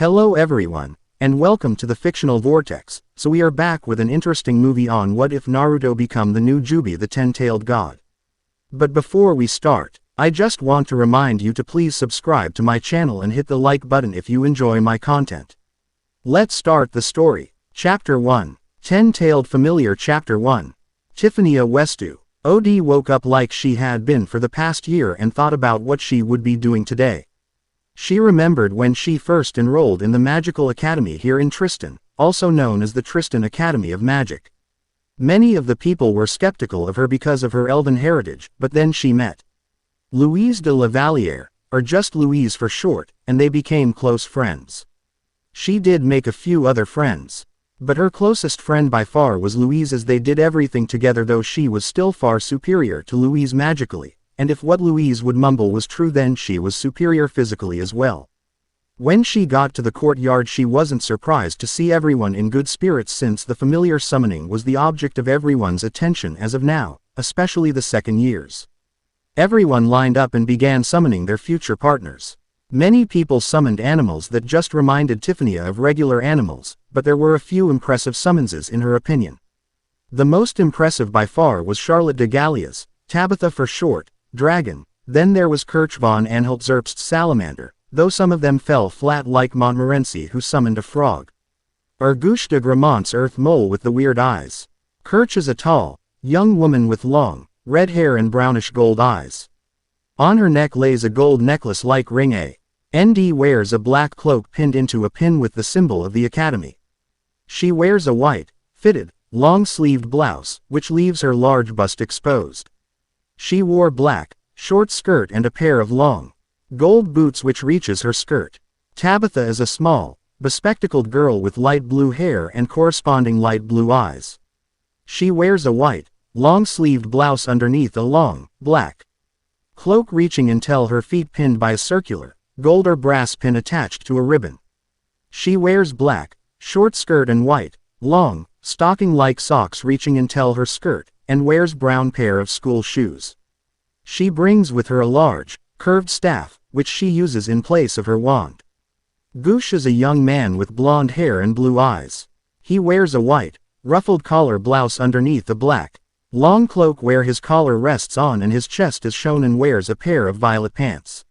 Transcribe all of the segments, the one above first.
Hello everyone, and welcome to the Fictional Vortex. So we are back with an interesting movie on what if Naruto become the new Jubi, the ten-tailed god. But before we start, I just want to remind you to please subscribe to my channel and hit the like button if you enjoy my content. Let's start the story. Chapter 1. Ten-Tailed Familiar. Chapter 1. Tiffania Westu. OD woke up like she had been for the past year and thought about what she would be doing today. She remembered when she first enrolled in the magical academy here in Tristan, also known as the Tristan Academy of Magic. Many of the people were skeptical of her because of her elven heritage, but then she met Louise de la Valliere, or just Louise for short, and they became close friends. She did make a few other friends, but her closest friend by far was Louise, as they did everything together, though she was still far superior to Louise magically. And if what Louise would mumble was true, then she was superior physically as well. When she got to the courtyard, she wasn't surprised to see everyone in good spirits, since the familiar summoning was the object of everyone's attention as of now, especially the second years. Everyone lined up and began summoning their future partners. Many people summoned animals that just reminded Tiffania of regular animals, but there were a few impressive summonses in her opinion. The most impressive by far was Charlotte de Gallia's, Tabitha for short, Dragon. Then there was Kirch von Anhalt Zerbst's Salamander, though some of them fell flat, like Montmorency, who summoned a frog. Urgush de Gramont's Earth Mole with the weird eyes. Kirch is a tall, young woman with long, red hair and brownish gold eyes. On her neck lays a gold necklace like ring. ND wears a black cloak pinned into a pin with the symbol of the academy. She wears a white, fitted, long-sleeved blouse, which leaves her large bust exposed. She wore black, short skirt and a pair of long, gold boots which reaches her skirt. Tabitha is a small, bespectacled girl with light blue hair and corresponding light blue eyes. She wears a white, long-sleeved blouse underneath a long, black cloak reaching until her feet, pinned by a circular, gold or brass pin attached to a ribbon. She wears black, short skirt and white, long, stocking-like socks reaching until her skirt, and wears brown pair of school shoes. She brings with her a large, curved staff, which she uses in place of her wand. Goosh is a young man with blonde hair and blue eyes. He wears a white, ruffled collar blouse underneath a black, long cloak where his collar rests on and his chest is shown, and wears a pair of violet pants.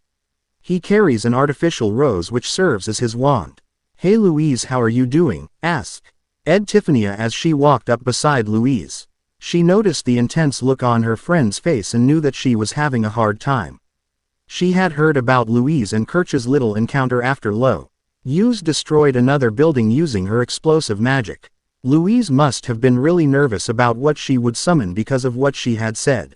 He carries an artificial rose which serves as his wand. "Hey Louise, how are you doing?" asked Tiffania as she walked up beside Louise. She noticed the intense look on her friend's face and knew that she was having a hard time. She had heard about Louise and Kirch's little encounter after Louise destroyed another building using her explosive magic. Louise must have been really nervous about what she would summon because of what she had said.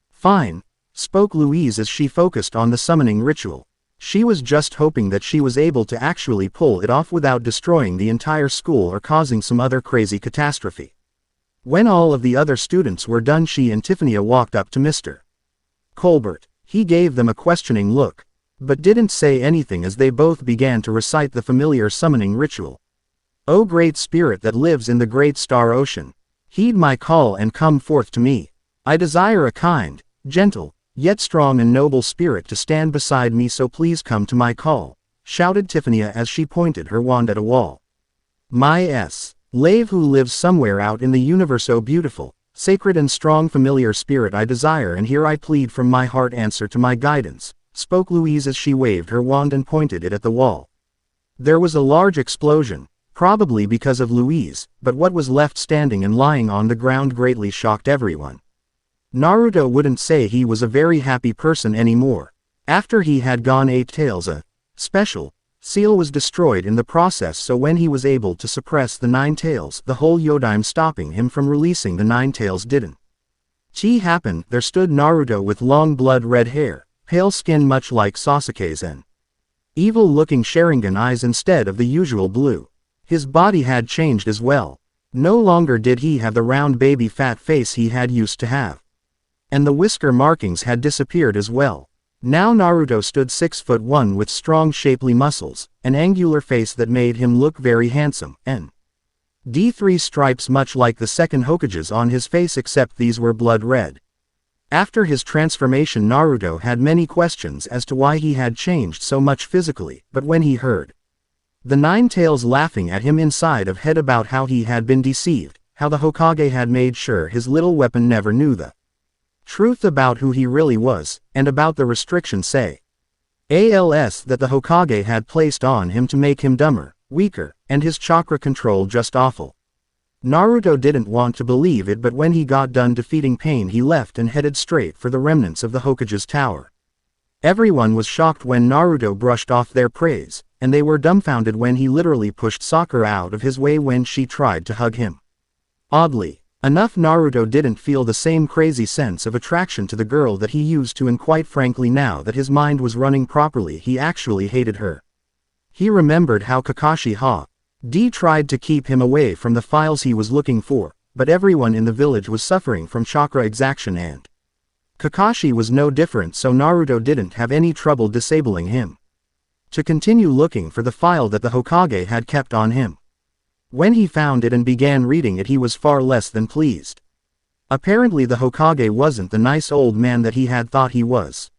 "Fine," spoke Louise as she focused on the summoning ritual. She was just hoping that she was able to actually pull it off without destroying the entire school or causing some other crazy catastrophe. When all of the other students were done, she and Tiffania walked up to Mr. Colbert. He gave them a questioning look, but didn't say anything as they both began to recite the familiar summoning ritual. "O great spirit that lives in the great star ocean, heed my call and come forth to me. I desire a kind, gentle, yet strong and noble spirit to stand beside me, so please come to my call," shouted Tiffania as she pointed her wand at a wall. "My Lave who lives somewhere out in the universe, oh beautiful, sacred and strong familiar spirit I desire, and here I plead from my heart, answer to my guidance," spoke Louise as she waved her wand and pointed it at the wall. There was a large explosion, probably because of Louise, but what was left standing and lying on the ground greatly shocked everyone. Naruto wouldn't say he was a very happy person anymore. After he had gone 8 tails, a special seal was destroyed in the process, so when he was able to suppress the 9 tails, the whole Yodime stopping him from releasing the 9 tails didn't happen. There stood Naruto with long blood-red hair, pale skin much like Sasuke's, and evil-looking Sharingan eyes instead of the usual blue. His body had changed as well. No longer did he have the round baby fat face he had used to have, and the whisker markings had disappeared as well. Now Naruto stood 6'1" with strong shapely muscles, an angular face that made him look very handsome, and D3 stripes much like the second Hokage's on his face, except these were blood red. After his transformation, Naruto had many questions as to why he had changed so much physically, but when he heard The Nine Tails laughing at him inside of head about how he had been deceived, how the Hokage had made sure his little weapon never knew the truth about who he really was, and about the restriction say. ALS that the Hokage had placed on him to make him dumber, weaker, and his chakra control just awful. Naruto didn't want to believe it, but when he got done defeating Pain he left and headed straight for the remnants of the Hokage's tower. Everyone was shocked when Naruto brushed off their praise, and they were dumbfounded when he literally pushed Sakura out of his way when she tried to hug him. Oddly enough, Naruto didn't feel the same crazy sense of attraction to the girl that he used to, and quite frankly now that his mind was running properly he actually hated her. He remembered how Kakashi D tried to keep him away from the files he was looking for, but everyone in the village was suffering from chakra exaction and Kakashi was no different, so Naruto didn't have any trouble disabling him to continue looking for the file that the Hokage had kept on him. When he found it and began reading it he was far less than pleased. Apparently the Hokage wasn't the nice old man that he had thought he was.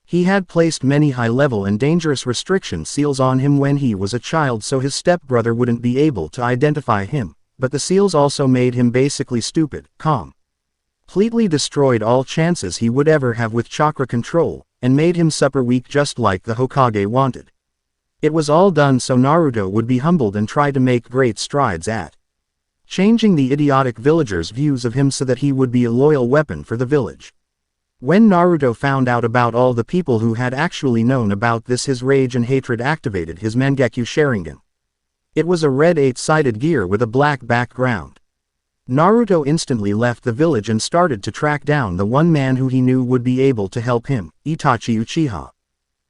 He had placed many high-level and dangerous restriction seals on him when he was a child so his stepbrother wouldn't be able to identify him, but the seals also made him basically stupid, completely destroyed all chances he would ever have with chakra control, and made him super weak just like the Hokage wanted. It was all done so Naruto would be humbled and try to make great strides at changing the idiotic villagers' views of him so that he would be a loyal weapon for the village. When Naruto found out about all the people who had actually known about this, his rage and hatred activated his Mangekyo Sharingan. It was a red 8-sided gear with a black background. Naruto instantly left the village and started to track down the one man who he knew would be able to help him, Itachi Uchiha.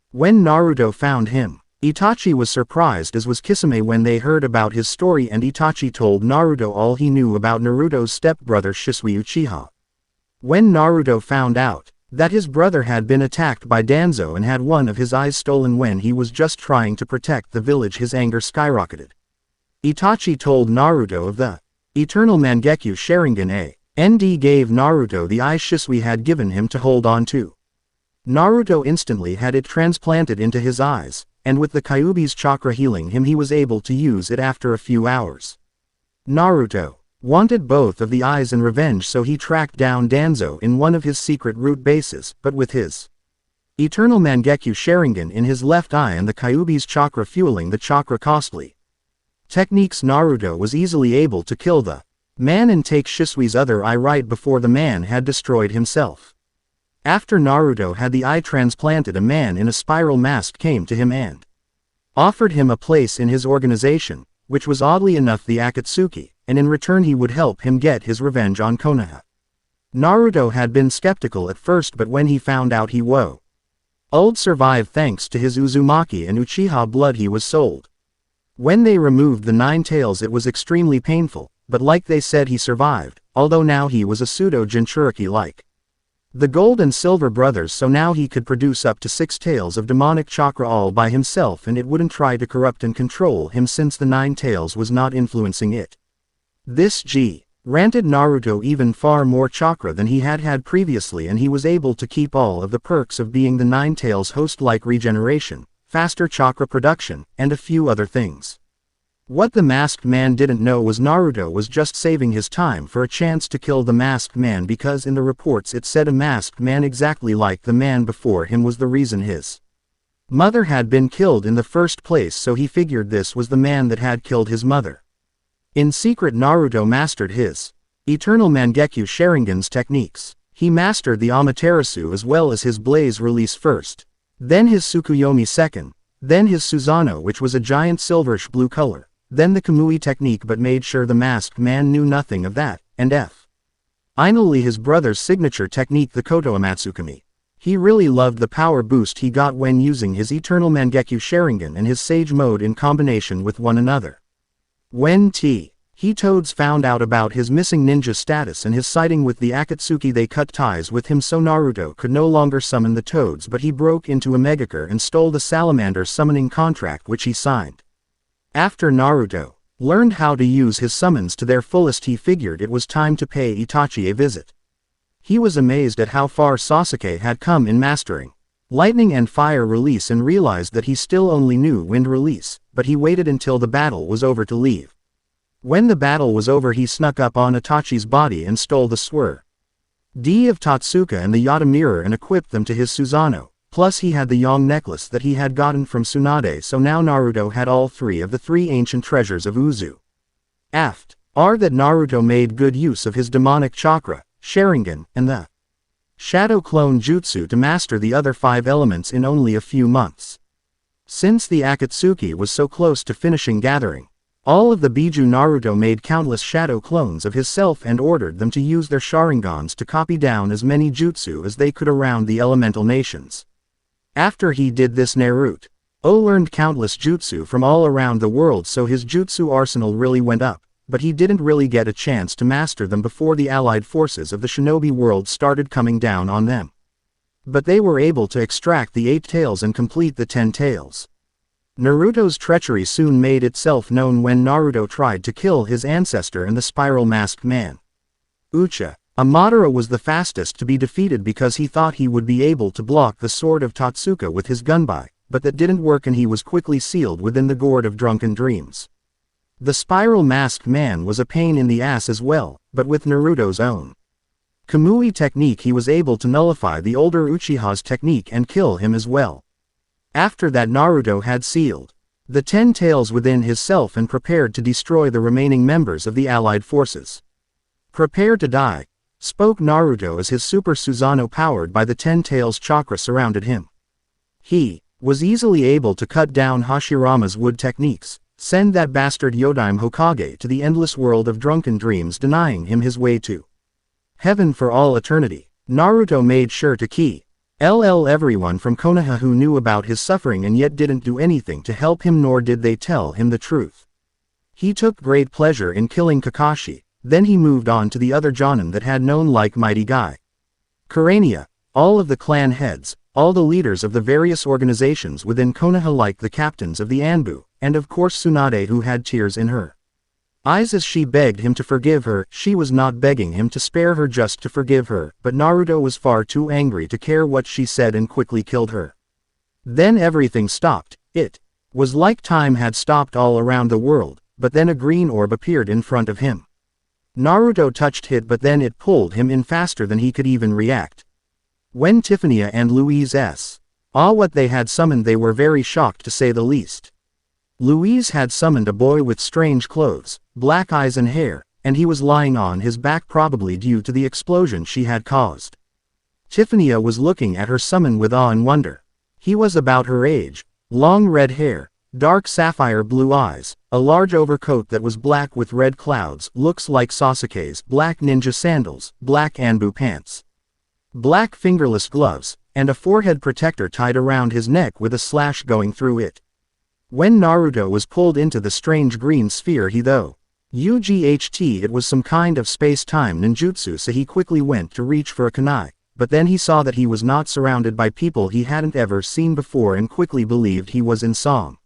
When Naruto found him, Itachi was surprised, as was Kisame when they heard about his story, and Itachi told Naruto all he knew about Naruto's stepbrother Shisui Uchiha. When Naruto found out that his brother had been attacked by Danzo and had one of his eyes stolen when he was just trying to protect the village, his anger skyrocketed. Itachi told Naruto of the eternal Mangekyo Sharingan and gave Naruto the eye Shisui had given him to hold on to. Naruto instantly had it transplanted into his eyes, and with the Kyuubi's chakra healing him he was able to use it after a few hours. Naruto wanted both of the eyes and revenge, so he tracked down Danzo in one of his secret root bases, but with his eternal Mangekyo Sharingan in his left eye and the Kyuubi's chakra fueling the chakra costly techniques, Naruto was easily able to kill the man and take Shisui's other eye right before the man had destroyed himself. After Naruto had the eye transplanted, a man in a spiral mask came to him and offered him a place in his organization, which was oddly enough the Akatsuki, and in return he would help him get his revenge on Konoha. Naruto had been skeptical at first, but when he found out he would survive thanks to his Uzumaki and Uchiha blood, he was sold. When they removed the 9 tails it was extremely painful, but like they said he survived, although now he was a pseudo-Jinchuriki like the Gold and Silver brothers, so now he could produce up to 6 tails of demonic chakra all by himself, and it wouldn't try to corrupt and control him since the 9 tails was not influencing it. This granted Naruto even far more chakra than he had had previously, and he was able to keep all of the perks of being the 9 tails host like regeneration, faster chakra production, and a few other things. What the masked man didn't know was Naruto was just saving his time for a chance to kill the masked man, because in the reports it said a masked man exactly like the man before him was the reason his mother had been killed in the first place, so he figured this was the man that had killed his mother. In secret, Naruto mastered his eternal Mangekyo Sharingan's techniques. He mastered the Amaterasu as well as his Blaze release first, then his Tsukuyomi second, then his Susanoo, which was a giant silverish blue color, then the Kamui technique, but made sure the masked man knew nothing of that, and finally his brother's signature technique, the Koto Amatsukami. He really loved the power boost he got when using his eternal Mangekyo Sharingan and his Sage mode in combination with one another. When Toads found out about his missing ninja status and his sighting with the Akatsuki, they cut ties with him so Naruto could no longer summon the Toads, but he broke into a Megakure and stole the Salamander summoning contract which he signed. After Naruto learned how to use his summons to their fullest, he figured it was time to pay Itachi a visit. He was amazed at how far Sasuke had come in mastering Lightning and fire release and realized that he still only knew wind release, but he waited until the battle was over to leave. When the battle was over he snuck up on Itachi's body and stole the sword of Totsuka and the Yata mirror and equipped them to his Susanoo, plus he had the Yang necklace that he had gotten from Tsunade, so now Naruto had all three of the three ancient treasures of Uzu. Aft. That Naruto made good use of his demonic chakra, Sharingan, and the Shadow Clone Jutsu to master the other 5 elements in only a few months. Since the Akatsuki was so close to finishing gathering all of the Biju, Naruto made countless shadow clones of himself and ordered them to use their Sharingans to copy down as many jutsu as they could around the elemental nations. After he did this, Naruto learned countless jutsu from all around the world, so his jutsu arsenal really went up, but he didn't really get a chance to master them before the allied forces of the shinobi world started coming down on them. But they were able to extract the 8 tails and complete the 10 tails. Naruto's treachery soon made itself known when Naruto tried to kill his ancestor and the spiral masked man. Uchiha Madara was the fastest to be defeated because he thought he would be able to block the sword of Totsuka with his gunbai, but that didn't work and he was quickly sealed within the gourd of drunken dreams. The spiral masked man was a pain in the ass as well, but with Naruto's own Kamui technique he was able to nullify the older Uchiha's technique and kill him as well. After that, Naruto had sealed the 10 tails within his self and prepared to destroy the remaining members of the allied forces. Prepare to die, spoke Naruto as his Super Susanoo powered by the 10 tails chakra surrounded him. He was easily able to cut down Hashirama's wood techniques, send that bastard Yodime Hokage to the endless world of drunken dreams, denying him his way to heaven for all eternity. Naruto made sure to kill everyone from Konoha who knew about his suffering and yet didn't do anything to help him, nor did they tell him the truth. He took great pleasure in killing Kakashi, then he moved on to the other Jonin that had known like Mighty Guy Kurania, all of the clan heads, all the leaders of the various organizations within Konoha like the captains of the Anbu, and of course Tsunade, who had tears in her eyes as she begged him to forgive her. She was not begging him to spare her, just to forgive her, but Naruto was far too angry to care what she said and quickly killed her. Then everything stopped. It was like time had stopped all around the world, but then a green orb appeared in front of him. Naruto touched it, but then it pulled him in faster than he could even react. When Tiffany and Louise saw what they had summoned, they were very shocked to say the least. Louise had summoned a boy with strange clothes, black eyes and hair, and he was lying on his back, probably due to the explosion she had caused. Tiffany was looking at her summon with awe and wonder. He was about her age, long red hair, dark sapphire blue eyes, a large overcoat that was black with red clouds, looks like Sasuke's, black ninja sandals, black Anbu pants, black fingerless gloves, and a forehead protector tied around his neck with a slash going through it. When Naruto was pulled into the strange green sphere, he it was some kind of space-time ninjutsu, so he quickly went to reach for a kunai, but then he saw that he was not surrounded by people he hadn't ever seen before and quickly believed he was in some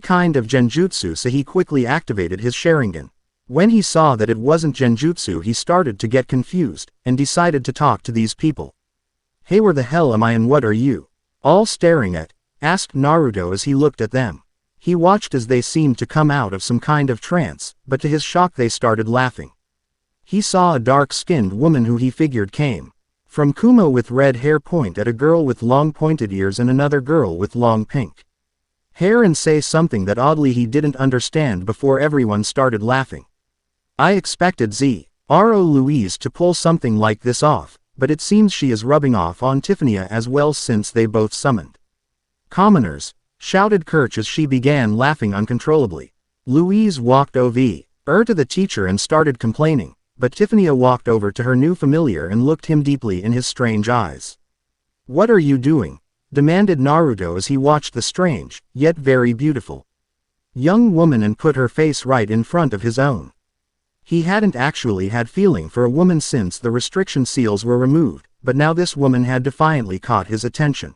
kind of genjutsu, so he quickly activated his Sharingan. When he saw that it wasn't genjutsu, he started to get confused, and decided to talk to these people. "Hey, where the hell am I and what are you all staring at?" asked Naruto as he looked at them. He watched as they seemed to come out of some kind of trance, but to his shock they started laughing. He saw a dark-skinned woman who he figured came from Kumo with red hair, point at a girl with long pointed ears and another girl with long pink hair and say something that oddly he didn't understand before everyone started laughing. I expected Zro Louise to pull something like this off, but it seems she is rubbing off on Tiffany as well since they both summoned commoners, shouted Kirch as she began laughing uncontrollably. Louise walked over to the teacher and started complaining, but Tiffany walked over to her new familiar and looked him deeply in his strange eyes. "What are you doing?" demanded Naruto as he watched the strange, yet very beautiful young woman and put her face right in front of his own. He hadn't actually had feeling for a woman since the restriction seals were removed, but now this woman had defiantly caught his attention.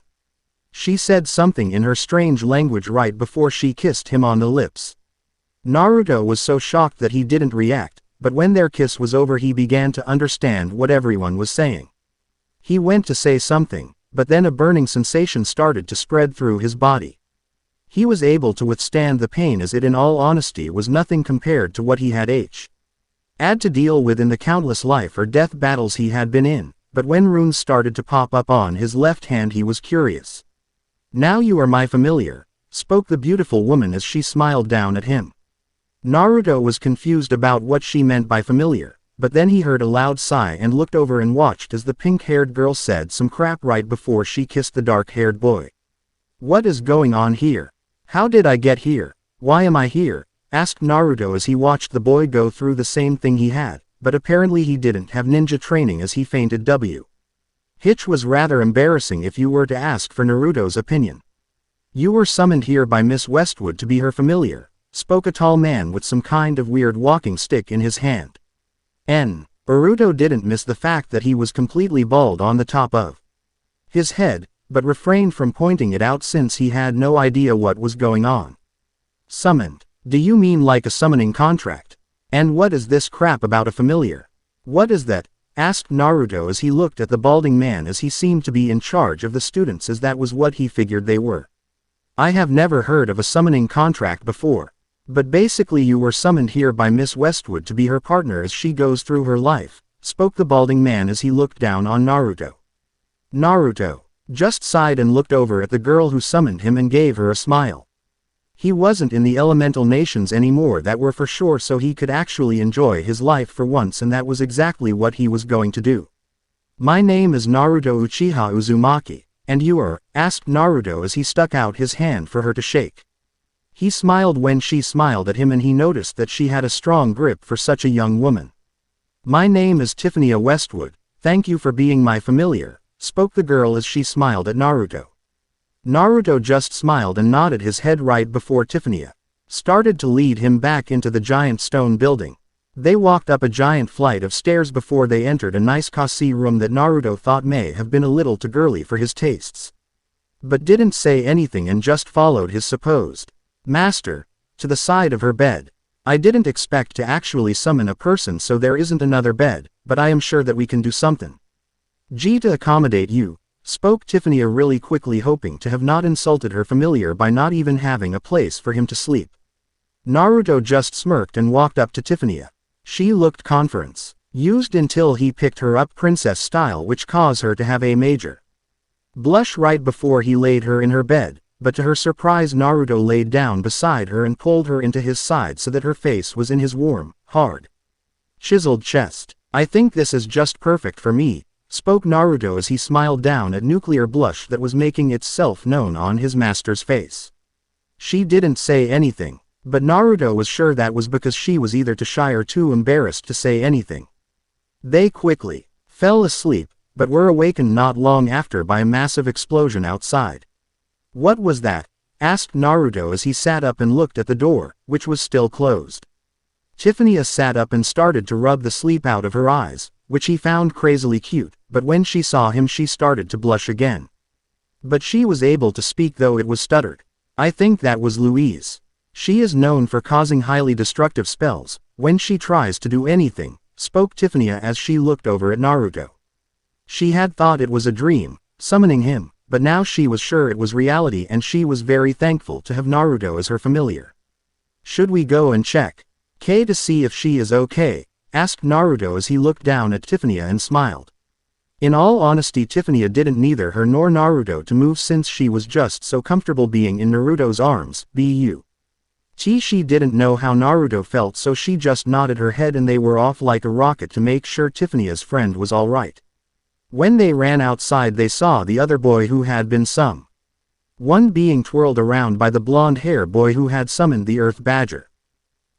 She said something in her strange language right before she kissed him on the lips. Naruto was so shocked that he didn't react, but when their kiss was over he began to understand what everyone was saying. He went to say something, but then a burning sensation started to spread through his body. He was able to withstand the pain as it in all honesty was nothing compared to what he had to deal with in the countless life or death battles he had been in, but when runes started to pop up on his left hand he was curious. "Now you are my familiar," spoke the beautiful woman as she smiled down at him. Naruto was confused about what she meant by familiar, but then he heard a loud sigh and looked over and watched as the pink-haired girl said some crap right before she kissed the dark-haired boy. "What is going on here? How did I get here? Why am I here?" asked Naruto as he watched the boy go through the same thing he had, but apparently he didn't have ninja training as he fainted. Which was rather embarrassing if you were to ask for Naruto's opinion. "You were summoned here by Miss Westwood to be her familiar," spoke a tall man with some kind of weird walking stick in his hand. Naruto didn't miss the fact that he was completely bald on the top of his head, but refrained from pointing it out since he had no idea what was going on. "Summoned? Do you mean like a summoning contract? And what is this crap about a familiar? What is that?" asked Naruto as he looked at the balding man as he seemed to be in charge of the students as that was what he figured they were. "I have never heard of a summoning contract before. But basically you were summoned here by Miss Westwood to be her partner as she goes through her life," spoke the balding man as he looked down on Naruto. Naruto just sighed and looked over at the girl who summoned him and gave her a smile. He wasn't in the elemental nations anymore, that were for sure, so he could actually enjoy his life for once, and that was exactly what he was going to do. "My name is Naruto Uchiha Uzumaki, and you are?" asked Naruto as he stuck out his hand for her to shake. He smiled when she smiled at him and he noticed that she had a strong grip for such a young woman. "My name is Tiffany Westwood, thank you for being my familiar," spoke the girl as she smiled at Naruto. Naruto just smiled and nodded his head right before Tiffany started to lead him back into the giant stone building. They walked up a giant flight of stairs before they entered a nice cozy room that Naruto thought may have been a little too girly for his tastes, but didn't say anything and just followed his supposed master to the side of her bed. "I didn't expect to actually summon a person, so there isn't another bed, but I am sure that we can do something to accommodate you," spoke Tiffany really quickly, hoping to have not insulted her familiar by not even having a place for him to sleep. Naruto just smirked and walked up to Tiffany. She looked confidence-used until he picked her up princess style, which caused her to have a major blush right before he laid her in her bed, but to her surprise Naruto laid down beside her and pulled her into his side so that her face was in his warm, hard, chiseled chest. "I think this is just perfect for me," spoke Naruto as he smiled down at nuclear blush that was making itself known on his master's face. She didn't say anything, but Naruto was sure that was because she was either too shy or too embarrassed to say anything. They quickly fell asleep, but were awakened not long after by a massive explosion outside. "What was that?" asked Naruto as he sat up and looked at the door, which was still closed. Tiffany sat up and started to rub the sleep out of her eyes, which he found crazily cute, but when she saw him she started to blush again. But she was able to speak though it was stuttered. "I think that was Louise. She is known for causing highly destructive spells when she tries to do anything," spoke Tiffany as she looked over at Naruto. She had thought it was a dream, summoning him, but now she was sure it was reality and she was very thankful to have Naruto as her familiar. "Should we go and check to see if she is okay?" asked Naruto as he looked down at Tiffany and smiled. In all honesty, Tiffany didn't neither her nor Naruto to move since she was just so comfortable being in Naruto's arms. She didn't know how Naruto felt, so she just nodded her head and they were off like a rocket to make sure Tiffany's friend was alright. When they ran outside they saw the other boy who had been one being twirled around by the blonde hair boy who had summoned the Earth Badger.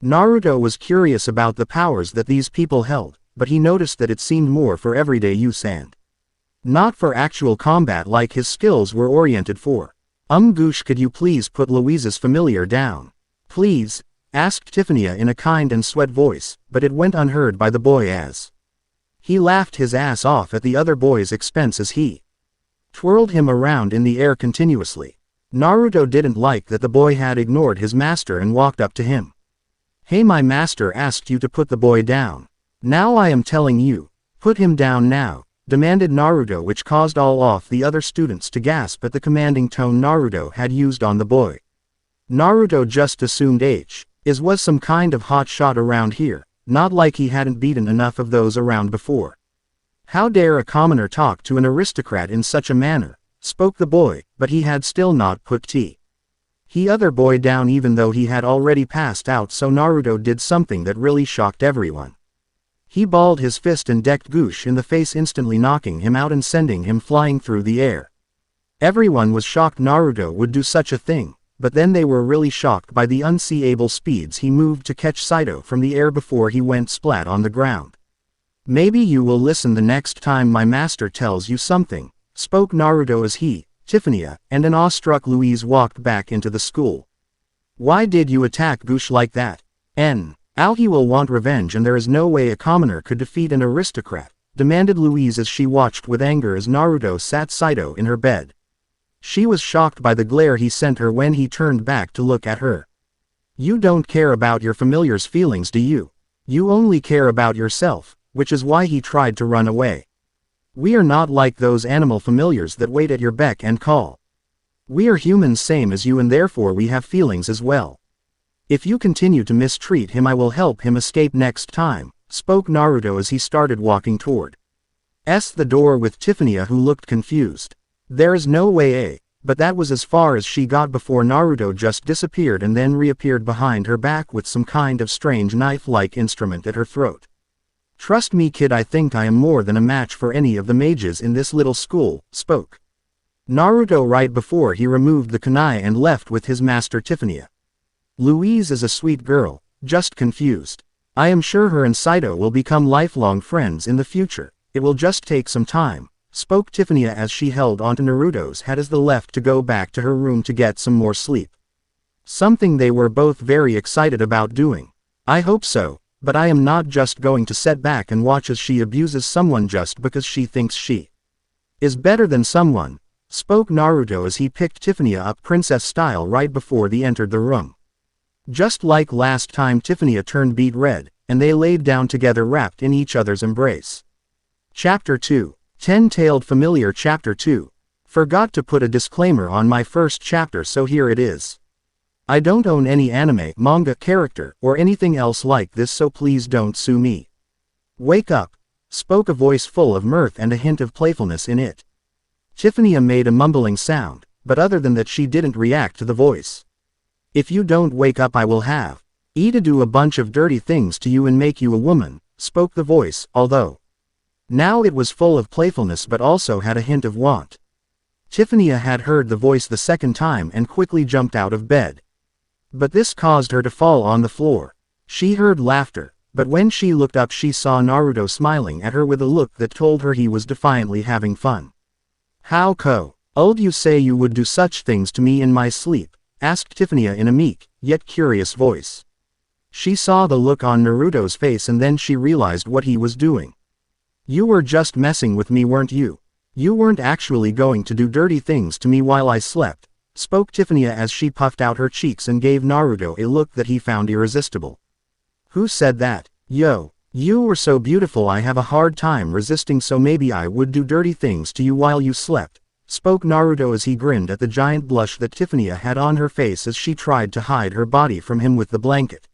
Naruto was curious about the powers that these people held, but he noticed that it seemed more for everyday use and not for actual combat like his skills were oriented for. Goosh, could you please put Louise's familiar down, please?" asked Tiffany in a kind and sweet voice, but it went unheard by the boy as he laughed his ass off at the other boy's expense as he twirled him around in the air continuously. Naruto didn't like that the boy had ignored his master and walked up to him. "Hey, my master asked you to put the boy down. Now I am telling you, put him down now." demanded Naruto, which caused all of the other students to gasp at the commanding tone Naruto had used on the boy. Naruto just assumed H was some kind of hot shot around here, not like he hadn't beaten enough of those around before. How dare a commoner talk to an aristocrat in such a manner, spoke the boy, but he had still not put the other boy down even though he had already passed out, so Naruto did something that really shocked everyone. He balled his fist and decked Goosh in the face, instantly knocking him out and sending him flying through the air. Everyone was shocked Naruto would do such a thing, but then they were really shocked by the unseeable speeds he moved to catch Saito from the air before he went splat on the ground. Maybe you will listen the next time my master tells you something, spoke Naruto as he, Tiffany, and an awestruck Louise walked back into the school. Why did you attack Goosh like that? He will want revenge, and there is no way a commoner could defeat an aristocrat, demanded Louise as she watched with anger as Naruto sat Saito in her bed. She was shocked by the glare he sent her when he turned back to look at her. You don't care about your familiar's feelings, do you? You only care about yourself, which is why he tried to run away. We are not like those animal familiars that wait at your beck and call. We are humans same as you, and therefore we have feelings as well. If you continue to mistreat him, I will help him escape next time, spoke Naruto as he started walking toward the door with Tiffany, who looked confused. There is no way, but that was as far as she got before Naruto just disappeared and then reappeared behind her back with some kind of strange knife-like instrument at her throat. Trust me kid, I think I am more than a match for any of the mages in this little school, spoke Naruto right before he removed the kunai and left with his master Tiffany. Louise is a sweet girl, just confused. I am sure her and Saito will become lifelong friends in the future. It will just take some time, spoke Tiffany as she held onto Naruto's head as they left to go back to her room to get some more sleep. Something they were both very excited about doing. I hope so, but I am not just going to sit back and watch as she abuses someone just because she thinks she is better than someone, spoke Naruto as he picked Tiffany up princess style right before they entered the room. Just like last time, Tiffany turned beet red, and they laid down together wrapped in each other's embrace. Chapter 2. Ten-Tailed Familiar. Chapter 2. Forgot to put a disclaimer on my first chapter, so here it is. I don't own any anime, manga character, or anything else like this, so please don't sue me. Wake up, spoke a voice full of mirth and a hint of playfulness in it. Tiffany made a mumbling sound, but other than that she didn't react to the voice. If you don't wake up, I will have to do a bunch of dirty things to you and make you a woman, spoke the voice, although now it was full of playfulness but also had a hint of want. Tiffany had heard the voice the second time and quickly jumped out of bed. But this caused her to fall on the floor. She heard laughter, but when she looked up she saw Naruto smiling at her with a look that told her he was defiantly having fun. How old you say you would do such things to me in my sleep? Asked Tiffany in a meek, yet curious voice. She saw the look on Naruto's face and then she realized what he was doing. You were just messing with me, weren't you? You weren't actually going to do dirty things to me while I slept, spoke Tiffany as she puffed out her cheeks and gave Naruto a look that he found irresistible. Who said that? Yo, you were so beautiful I have a hard time resisting, so maybe I would do dirty things to you while you slept, spoke Naruto as he grinned at the giant blush that Tiffany had on her face as she tried to hide her body from him with the blanket.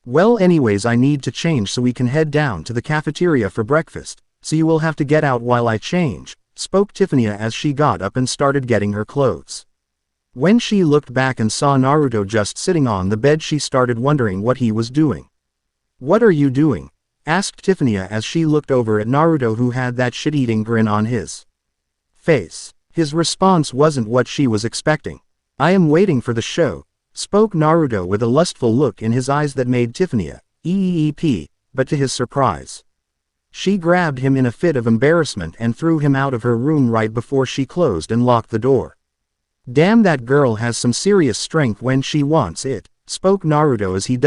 Well, anyways, I need to change so we can head down to the cafeteria for breakfast, so you will have to get out while I change, spoke Tiffany as she got up and started getting her clothes. When she looked back and saw Naruto just sitting on the bed, she started wondering what he was doing. What are you doing? Asked Tiffany as she looked over at Naruto, who had that shit-eating grin on his face. His response wasn't what she was expecting. I am waiting for the show, spoke Naruto with a lustful look in his eyes that made Tiffany eep, but to his surprise, she grabbed him in a fit of embarrassment and threw him out of her room right before she closed and locked the door. Damn, that girl has some serious strength when she wants it, spoke Naruto as he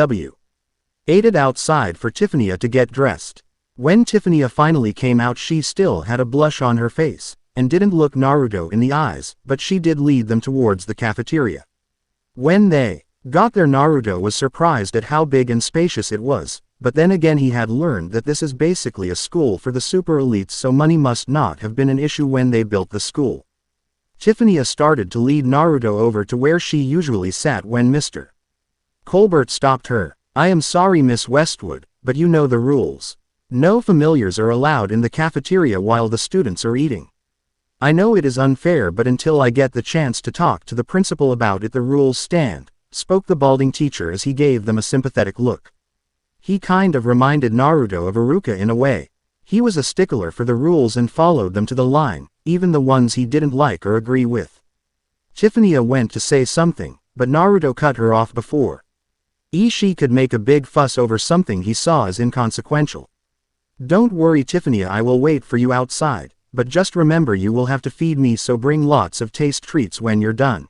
waited outside for Tiffany to get dressed. When Tiffany finally came out, she still had a blush on her face, and didn't look Naruto in the eyes, but she did lead them towards the cafeteria. When they got there, Naruto was surprised at how big and spacious it was, but then again he had learned that this is basically a school for the super elites, so money must not have been an issue when they built the school. Tiffany started to lead Naruto over to where she usually sat when Mr. Colbert stopped her. "I am sorry, Miss Westwood, but you know the rules. No familiars are allowed in the cafeteria while the students are eating. I know it is unfair, but until I get the chance to talk to the principal about it, the rules stand," spoke the balding teacher as he gave them a sympathetic look. He kind of reminded Naruto of Iruka in a way. He was a stickler for the rules and followed them to the line, even the ones he didn't like or agree with. Tiffany went to say something, but Naruto cut her off before she could make a big fuss over something he saw as inconsequential. "Don't worry, Tiffany, I will wait for you outside, but just remember you will have to feed me, so bring lots of taste treats when you're done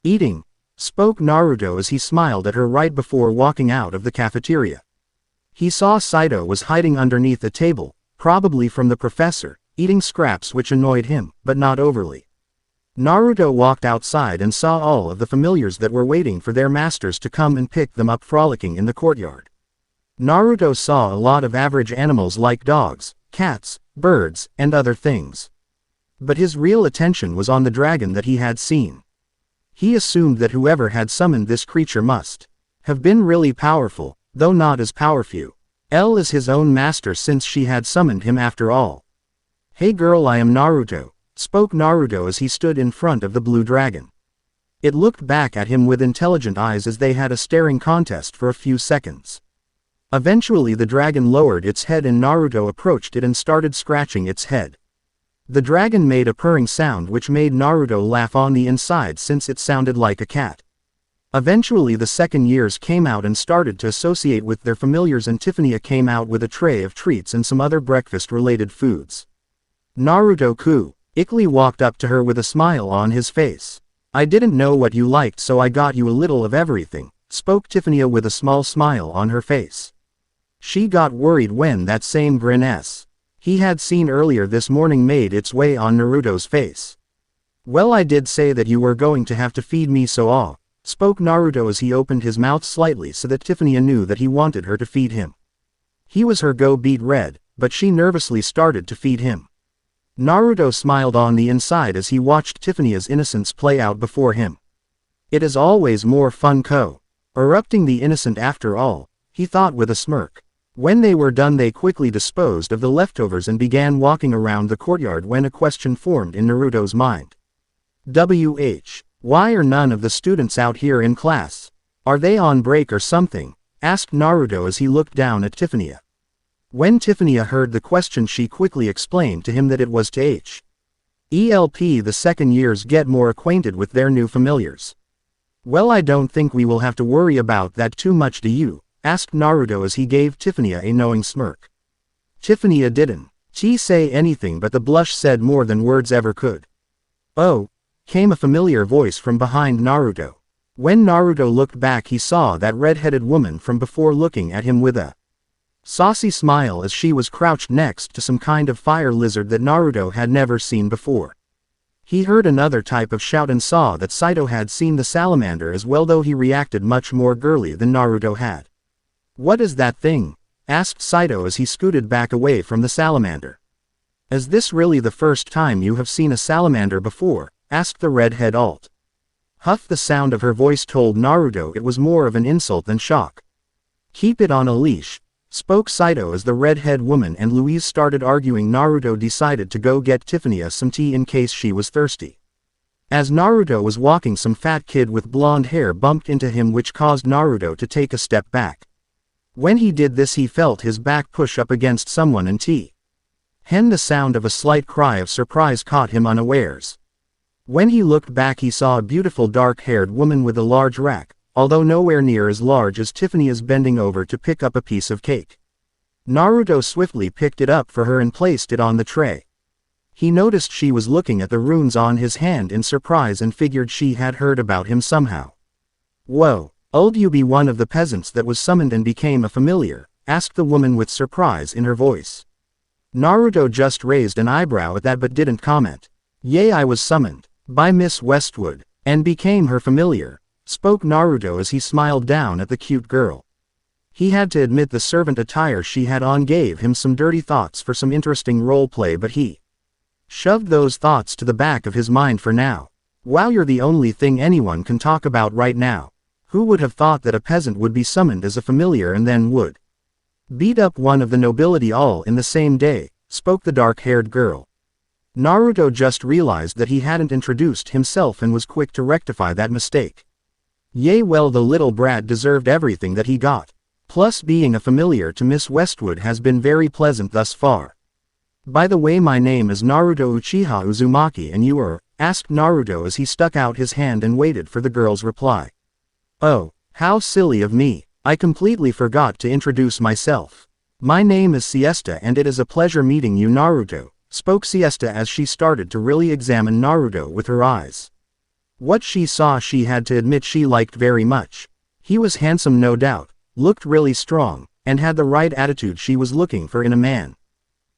eating," spoke Naruto as he smiled at her right before walking out of the cafeteria. He saw Saito was hiding underneath a table, probably from the professor, eating scraps, which annoyed him, but not overly. Naruto walked outside and saw all of the familiars that were waiting for their masters to come and pick them up frolicking in the courtyard. Naruto saw a lot of average animals like dogs, cats, birds, and other things. But his real attention was on the dragon that he had seen. He assumed that whoever had summoned this creature must have been really powerful, though not as powerful as his own master, since she had summoned him after all. "Hey girl, I am Naruto," spoke Naruto as he stood in front of the blue dragon. It looked back at him with intelligent eyes as they had a staring contest for a few seconds. Eventually the dragon lowered its head and Naruto approached it and started scratching its head. The dragon made a purring sound which made Naruto laugh on the inside, since it sounded like a cat. Eventually the second years came out and started to associate with their familiars, and Tiffany came out with a tray of treats and some other breakfast-related foods. "Naruto-ku," Ikki walked up to her with a smile on his face. "I didn't know what you liked, so I got you a little of everything," spoke Tiffany with a small smile on her face. She got worried when that same grin he had seen earlier this morning made its way on Naruto's face. "Well, I did say that you were going to have to feed me, so spoke Naruto as he opened his mouth slightly so that Tiffany knew that he wanted her to feed him. He was her go beat red, but she nervously started to feed him. Naruto smiled on the inside as he watched Tiffany's innocence play out before him. It is always more fun erupting the innocent after all, he thought with a smirk. When they were done they quickly disposed of the leftovers and began walking around the courtyard when a question formed in Naruto's mind. Why are none of the students out here in class? Are they on break or something? Asked Naruto as he looked down at Tiffany. When Tiffany heard the question, she quickly explained to him that it was to help the second years get more acquainted with their new familiars. "Well, I don't think we will have to worry about that too much, do you?" asked Naruto as he gave Tiffany a knowing smirk. Tiffany didn't say anything, but the blush said more than words ever could. "Oh," came a familiar voice from behind Naruto. When Naruto looked back, he saw that red-headed woman from before looking at him with a saucy smile as she was crouched next to some kind of fire lizard that Naruto had never seen before. He heard another type of shout and saw that Saito had seen the salamander as well, though he reacted much more girly than Naruto had. "What is that thing?" asked Saito as he scooted back away from the salamander. "Is this really the first time you have seen a salamander before?" asked the redhead alt. Huff, the sound of her voice told Naruto it was more of an insult than shock. "Keep it on a leash," spoke Saito as the redhead woman and Louise started arguing. Naruto decided to go get Tiffany some tea in case she was thirsty. As Naruto was walking, some fat kid with blonde hair bumped into him, which caused Naruto to take a step back. When he did this, he felt his back push up against someone and the sound of a slight cry of surprise caught him unawares. When he looked back, he saw a beautiful dark-haired woman with a large rack, although nowhere near as large as Tiffany, is bending over to pick up a piece of cake. Naruto swiftly picked it up for her and placed it on the tray. He noticed she was looking at the runes on his hand in surprise and figured she had heard about him somehow. "Whoa, old you be one of the peasants that was summoned and became a familiar?" asked the woman with surprise in her voice. Naruto just raised an eyebrow at that but didn't comment. "Yay, I was summoned by Miss Westwood and became her familiar," spoke Naruto as he smiled down at the cute girl. He had to admit the servant attire she had on gave him some dirty thoughts for some interesting role play, but he shoved those thoughts to the back of his mind for now. Wow, you're the only thing anyone can talk about right now. Who would have thought that a peasant would be summoned as a familiar and then would beat up one of the nobility all in the same day, spoke the dark-haired girl. Naruto just realized that he hadn't introduced himself and was quick to rectify that mistake. Yay, well, the little brat deserved everything that he got. Plus, being a familiar to Miss Westwood has been very pleasant thus far. By the way, my name is Naruto Uchiha Uzumaki, and you are? Asked Naruto as he stuck out his hand and waited for the girl's reply. Oh, how silly of me. I completely forgot to introduce myself. My name is Siesta and it is a pleasure meeting you, Naruto, spoke Siesta as she started to really examine Naruto with her eyes. What she saw she had to admit she liked very much. He was handsome, no doubt, looked really strong, and had the right attitude she was looking for in a man.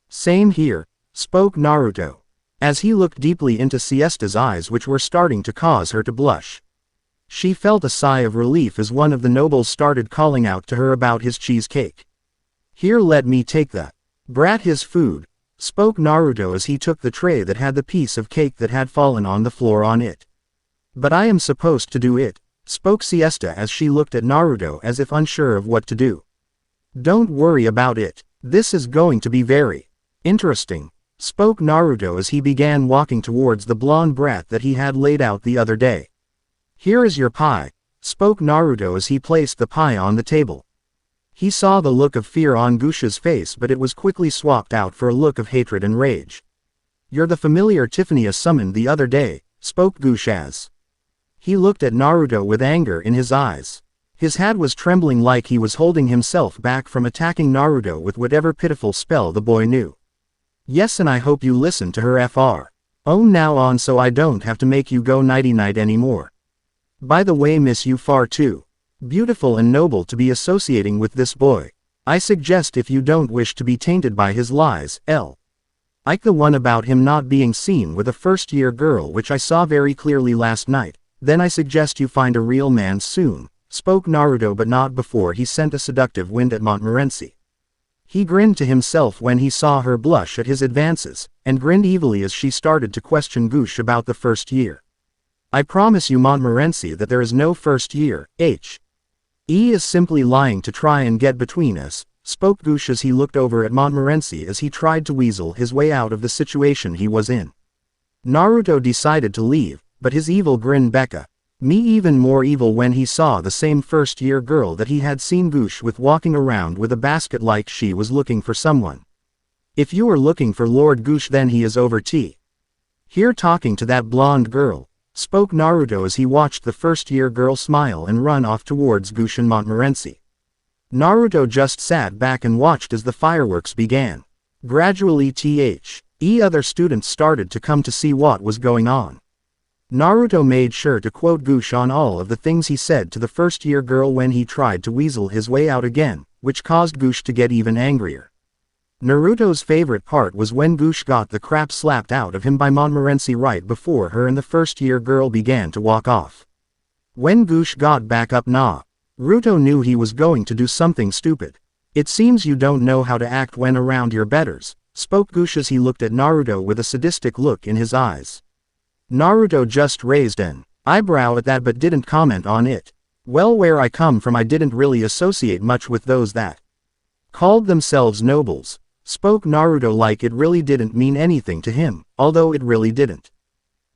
Same here, spoke Naruto, as he looked deeply into Siesta's eyes, which were starting to cause her to blush. She felt a sigh of relief as one of the nobles started calling out to her about his cheesecake. Here, let me take that brat his food, spoke Naruto as he took the tray that had the piece of cake that had fallen on the floor on it. But I am supposed to do it, spoke Siesta as she looked at Naruto as if unsure of what to do. Don't worry about it, this is going to be very interesting, spoke Naruto as he began walking towards the blonde brat that he had laid out the other day. Here is your pie, spoke Naruto as he placed the pie on the table. He saw the look of fear on Gusha's face, but it was quickly swapped out for a look of hatred and rage. You're the familiar Tiffany summoned the other day, spoke Gusha as he looked at Naruto with anger in his eyes. His hand was trembling like he was holding himself back from attacking Naruto with whatever pitiful spell the boy knew. Yes, and I hope you listen to her fr. Now on, so I don't have to make you go nighty-night anymore. By the way, miss, you far too beautiful and noble to be associating with this boy. I suggest, if you don't wish to be tainted by his lies, like the one about him not being seen with a first-year girl, which I saw very clearly last night, then I suggest you find a real man soon, spoke Naruto, but not before he sent a seductive wind at Montmorency. He grinned to himself when he saw her blush at his advances, and grinned evilly as she started to question Gush about the first year. I promise you, Montmorency, that there is no first year. He is simply lying to try and get between us, spoke Gush as he looked over at Montmorency as he tried to weasel his way out of the situation he was in. Naruto decided to leave, but his evil grin became even more evil when he saw the same first-year girl that he had seen Gush with walking around with a basket like she was looking for someone. If you are looking for Lord Gush, then he is over here talking to that blonde girl, spoke Naruto as he watched the first-year girl smile and run off towards Gush and Montmorency. Naruto just sat back and watched as the fireworks began. Gradually other students started to come to see what was going on. Naruto made sure to quote Gush on all of the things he said to the first-year girl when he tried to weasel his way out again, which caused Gush to get even angrier. Naruto's favorite part was when Gush got the crap slapped out of him by Montmorency right before her and the first-year girl began to walk off. When Gush got back up, Naruto knew he was going to do something stupid. It seems you don't know how to act when around your betters, spoke Gush as he looked at Naruto with a sadistic look in his eyes. Naruto just raised an eyebrow at that but didn't comment on it. Well, where I come from, I didn't really associate much with those that called themselves nobles, spoke Naruto like it really didn't mean anything to him, although it really didn't.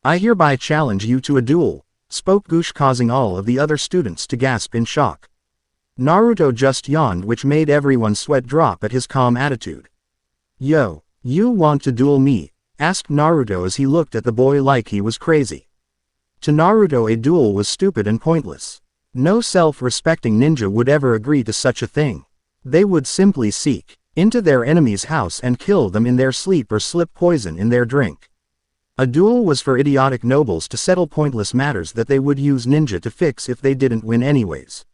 I hereby challenge you to a duel, spoke Gush, causing all of the other students to gasp in shock. Naruto just yawned, which made everyone's sweat drop at his calm attitude. Yo, you want to duel me? Asked Naruto as he looked at the boy like he was crazy. To Naruto, a duel was stupid and pointless. No self-respecting ninja would ever agree to such a thing. They would simply seek into their enemy's house and kill them in their sleep or slip poison in their drink. A duel was for idiotic nobles to settle pointless matters that they would use ninja to fix if they didn't win anyways.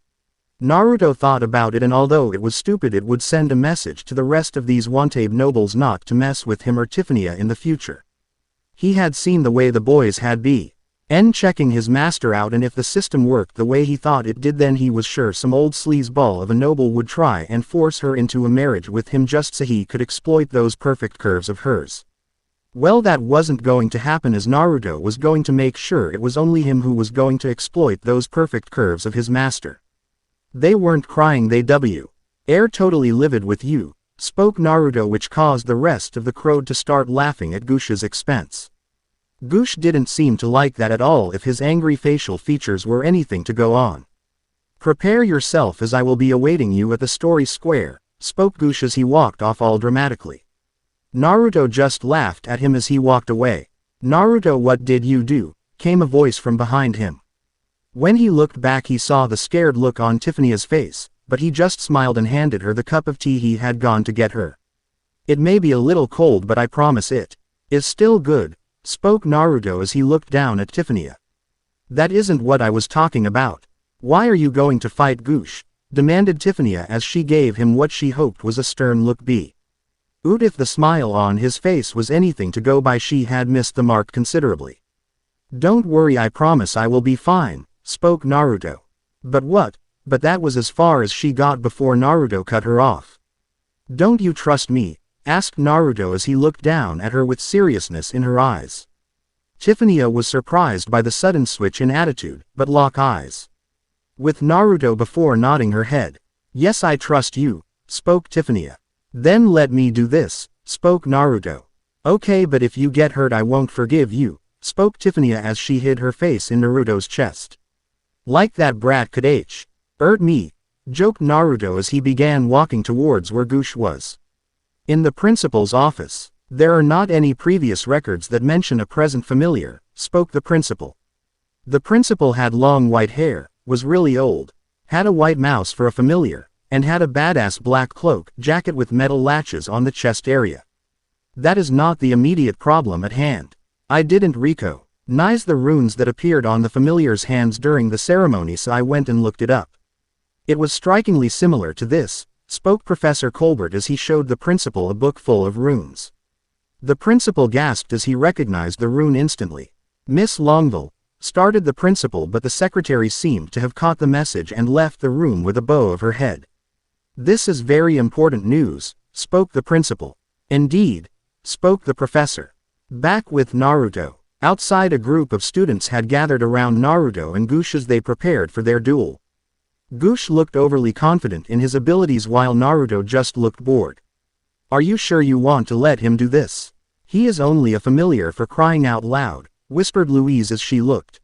Naruto thought about it, and although it was stupid, it would send a message to the rest of these Wantabe nobles not to mess with him or Tiffany in the future. He had seen the way the boys had Checking his master out, and if the system worked the way he thought it did, then he was sure some old sleazeball of a noble would try and force her into a marriage with him just so he could exploit those perfect curves of hers. Well, that wasn't going to happen, as Naruto was going to make sure it was only him who was going to exploit those perfect curves of his master. They weren't crying, they were totally livid with you, spoke Naruto, which caused the rest of the crowd to start laughing at Gush's expense. Gush didn't seem to like that at all if his angry facial features were anything to go on. Prepare yourself, as I will be awaiting you at the story square, spoke Gush as he walked off all dramatically. Naruto just laughed at him as he walked away. Naruto, what did you do? Came a voice from behind him. When he looked back he saw the scared look on Tiffany's face, but he just smiled and handed her the cup of tea he had gone to get her. It may be a little cold, but I promise it is still good, spoke Naruto as he looked down at Tiffany. That isn't what I was talking about. Why are you going to fight Gush? Demanded Tiffany as she gave him what she hoped was a stern look. If the smile on his face was anything to go by, she had missed the mark considerably. Don't worry, I promise I will be fine, spoke Naruto. But that was as far as she got before Naruto cut her off. Don't you trust me? Asked Naruto as he looked down at her with seriousness in her eyes. Tiffany was surprised by the sudden switch in attitude, but locked eyes with Naruto before nodding her head. Yes, I trust you, spoke Tiffany. Then let me do this, spoke Naruto. Okay, but if you get hurt I won't forgive you, spoke Tiffany as she hid her face in Naruto's chest. Like that brat could hurt me, joked Naruto as he began walking towards where Gush was. In the principal's office, there are not any previous records that mention a present familiar, spoke the principal. The principal had long white hair, was really old, had a white mouse for a familiar, and had a badass black cloak jacket with metal latches on the chest area. That is not the immediate problem at hand. I didn't recognize the runes that appeared on the familiar's hands during the ceremony, so I went and looked it up. It was strikingly similar to this, spoke Professor Colbert as he showed the principal a book full of runes. The principal gasped as he recognized the rune instantly. Miss Longville, started the principal, but the secretary seemed to have caught the message and left the room with a bow of her head. This is very important news, spoke the principal. Indeed, spoke the professor. Back with Naruto. Outside, a group of students had gathered around Naruto and Gush as they prepared for their duel. Gush looked overly confident in his abilities while Naruto just looked bored. Are you sure you want to let him do this? He is only a familiar, for crying out loud, whispered Louise as she looked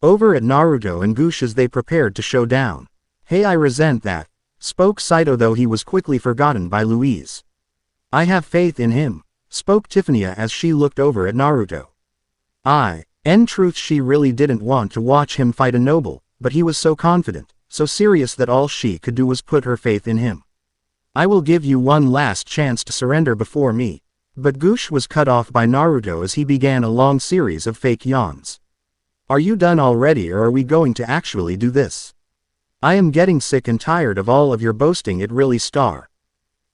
over at Naruto and Gush as they prepared to show down. Hey, I resent that, spoke Saito, though he was quickly forgotten by Louise. I have faith in him, spoke Tiffany as she looked over at Naruto. In truth, she really didn't want to watch him fight a noble, but he was so confident, so serious that all she could do was put her faith in him. I will give you one last chance to surrender before me. But Gush was cut off by Naruto as he began a long series of fake yawns. Are you done already, or are we going to actually do this? I am getting sick and tired of all of your boasting, it really starts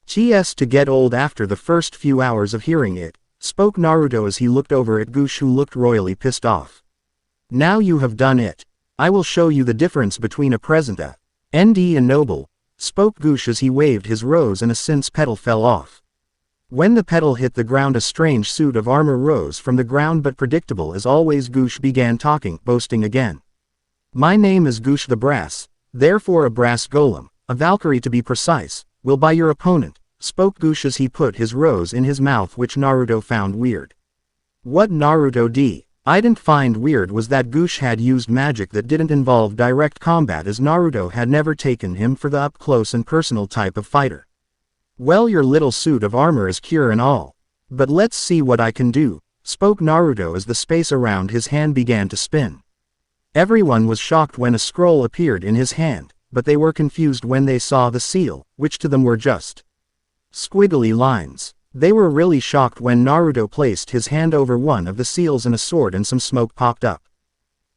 to get old after the first few hours of hearing it, spoke Naruto as he looked over at Gush, who looked royally pissed off. Now you have done it. I will show you the difference between a present and noble, spoke Gush as he waved his rose and a synth's petal fell off. When the petal hit the ground, a strange suit of armor rose from the ground, but predictable as always, Gush began talking, boasting again. My name is Gush the Brass, therefore a brass golem, a Valkyrie to be precise, will buy your opponent, spoke Gush as he put his rose in his mouth, which Naruto found weird. What Naruto didn't find weird was that Gush had used magic that didn't involve direct combat, as Naruto had never taken him for the up-close and personal type of fighter. Well, your little suit of armor is cure and all. But let's see what I can do, spoke Naruto as the space around his hand began to spin. Everyone was shocked when a scroll appeared in his hand, but they were confused when they saw the seal, which to them were just squiggly lines. They were really shocked when Naruto placed his hand over one of the seals and a sword and some smoke popped up.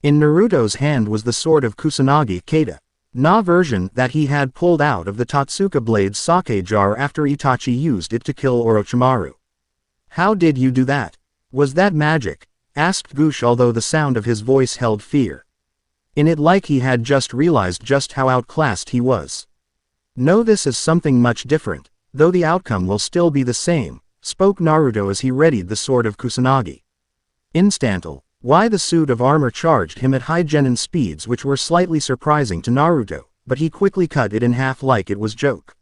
In Naruto's hand was the sword of Kusanagi Kata, Na version that he had pulled out of the Totsuka Blade's sake jar after Itachi used it to kill Orochimaru. How did you do that? Was that magic? asked Goosh, although the sound of his voice held fear in it, like he had just realized just how outclassed he was. "No, this is something much different, though the outcome will still be the same," spoke Naruto as he readied the sword of Kusanagi. Instantal. Why the suit of armor charged him at high genin speeds, which were slightly surprising to Naruto, but he quickly cut it in half like it was joke.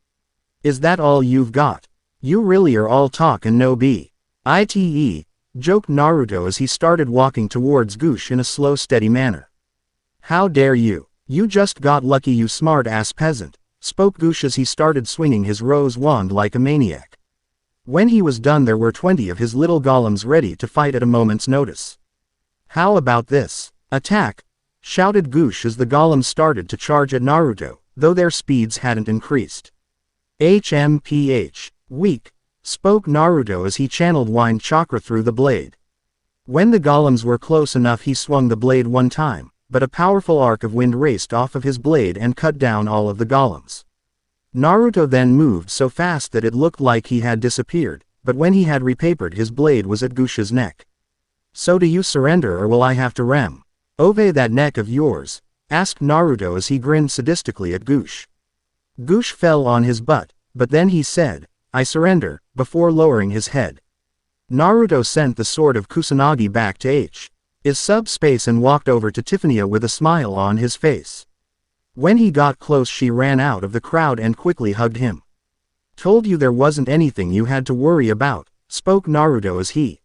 "Is that all you've got? You really are all talk and no be. Ite," joked Naruto as he started walking towards Goosh in a slow, steady manner. "How dare you? You just got lucky, you smart-ass peasant," spoke Goosh as he started swinging his rose wand like a maniac. When he was done, there were 20 of his little golems ready to fight at a moment's notice. "How about this? Attack!" shouted Goosh as the golems started to charge at Naruto, though their speeds hadn't increased. "HMPH. Weak," spoke Naruto as he channeled Wind Chakra through the blade. When the golems were close enough, he swung the blade one time, but a powerful arc of wind raced off of his blade and cut down all of the golems. Naruto then moved so fast that it looked like he had disappeared, but when he had repapered, his blade was at Goosh's neck. "So do you surrender, or will I have to ram over that neck of yours?" asked Naruto as he grinned sadistically at Goosh. Goosh fell on his butt, but then he said, "I surrender," before lowering his head. Naruto sent the sword of Kusanagi back to his subspace and walked over to Tiffany with a smile on his face. When he got close, she ran out of the crowd and quickly hugged him. "Told you there wasn't anything you had to worry about," spoke Naruto as he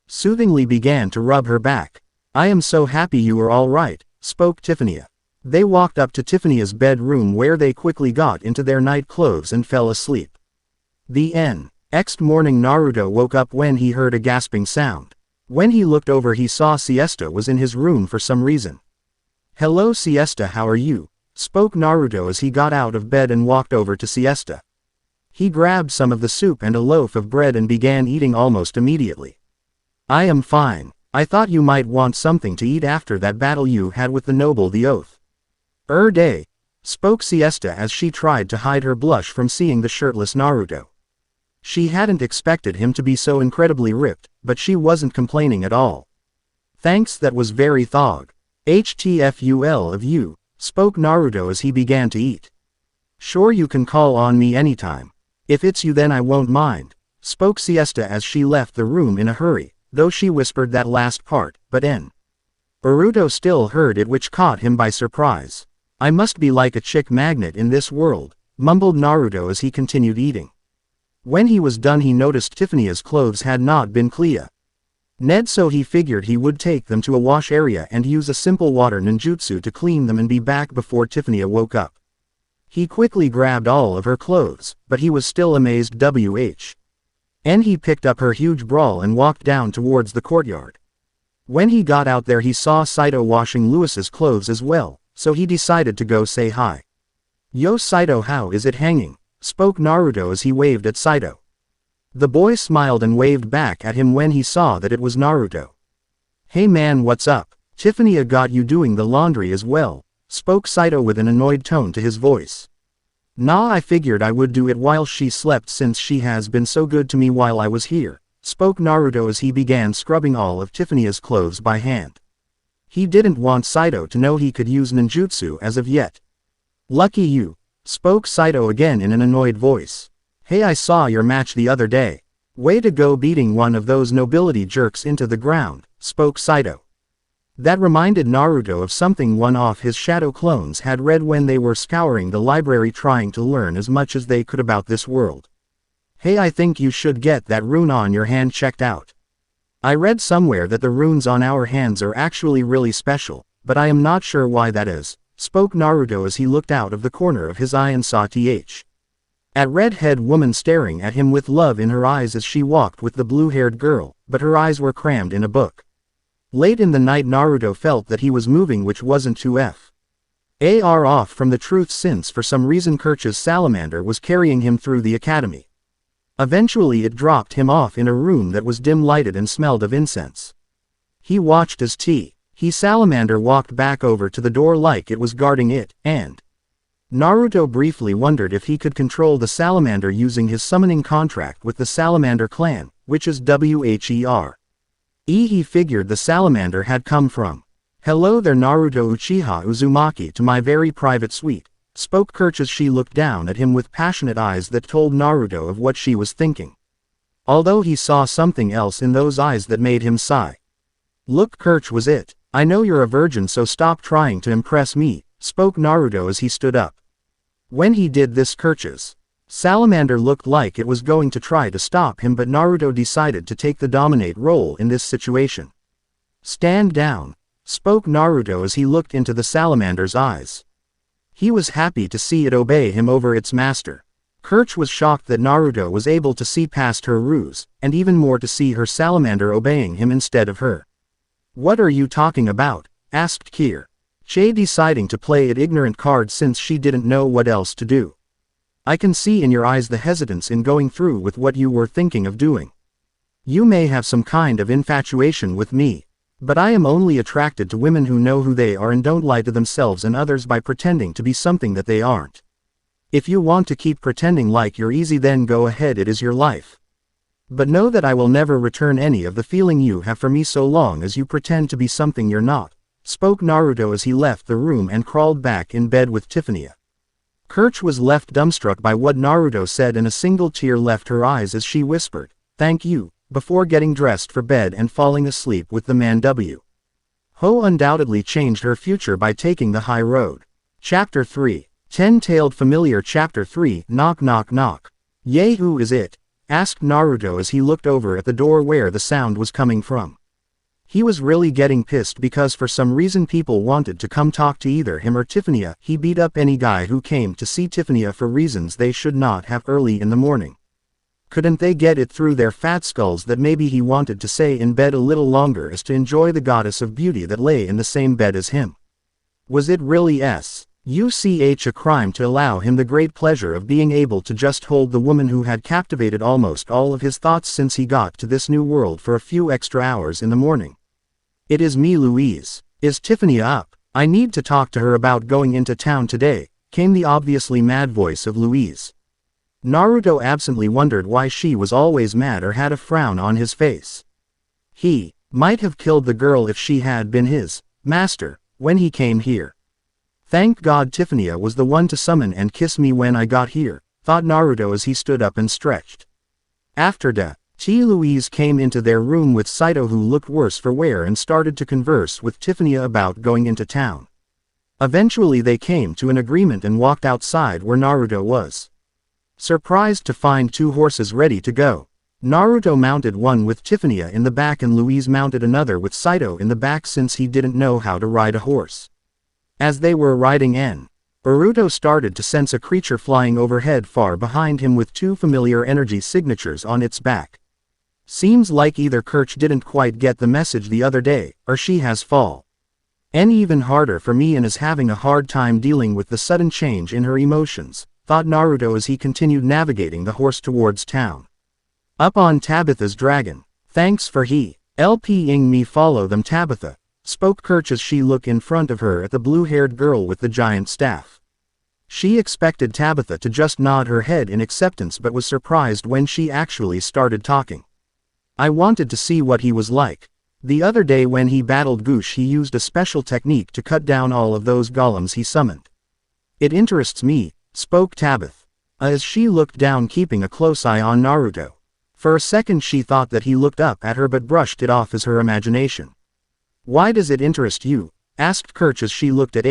soothingly began to rub her back. "I am so happy you are all right," spoke Tiffany. They walked up to Tiffany's bedroom, where they quickly got into their night clothes and fell asleep. The end. Next morning, Naruto woke up when he heard a gasping sound. When he looked over, he saw Siesta was in his room for some reason. "Hello Siesta, how are you?" spoke Naruto as he got out of bed and walked over to Siesta. He grabbed some of the soup and a loaf of bread and began eating almost immediately. "I am fine. I thought you might want something to eat after that battle you had with the noble the oath." "Day," spoke Siesta as she tried to hide her blush from seeing the shirtless Naruto. She hadn't expected him to be so incredibly ripped, but she wasn't complaining at all. "Thanks, that was very thog. HTFUL of you," spoke Naruto as he began to eat. "Sure, you can call on me anytime. If it's you, then I won't mind," spoke Siesta as she left the room in a hurry, though she whispered that last part, but Naruto still heard it, which caught him by surprise. "I must be like a chick magnet in this world," mumbled Naruto as he continued eating. When he was done, he noticed Tiffany's clothes had not been clean. So he figured he would take them to a wash area and use a simple water ninjutsu to clean them and be back before Tiffany woke up. He quickly grabbed all of her clothes, but he was still amazed. He picked up her huge brawl and walked down towards the courtyard. When he got out there, he saw Saito washing Lewis's clothes as well, so he decided to go say hi. "Yo Saito, how is it hanging?" spoke Naruto as he waved at Saito. The boy smiled and waved back at him when he saw that it was Naruto. "Hey man, what's up? Tiffany got you doing the laundry as well," spoke Saito with an annoyed tone to his voice. "Nah, I figured I would do it while she slept since she has been so good to me while I was here," spoke Naruto as he began scrubbing all of Tiffany's clothes by hand. He didn't want Saito to know he could use ninjutsu as of yet. "Lucky you," spoke Saito again in an annoyed voice. "Hey, I saw your match the other day. Way to go beating one of those nobility jerks into the ground," spoke Saito. That reminded Naruto of something one of his shadow clones had read when they were scouring the library trying to learn as much as they could about this world. "Hey, I think you should get that rune on your hand checked out. I read somewhere that the runes on our hands are actually really special, but I am not sure why that is," spoke Naruto as he looked out of the corner of his eye and saw a red-head woman staring at him with love in her eyes as she walked with the blue-haired girl, but her eyes were crammed in a book. Late in the night, Naruto felt that he was moving, which wasn't too far off from the truth, since for some reason Kirch's salamander was carrying him through the academy. Eventually it dropped him off in a room that was dim-lighted and smelled of incense. He watched as he salamander walked back over to the door like it was guarding it, and Naruto briefly wondered if he could control the salamander using his summoning contract with the Salamander clan, which is WHER. He figured the salamander had come from. Hello there Naruto Uchiha Uzumaki to my very private suite, spoke Kirch as she looked down at him with passionate eyes that told Naruto of what she was thinking. Although he saw something else in those eyes that made him sigh. Look Kirch was it. I know you're a virgin so stop trying to impress me, spoke Naruto as he stood up. When he did this Kirch's salamander looked like it was going to try to stop him but Naruto decided to take the dominate role in this situation. Stand down, spoke Naruto as he looked into the salamander's eyes. He was happy to see it obey him over its master. Kirch was shocked that Naruto was able to see past her ruse, and even more to see her salamander obeying him instead of her. What are you talking about? Asked Kier. Che deciding to play an ignorant card since she didn't know what else to do. I can see in your eyes the hesitance in going through with what you were thinking of doing. You may have some kind of infatuation with me. But I am only attracted to women who know who they are and don't lie to themselves and others by pretending to be something that they aren't. If you want to keep pretending like you're easy then go ahead, it is your life. But know that I will never return any of the feeling you have for me so long as you pretend to be something you're not, spoke Naruto as he left the room and crawled back in bed with Tiffany. Kirch was left dumbstruck by what Naruto said and a single tear left her eyes as she whispered, "Thank you," before getting dressed for bed and falling asleep with the man W. Ho undoubtedly changed her future by taking the high road. Chapter 3. Ten-Tailed Familiar Chapter 3 Knock knock knock. Yay, who is it? Asked Naruto as he looked over at the door where the sound was coming from. He was really getting pissed because for some reason people wanted to come talk to either him or Tiffany. He beat up any guy who came to see Tiffany for reasons they should not have early in the morning. Couldn't they get it through their fat skulls that maybe he wanted to stay in bed a little longer as to enjoy the goddess of beauty that lay in the same bed as him? Was it really a crime to allow him the great pleasure of being able to just hold the woman who had captivated almost all of his thoughts since he got to this new world for a few extra hours in the morning? It is me, Louise. Is Tiffany up? I need to talk to her about going into town today, came the obviously mad voice of Louise. Naruto absently wondered why she was always mad or had a frown on his face. He might have killed the girl if she had been his master when he came here. Thank God Tiffany was the one to summon and kiss me when I got here, thought Naruto as he stood up and stretched. After that, Louise came into their room with Saito who looked worse for wear and started to converse with Tiffany about going into town. Eventually they came to an agreement and walked outside where Naruto was. Surprised to find two horses ready to go. Naruto mounted one with Tiffany in the back and Louise mounted another with Saito in the back since he didn't know how to ride a horse. As they were riding Naruto started to sense a creature flying overhead far behind him with two familiar energy signatures on its back. Seems like either Kirch didn't quite get the message the other day, or she has fall. And even harder for me and is having a hard time dealing with the sudden change in her emotions, thought Naruto as he continued navigating the horse towards town. Up on Tabitha's dragon. Thanks for helping me follow them Tabitha, spoke Kirch as she looked in front of her at the blue-haired girl with the giant staff. She expected Tabitha to just nod her head in acceptance but was surprised when she actually started talking. I wanted to see what he was like. The other day when he battled Goosh he used a special technique to cut down all of those golems he summoned. It interests me, spoke Tabitha, as she looked down keeping a close eye on Naruto. For a second she thought that he looked up at her but brushed it off as her imagination. Why does it interest you? Asked Kirch as she looked at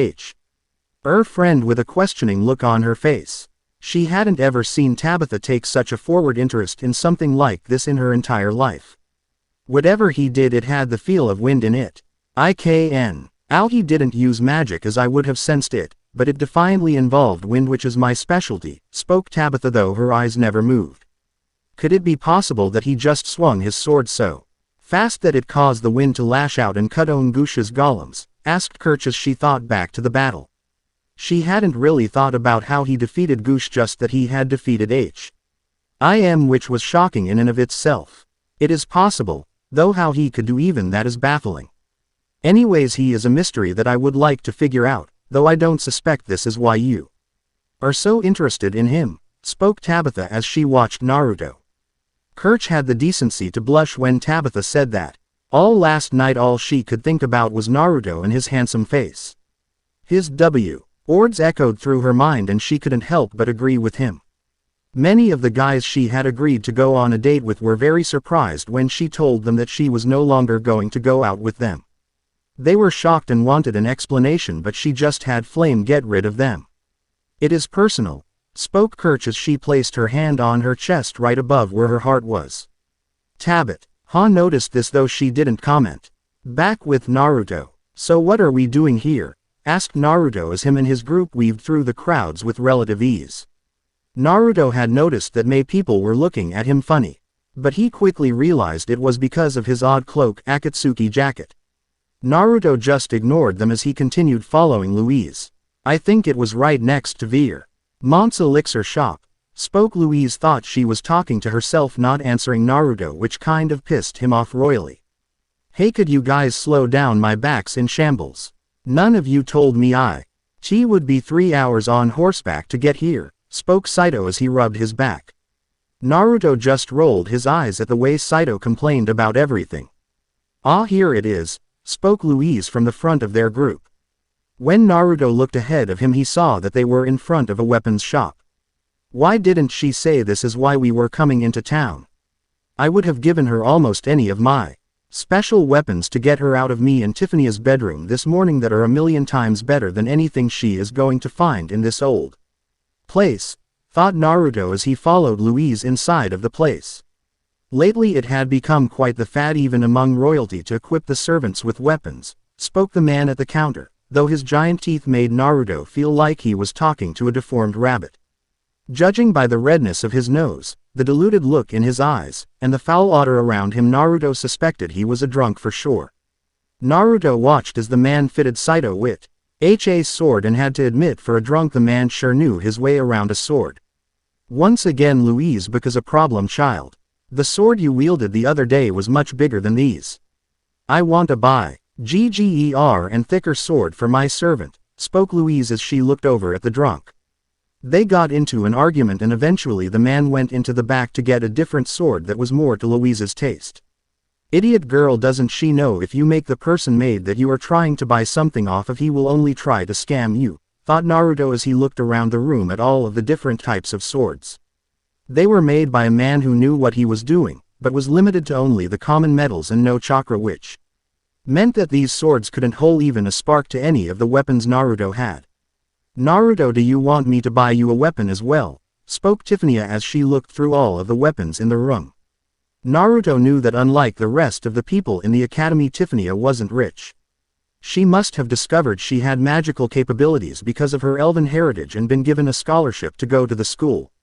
her friend with a questioning look on her face. She hadn't ever seen Tabitha take such a forward interest in something like this in her entire life. Whatever he did it had the feel of wind in it. He didn't use magic as I would have sensed it, but it defiantly involved wind which is my specialty, spoke Tabitha though her eyes never moved. Could it be possible that he just swung his sword so fast that it caused the wind to lash out and cut on Goosh's golems? Asked Kirch as she thought back to the battle. She hadn't really thought about how he defeated Goosh, just that he had defeated which was shocking in and of itself. It is possible, though how he could do even that is baffling. Anyways, he is a mystery that I would like to figure out, though I don't suspect this is why you are so interested in him, spoke Tabitha as she watched Naruto. Kirch had the decency to blush when Tabitha said that. All last night all she could think about was Naruto and his handsome face. His words echoed through her mind and she couldn't help but agree with him. Many of the guys she had agreed to go on a date with were very surprised when she told them that she was no longer going to go out with them. They were shocked and wanted an explanation, but she just had flame get rid of them. "It is personal," spoke Kirch as she placed her hand on her chest right above where her heart was. Tabit Ha noticed this though she didn't comment. Back with Naruto. "So what are we doing here?" asked Naruto as him and his group weaved through the crowds with relative ease. Naruto had noticed that many people were looking at him funny. But he quickly realized it was because of his odd cloak Akatsuki jacket. Naruto just ignored them as he continued following Louise. "I think it was right next to Veer Mont's elixir shop," spoke Louise. Thought she was talking to herself, not answering Naruto, which kind of pissed him off royally. "Hey, could you guys slow down? My back's in shambles. None of you told me I would be 3 hours on horseback to get here," spoke Saito as he rubbed his back. Naruto just rolled his eyes at the way Saito complained about everything. "Ah, here it is," spoke Louise from the front of their group. When Naruto looked ahead of him, he saw that they were in front of a weapons shop. "Why didn't she say this is why we were coming into town? I would have given her almost any of my special weapons to get her out of me and Tiffany's bedroom this morning that are a million times better than anything she is going to find in this old place," thought Naruto as he followed Louise inside of the place. Lately it had become quite the fad even among royalty to equip the servants with weapons, spoke the man at the counter, though his giant teeth made Naruto feel like he was talking to a deformed rabbit. Judging by the redness of his nose, the diluted look in his eyes, and the foul odor around him, Naruto suspected he was a drunk for sure. Naruto watched as the man fitted Saito with Ha's sword and had to admit, for a drunk the man sure knew his way around a sword. Once again Louise because a problem child. "The sword you wielded the other day was much bigger than these. I want a bigger and thicker sword for my servant," spoke Louise as she looked over at the drunk. They got into an argument and eventually the man went into the back to get a different sword that was more to Louise's taste. "Idiot girl, doesn't she know if you make the person made that you are trying to buy something off of, he will only try to scam you," thought Naruto as he looked around the room at all of the different types of swords. They were made by a man who knew what he was doing, but was limited to only the common metals and no chakra, which meant that these swords couldn't hold even a spark to any of the weapons Naruto had. "Naruto, do you want me to buy you a weapon as well?" spoke Tiffany as she looked through all of the weapons in the room. Naruto knew that unlike the rest of the people in the academy, Tiffany wasn't rich. She must have discovered she had magical capabilities because of her elven heritage and been given a scholarship to go to the school.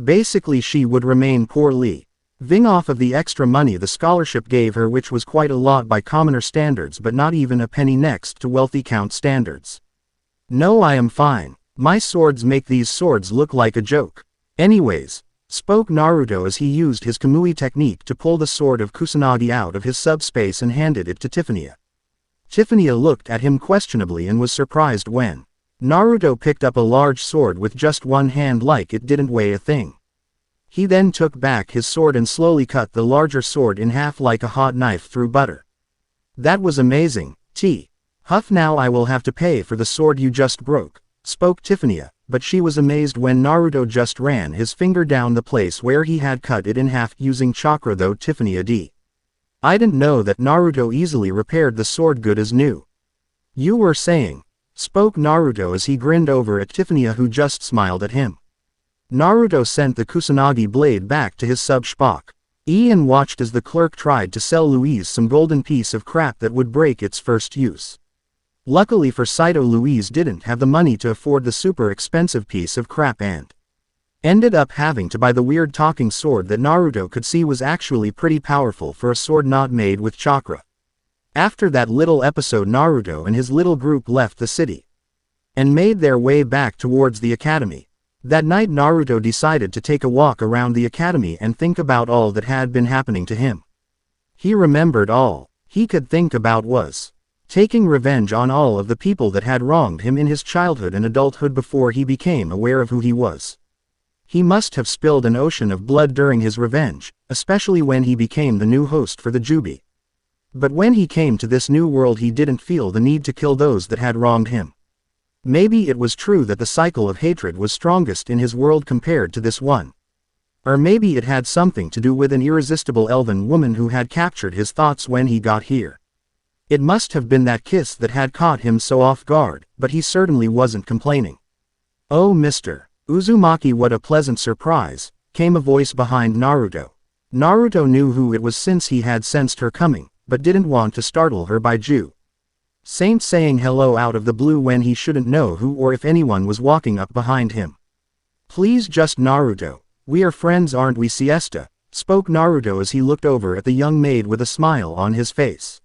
Basically she would remain poor, living off of the extra money the scholarship gave her, which was quite a lot by commoner standards but not even a penny next to wealthy count standards. "No, I am fine. My swords make these swords look like a joke. Anyways," spoke Naruto as he used his Kamui technique to pull the sword of Kusanagi out of his subspace and handed it to Tiffany. Tiffany looked at him questionably and was surprised when Naruto picked up a large sword with just one hand like it didn't weigh a thing. He then took back his sword and slowly cut the larger sword in half like a hot knife through butter. "That was amazing, Huff. Now I will have to pay for the sword you just broke," spoke Tiffany, but she was amazed when Naruto just ran his finger down the place where he had cut it in half using chakra, though Tiffany I didn't know that Naruto easily repaired the sword good as new. "You were saying," spoke Naruto as he grinned over at Tiffany, who just smiled at him. Naruto sent the Kusanagi blade back to his sub-spock. Ian watched as the clerk tried to sell Louise some golden piece of crap that would break its first use. Luckily for Saito, Louise didn't have the money to afford the super expensive piece of crap and ended up having to buy the weird talking sword that Naruto could see was actually pretty powerful for a sword not made with chakra. After that little episode, Naruto and his little group left the city and made their way back towards the academy. That night Naruto decided to take a walk around the academy and think about all that had been happening to him. He remembered all he could think about was taking revenge on all of the people that had wronged him in his childhood and adulthood before he became aware of who he was. He must have spilled an ocean of blood during his revenge, especially when he became the new host for the Jubi. But when he came to this new world he didn't feel the need to kill those that had wronged him. Maybe it was true that the cycle of hatred was strongest in his world compared to this one. Or maybe it had something to do with an irresistible elven woman who had captured his thoughts when he got here. It must have been that kiss that had caught him so off guard, but he certainly wasn't complaining. "Oh, Mr. Uzumaki, what a pleasant surprise," came a voice behind Naruto. Naruto knew who it was since he had sensed her coming, but didn't want to startle her by Saint saying hello out of the blue when he shouldn't know who or if anyone was walking up behind him. "Please just Naruto. We are friends, aren't we, Siesta?" spoke Naruto as he looked over at the young maid with a smile on his face.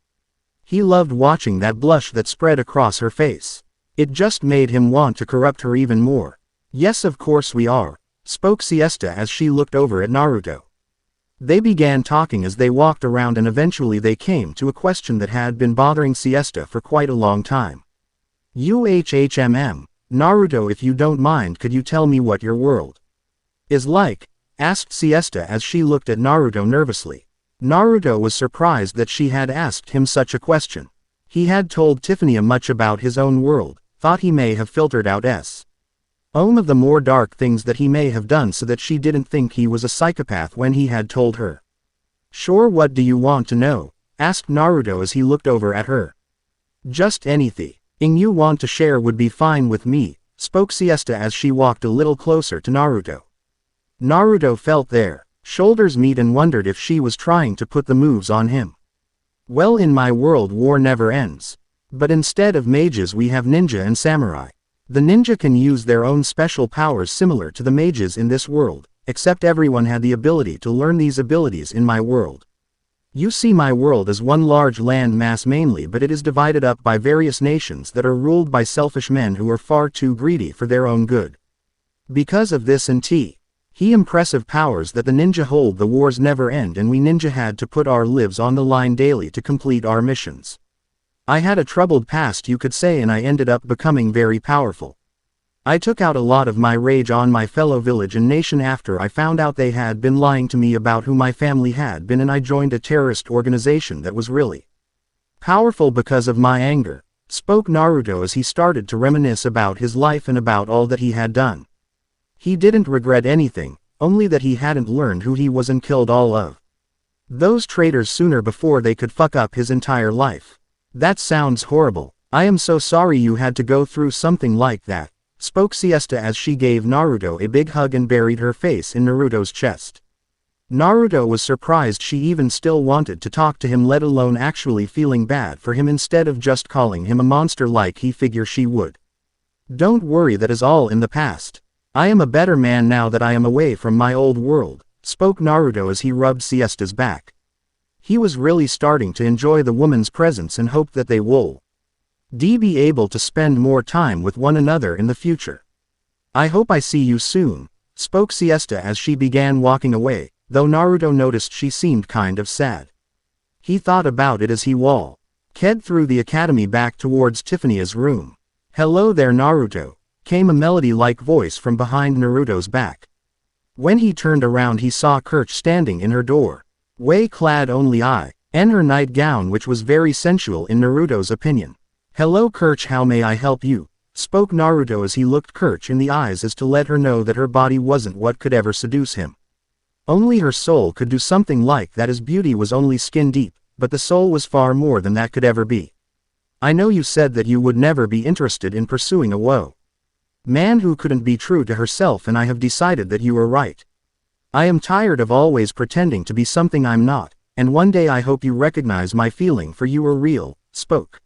He loved watching that blush that spread across her face. It just made him want to corrupt her even more. "Yes, of course we are," spoke Siesta as she looked over at Naruto. They began talking as they walked around and eventually they came to a question that had been bothering Siesta for quite a long time. Naruto, if you don't mind, could you tell me what your world is like?" asked Siesta as she looked at Naruto nervously. Naruto was surprised that she had asked him such a question. He had told Tiffany much about his own world, thought he may have filtered out some of the more dark things that he may have done so that she didn't think he was a psychopath when he had told her. "Sure, what do you want to know?" asked Naruto as he looked over at her. "Just anything you want to share would be fine with me," spoke Siesta as she walked a little closer to Naruto. Naruto felt their shoulders meet and wondered if she was trying to put the moves on him. "Well, in my world war never ends. But instead of mages we have ninja and samurai. The ninja can use their own special powers similar to the mages in this world, except everyone had the ability to learn these abilities in my world. You see, my world is one large land mass mainly, but it is divided up by various nations that are ruled by selfish men who are far too greedy for their own good. Because of this and he impressive powers that the ninja hold, the wars never end and we ninja had to put our lives on the line daily to complete our missions. I had a troubled past, you could say, and I ended up becoming very powerful. I took out a lot of my rage on my fellow village and nation after I found out they had been lying to me about who my family had been, and I joined a terrorist organization that was really powerful because of my anger," spoke Naruto as he started to reminisce about his life and about all that he had done. He didn't regret anything, only that he hadn't learned who he was and killed all of those traitors sooner before they could fuck up his entire life. "That sounds horrible. I am so sorry you had to go through something like that," spoke Siesta as she gave Naruto a big hug and buried her face in Naruto's chest. Naruto was surprised she even still wanted to talk to him, let alone actually feeling bad for him instead of just calling him a monster like he figured she would. "Don't worry, that is all in the past. I am a better man now that I am away from my old world," spoke Naruto as he rubbed Siesta's back. He was really starting to enjoy the woman's presence and hoped that they would be able to spend more time with one another in the future. "I hope I see you soon," spoke Siesta as she began walking away, though Naruto noticed she seemed kind of sad. He thought about it as he walked through the academy back towards Tiffany's room. "Hello there, Naruto," came a melody-like voice from behind Naruto's back. When he turned around he saw Kirch standing in her doorway, clad only in her nightgown, which was very sensual in Naruto's opinion. "Hello Kirch, how may I help you?" spoke Naruto as he looked Kirch in the eyes as to let her know that her body wasn't what could ever seduce him. Only her soul could do something like that, as beauty was only skin deep, but the soul was far more than that could ever be. "I know you said that you would never be interested in pursuing a man who couldn't be true to herself, and I have decided that you were right. I am tired of always pretending to be something I'm not, and one day I hope you recognize my feeling for you are real," spoke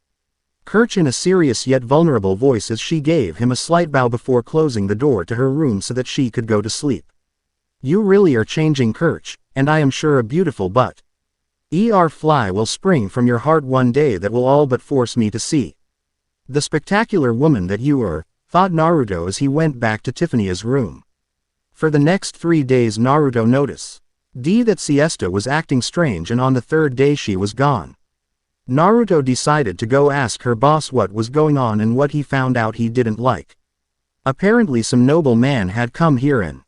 Kirch in a serious yet vulnerable voice as she gave him a slight bow before closing the door to her room so that she could go to sleep. "You really are changing, Kirch, and I am sure a beautiful butterfly will spring from your heart one day that will all but force me to see the spectacular woman that you are," thought Naruto as he went back to Tiffany's room. For the next 3 days Naruto noticed that Siesta was acting strange, and on the third day she was gone. Naruto decided to go ask her boss what was going on, and what he found out he didn't like. Apparently some noble man had come here and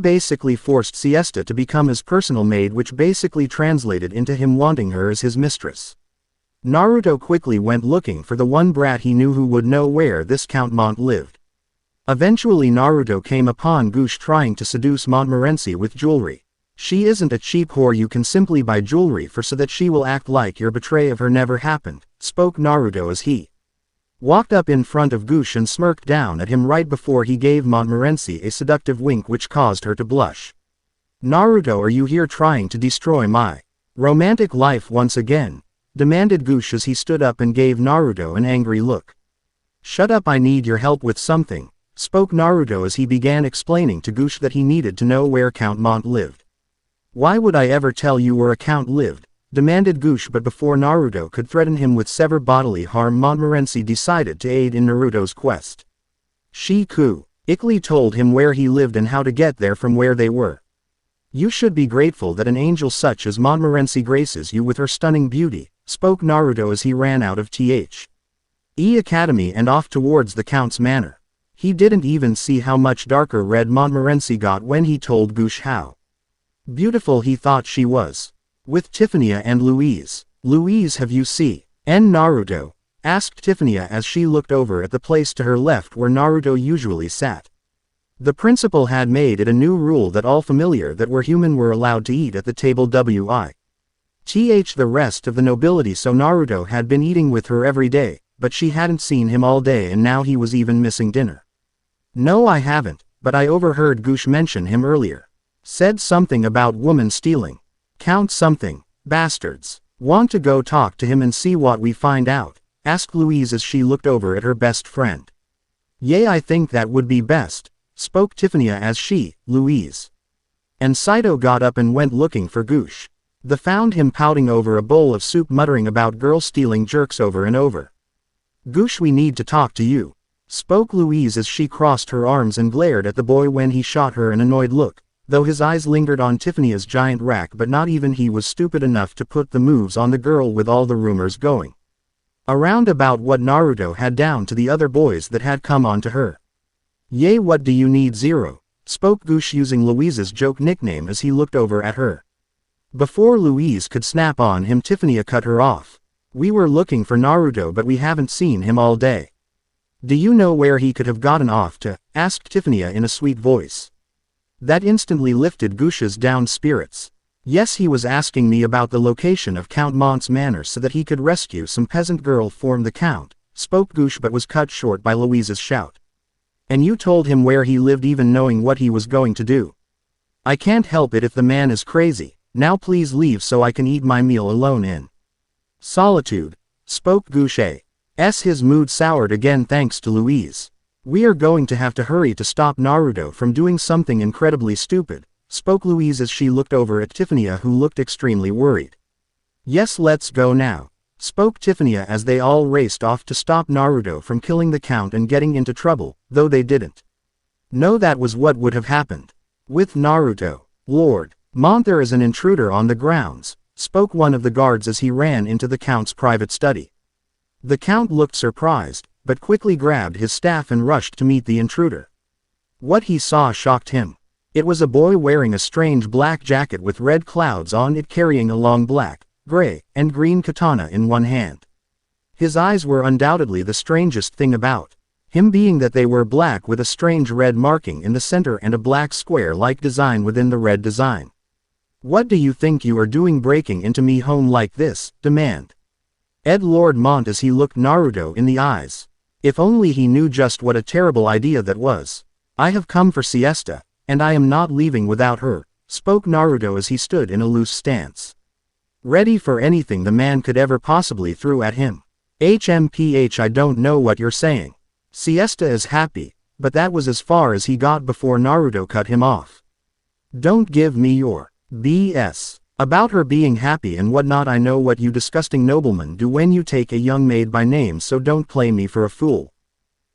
basically forced Siesta to become his personal maid, which basically translated into him wanting her as his mistress. Naruto quickly went looking for the one brat he knew who would know where this Count Mont lived. Eventually Naruto came upon Gush trying to seduce Montmorency with jewelry. She isn't a cheap whore you can simply buy jewelry for so that she will act like your betray of her never happened, spoke Naruto as he walked up in front of Gush and smirked down at him right before he gave Montmorency a seductive wink which caused her to blush. Naruto, are you here trying to destroy my romantic life once again? Demanded Gush as he stood up and gave Naruto an angry look. Shut up, I need your help with something, spoke Naruto as he began explaining to Gush that he needed to know where Count Mont lived. Why would I ever tell you where a count lived? Demanded Gush, but before Naruto could threaten him with severe bodily harm, Montmorency decided to aid in Naruto's quest. She quickly told him where he lived and how to get there from where they were. You should be grateful that an angel such as Montmorency graces you with her stunning beauty, spoke Naruto as he ran out of the academy and off towards the Count's manor. He didn't even see how much darker red Montmorency got when he told Gush how beautiful he thought she was. With Tiffania and Louise. Louise, have you seen Naruto? Asked Tiffania as she looked over at the place to her left where Naruto usually sat. The principal had made it a new rule that all familiar that were human were allowed to eat at the table with the rest of the nobility, so Naruto had been eating with her every day, but she hadn't seen him all day and now he was even missing dinner. No, I haven't, but I overheard Gush mention him earlier. Said something about woman stealing. Count something, bastards. Want to go talk to him and see what we find out? Asked Louise as she looked over at her best friend. Yay, I think that would be best, spoke Tiffania as she, Louise, and Saito got up and went looking for Gush. They found him pouting over a bowl of soup muttering about girl stealing jerks over and over. Gush, we need to talk to you, spoke Louise as she crossed her arms and glared at the boy when he shot her an annoyed look, though his eyes lingered on Tiffania's giant rack, but not even he was stupid enough to put the moves on the girl with all the rumors going around about what Naruto had down to the other boys that had come on to her. Yay, what do you need? Zero, spoke Gush using Louise's joke nickname as he looked over at her. Before Louise could snap on him, Tiffania cut her off. We were looking for Naruto but we haven't seen him all day. Do you know where he could have gotten off to? Asked Tiffania in a sweet voice. That instantly lifted Gush's down spirits. Yes, he was asking me about the location of Count Mont's manor so that he could rescue some peasant girl from the Count, spoke Gush, but was cut short by Louise's shout. And you told him where he lived even knowing what he was going to do? I can't help it if the man is crazy. Now please leave so I can eat my meal alone in solitude, spoke Gush. His mood soured again thanks to Louise. We are going to have to hurry to stop Naruto from doing something incredibly stupid, spoke Louise as she looked over at Tiffania, who looked extremely worried. Yes, let's go now, spoke Tiffania as they all raced off to stop Naruto from killing the Count and getting into trouble, though they didn't know that was what would have happened. With Naruto, Lord Mont, there is an intruder on the grounds, spoke one of the guards as he ran into the Count's private study. The Count looked surprised, but quickly grabbed his staff and rushed to meet the intruder. What he saw shocked him. It was a boy wearing a strange black jacket with red clouds on it, carrying a long black, gray, and green katana in one hand. His eyes were undoubtedly the strangest thing about him, being that they were black with a strange red marking in the center and a black square-like design within the red design. What do you think you are doing breaking into me home like this? Demanded Lord Mont as he looked Naruto in the eyes. If only he knew just what a terrible idea that was. I have come for Siesta, and I am not leaving without her, spoke Naruto as he stood in a loose stance, ready for anything the man could ever possibly throw at him. I don't know what you're saying. Siesta is happy, but that was as far as he got before Naruto cut him off. Don't give me your BS about her being happy and whatnot. I know what you disgusting noblemen do when you take a young maid by name, so don't play me for a fool.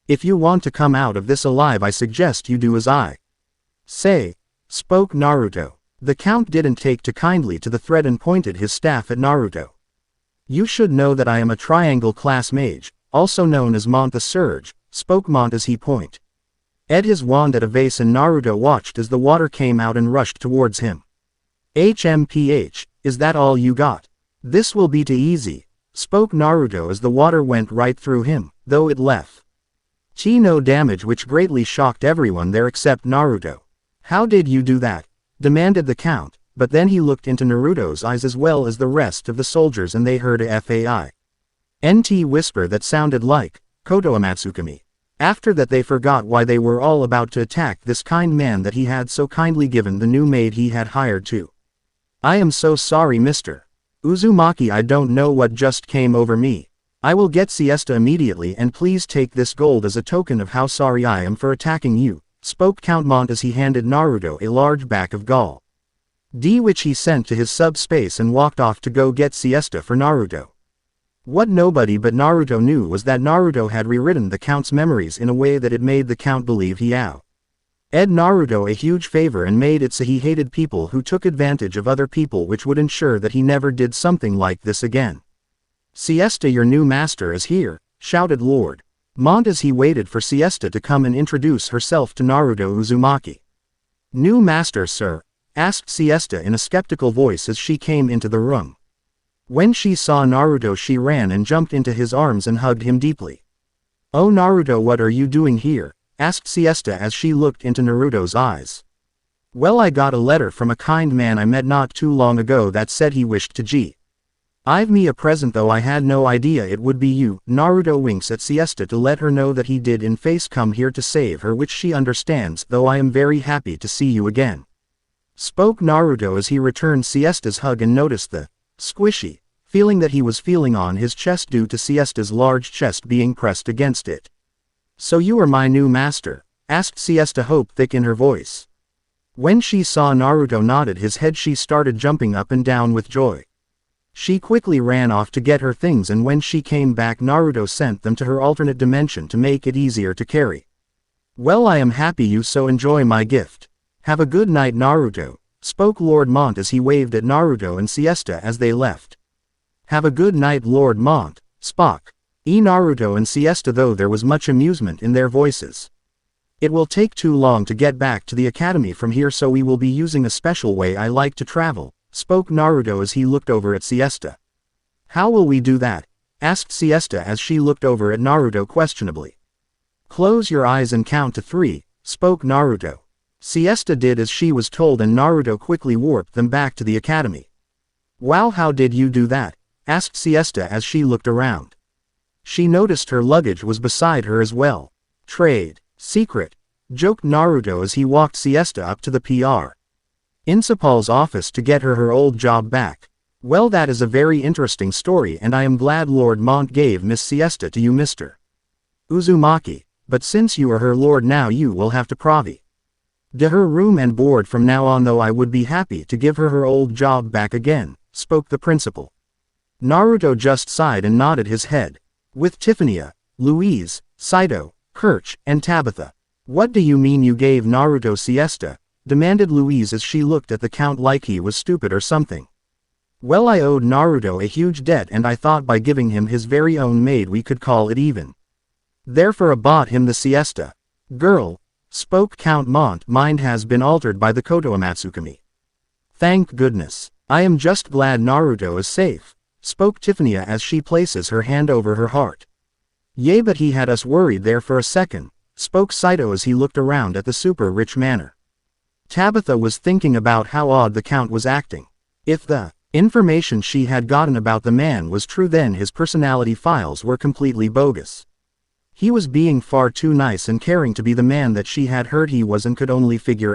If you want to come out of this alive, I suggest you do as I say, spoke Naruto. The Count didn't take too kindly to the threat and pointed his staff at Naruto. You should know that I am a triangle class mage, also known as Mont the Surge, spoke Mont as he pointed his wand at a vase, and Naruto watched as the water came out and rushed towards him. Is that all you got? This will be too easy, spoke Naruto as the water went right through him, though it left no damage, which greatly shocked everyone there except Naruto. How did you do that? Demanded the count, but then he looked into Naruto's eyes as well as the rest of the soldiers and they heard a FAI.NT whisper that sounded like Kotoa Matsukami. After that they forgot why they were all about to attack this kind man that he had so kindly given the new maid he had hired to. I am so sorry, Mr. Uzumaki, I don't know what just came over me. I will get Siesta immediately, and please take this gold as a token of how sorry I am for attacking you, spoke Count Mont as he handed Naruto a large bag of gold, which he sent to his subspace and walked off to go get Siesta for Naruto. What nobody but Naruto knew was that Naruto had rewritten the Count's memories in a way that it made the Count believe he owed Naruto a huge favor and made it so he hated people who took advantage of other people, which would ensure that he never did something like this again. Siesta, your new master is here, shouted Lord Mont as he waited for Siesta to come and introduce herself to Naruto Uzumaki. New master, sir? Asked Siesta in a skeptical voice as she came into the room. When she saw Naruto, she ran and jumped into his arms and hugged him deeply. Oh Naruto, what are you doing here? Asked Siesta as she looked into Naruto's eyes. Well, I got a letter from a kind man I met not too long ago that said he wished to give me a present, though I had no idea it would be you. Naruto winks at Siesta to let her know that he did in face come here to save her, which she understands, though I am very happy to see you again, spoke Naruto as he returned Siesta's hug and noticed the squishy feeling that he was feeling on his chest due to Siesta's large chest being pressed against it. So you are my new master? Asked Siesta, hope thick in her voice. When she saw Naruto nodded his head, she started jumping up and down with joy. She quickly ran off to get her things, and when she came back Naruto sent them to her alternate dimension to make it easier to carry. Well, I am happy you so enjoy my gift. Have a good night, Naruto, spoke Lord Mont as he waved at Naruto and Siesta as they left. Have a good night, Lord Mont, spoke Naruto and Siesta, though there was much amusement in their voices. It will take too long to get back to the academy from here, so we will be using a special way I like to travel, spoke Naruto as he looked over at Siesta. How will we do that? Asked Siesta as she looked over at Naruto questionably. Close your eyes and count to 3, spoke Naruto. Siesta did as she was told and Naruto quickly warped them back to the academy. Wow, how did you do that? Asked Siesta as she looked around. She noticed her luggage was beside her as well. Trade secret, joked Naruto as he walked Siesta up to the principal's office to get her old job back. Well, that is a very interesting story, and I am glad Lord Mont gave Miss Siesta to you, Mr. Uzumaki, but since you are her lord now, you will have to provide her room and board from now on, though I would be happy to give her old job back again, spoke the principal. Naruto just sighed and nodded his head. With Tiffany, Louise, Saito, Kirch, and Tabitha. What do you mean you gave Naruto Siesta? Demanded Louise as she looked at the count like he was stupid or something. Well, I owed Naruto a huge debt, and I thought by giving him his very own maid we could call it even. Therefore I bought him the Siesta. Girl, spoke Count Mont, mind has been altered by the Kotoa Matsukami. Thank goodness. I am just glad Naruto is safe, spoke Tiffany as she places her hand over her heart. Yea, but he had us worried there for a second, spoke Saito as he looked around at the super rich manor. Tabitha was thinking about how odd the count was acting. If the information she had gotten about the man was true, then his personality files were completely bogus. He was being far too nice and caring to be the man that she had heard he was, and could only figure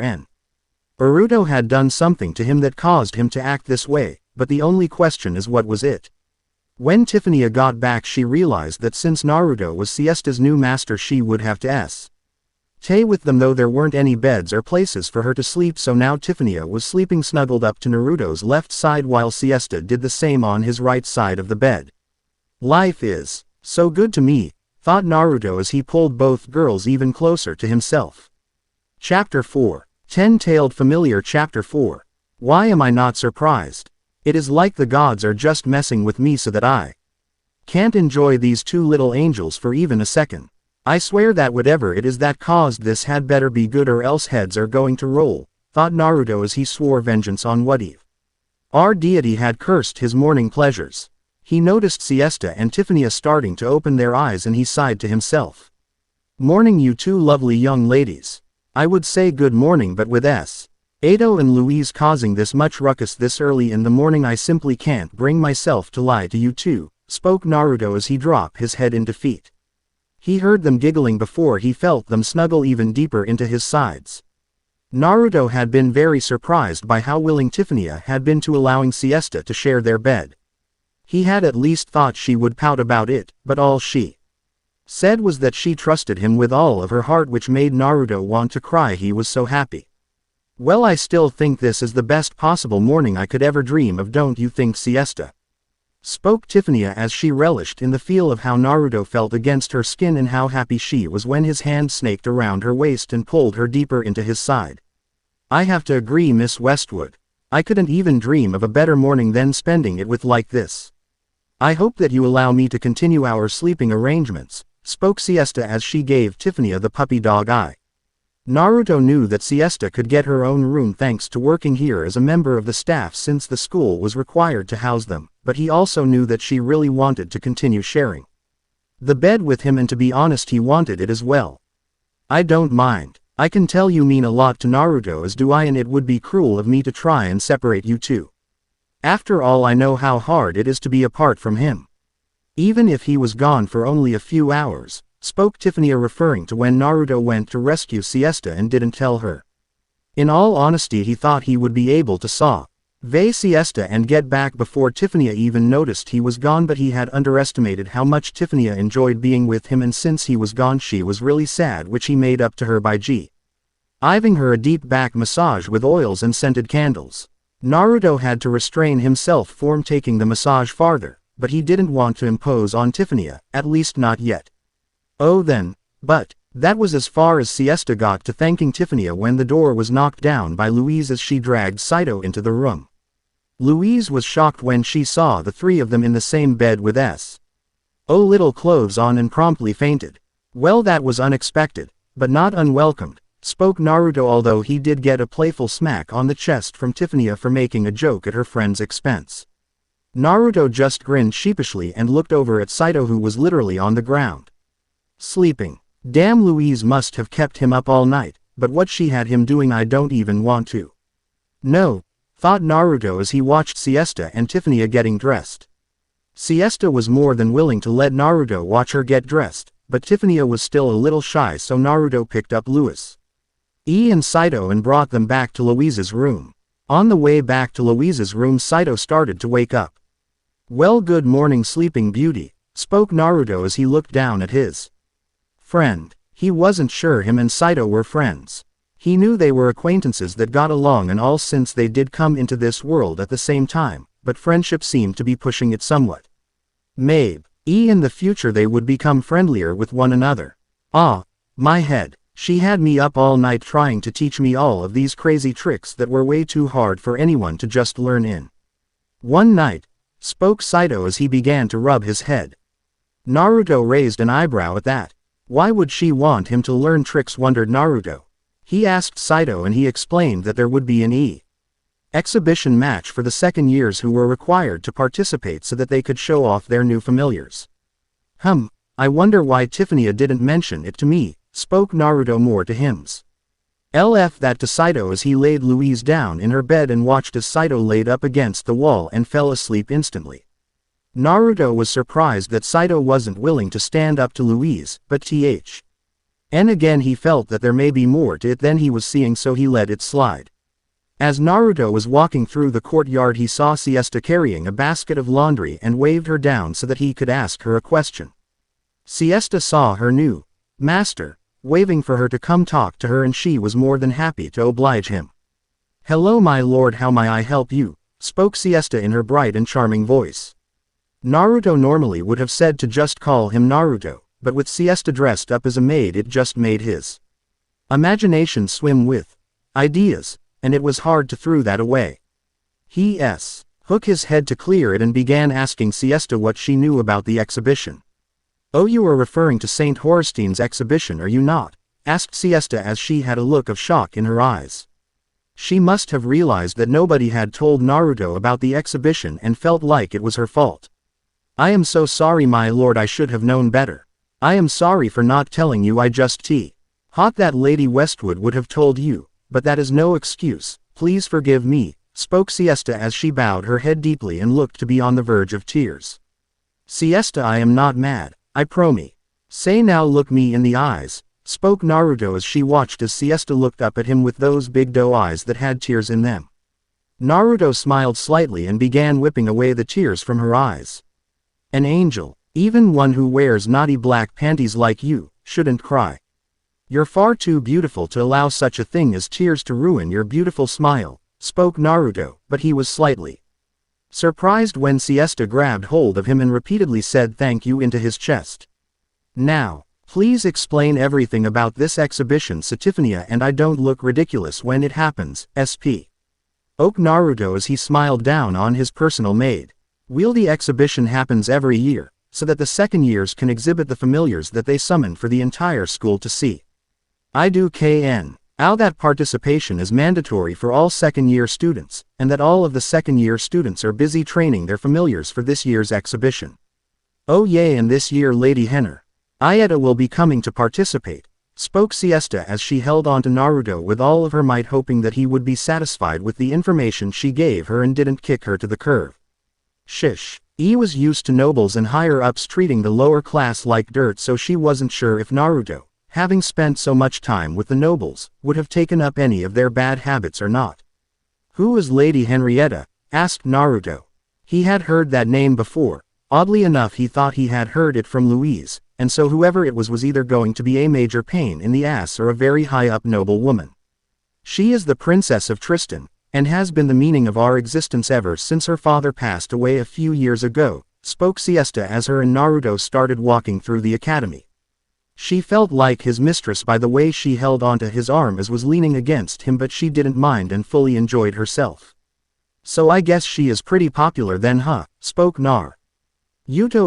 Naruto had done something to him that caused him to act this way, but the only question is what was it? When Tiffany got back, she realized that since Naruto was Siesta's new master, she would have to stay with them, though there weren't any beds or places for her to sleep, so now Tiffany was sleeping snuggled up to Naruto's left side while Siesta did the same on his right side of the bed. Life is so good to me, thought Naruto as he pulled both girls even closer to himself. Chapter 4. Ten-Tailed Familiar. Chapter 4. Why am I not surprised? It is like the gods are just messing with me so that I can't enjoy these two little angels for even a second. I swear that whatever it is that caused this had better be good, or else heads are going to roll, thought Naruto as he swore vengeance on what our deity had cursed his morning pleasures. He noticed Siesta and Tiffany starting to open their eyes and he sighed to himself. Morning you two lovely young ladies. I would say good morning but with Ado and Louise causing this much ruckus this early in the morning I simply can't bring myself to lie to you two, spoke Naruto as he dropped his head in defeat. He heard them giggling before he felt them snuggle even deeper into his sides. Naruto had been very surprised by how willing Tiffany had been to allowing Siesta to share their bed. He had at least thought she would pout about it, but all she said was that she trusted him with all of her heart, which made Naruto want to cry. He was so happy. Well, I still think this is the best possible morning I could ever dream of, don't you think, Siesta? Spoke Tiffany as she relished in the feel of how Naruto felt against her skin and how happy she was when his hand snaked around her waist and pulled her deeper into his side. I have to agree, Miss Westwood. I couldn't even dream of a better morning than spending it with like this. I hope that you allow me to continue our sleeping arrangements, spoke Siesta as she gave Tiffany the puppy dog eye. Naruto knew that Siesta could get her own room thanks to working here as a member of the staff since the school was required to house them, but he also knew that she really wanted to continue sharing the bed with him, and to be honest he wanted it as well. I don't mind. I can tell you mean a lot to Naruto, as do I, and it would be cruel of me to try and separate you two. After all, I know how hard it is to be apart from him. Even if he was gone for only a few hours, spoke Tiffany, referring to when Naruto went to rescue Siesta and didn't tell her. In all honesty, he thought he would be able to solve Siesta and get back before Tiffany even noticed he was gone, but he had underestimated how much Tiffany enjoyed being with him, and since he was gone she was really sad, which he made up to her by giving her a deep back massage with oils and scented candles. Naruto had to restrain himself from taking the massage farther, but he didn't want to impose on Tiffany, at least not yet. Oh then, but that was as far as Siesta got to thanking Tiffany when the door was knocked down by Louise as she dragged Saito into the room. Louise was shocked when she saw the three of them in the same bed with little clothes on and promptly fainted. Well, that was unexpected, but not unwelcomed, spoke Naruto, although he did get a playful smack on the chest from Tiffany for making a joke at her friend's expense. Naruto just grinned sheepishly and looked over at Saito, who was literally on the ground, sleeping. Damn, Louise must have kept him up all night, but what she had him doing I don't even want to know, thought Naruto as he watched Siesta and Tiffany getting dressed. Siesta was more than willing to let Naruto watch her get dressed, but Tiffany was still a little shy, so Naruto picked up Louis and Saito and brought them back to Louise's room. On the way back to Louise's room, Saito started to wake up. Well, good morning, sleeping beauty, spoke Naruto as he looked down at his friend. He wasn't sure him and Saito were friends. He knew they were acquaintances that got along and all since they did come into this world at the same time, but friendship seemed to be pushing it somewhat. Maybe in the future they would become friendlier with one another. Ah, my head. She had me up all night trying to teach me all of these crazy tricks that were way too hard for anyone to just learn in one night, spoke Saito as he began to rub his head. Naruto raised an eyebrow at that. Why would she want him to learn tricks, wondered Naruto. He asked Saito and he explained that there would be an exhibition match for the second years who were required to participate so that they could show off their new familiars. I wonder why Tiffany didn't mention it to me, spoke Naruto more to himself that to Saito as he laid Louise down in her bed and watched as Saito laid up against the wall and fell asleep instantly. Naruto was surprised that Saito wasn't willing to stand up to Louise, but again he felt that there may be more to it than he was seeing, so he let it slide. As Naruto was walking through the courtyard, he saw Siesta carrying a basket of laundry and waved her down so that he could ask her a question. Siesta saw her new master waving for her to come talk to her, and she was more than happy to oblige him. Hello my lord, how may I help you, spoke Siesta in her bright and charming voice. Naruto normally would have said to just call him Naruto, but with Siesta dressed up as a maid it just made his imagination swim with ideas, and it was hard to throw that away. He hook his head to clear it and began asking Siesta what she knew about the exhibition. Oh, you are referring to St. Horstein's exhibition, are you not? Asked Siesta as she had a look of shock in her eyes. She must have realized that nobody had told Naruto about the exhibition and felt like it was her fault. I am so sorry my lord, I should have known better. I am sorry for not telling you, I just thought that Lady Westwood would have told you, but that is no excuse, please forgive me, spoke Siesta as she bowed her head deeply and looked to be on the verge of tears. Siesta, I am not mad, I promise. Say now, look me in the eyes, spoke Naruto as she watched as Siesta looked up at him with those big doe eyes that had tears in them. Naruto smiled slightly and began whipping away the tears from her eyes. An angel, even one who wears naughty black panties like you, shouldn't cry. You're far too beautiful to allow such a thing as tears to ruin your beautiful smile, spoke Naruto, but he was slightly surprised when Siesta grabbed hold of him and repeatedly said thank you into his chest. Now, please explain everything about this exhibition so Tiffany and I don't look ridiculous when it happens, SP. Oak Naruto as he smiled down on his personal maid. Well, the exhibition happens every year, so that the second years can exhibit the familiars that they summon for the entire school to see. I do KN. How that participation is mandatory for all second-year students, and that all of the second-year students are busy training their familiars for this year's exhibition. Oh yay, and this year Lady Henner Ayeta will be coming to participate, spoke Siesta as she held on to Naruto with all of her might, hoping that he would be satisfied with the information she gave her and didn't kick her to the curb. Shish. He was used to nobles and higher-ups treating the lower class like dirt, so she wasn't sure if Naruto, having spent so much time with the nobles, would have taken up any of their bad habits or not. Who is Lady Henrietta? Asked Naruto. He had heard that name before. Oddly enough, he thought he had heard it from Louise, and so whoever it was either going to be a major pain in the ass or a very high-up noble woman. She is the Princess of Tristan, and has been the meaning of our existence ever since her father passed away a few years ago, spoke Siesta as her and Naruto started walking through the academy. She felt like his mistress by the way she held onto his arm as was leaning against him, but she didn't mind and fully enjoyed herself. So I guess she is pretty popular then, huh? Spoke Naruto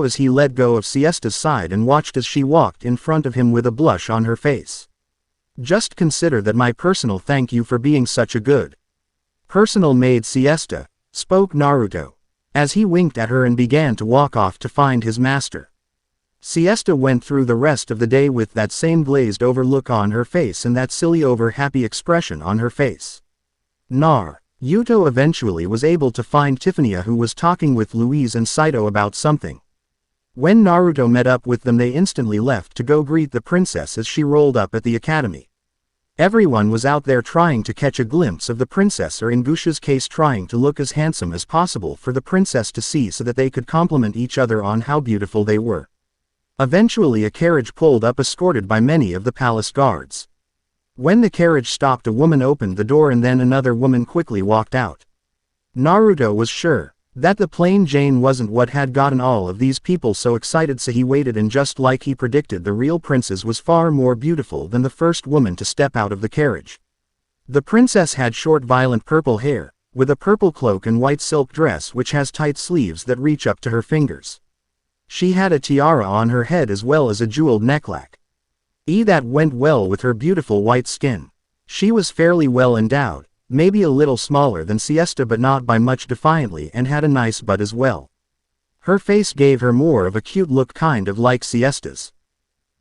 as he let go of Siesta's side and watched as she walked in front of him with a blush on her face. Just consider that my personal thank you for being such a good personal maid, Siesta, spoke Naruto, as he winked at her and began to walk off to find his master. Siesta went through the rest of the day with that same glazed over look on her face and that silly over happy expression on her face. Naruto eventually was able to find Tiffany, who was talking with Louise and Saito about something. When Naruto met up with them, they instantly left to go greet the princess as she rolled up at the academy. Everyone was out there trying to catch a glimpse of the princess, or in Gusha's case trying to look as handsome as possible for the princess to see so that they could compliment each other on how beautiful they were. Eventually a carriage pulled up escorted by many of the palace guards. When the carriage stopped, a woman opened the door and then another woman quickly walked out. Naruto was sure that the plain Jane wasn't what had gotten all of these people so excited, so he waited, and just like he predicted, the real princess was far more beautiful than the first woman to step out of the carriage. The princess had short violent purple hair, with a purple cloak and white silk dress which has tight sleeves that reach up to her fingers. She had a tiara on her head as well as a jeweled necklace. That went well with her beautiful white skin. She was fairly well endowed, maybe a little smaller than Siesta but not by much, defiantly, and had a nice butt as well. Her face gave her more of a cute look, kind of like Siesta's,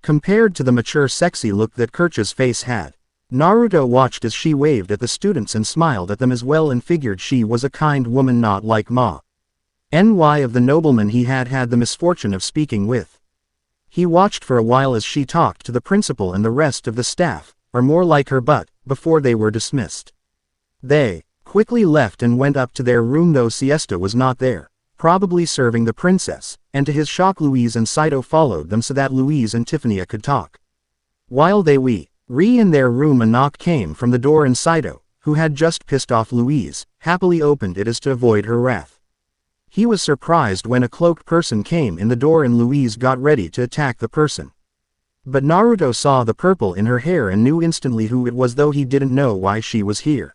compared to the mature sexy look that Kercha's face had. Naruto watched as she waved at the students and smiled at them as well, and figured she was a kind woman, not like Ny of the nobleman he had had the misfortune of speaking with. He watched for a while as she talked to the principal and the rest of the staff, or more like her butt, before they were dismissed. They quickly left and went up to their room, though Siesta was not there, probably serving the princess, and to his shock Louise and Saito followed them so that Louise and Tiffany could talk. While they were in their room, a knock came from the door and Saito, who had just pissed off Louise, happily opened it as to avoid her wrath. He was surprised when a cloaked person came in the door and Louise got ready to attack the person. But Naruto saw the purple in her hair and knew instantly who it was, though he didn't know why she was here.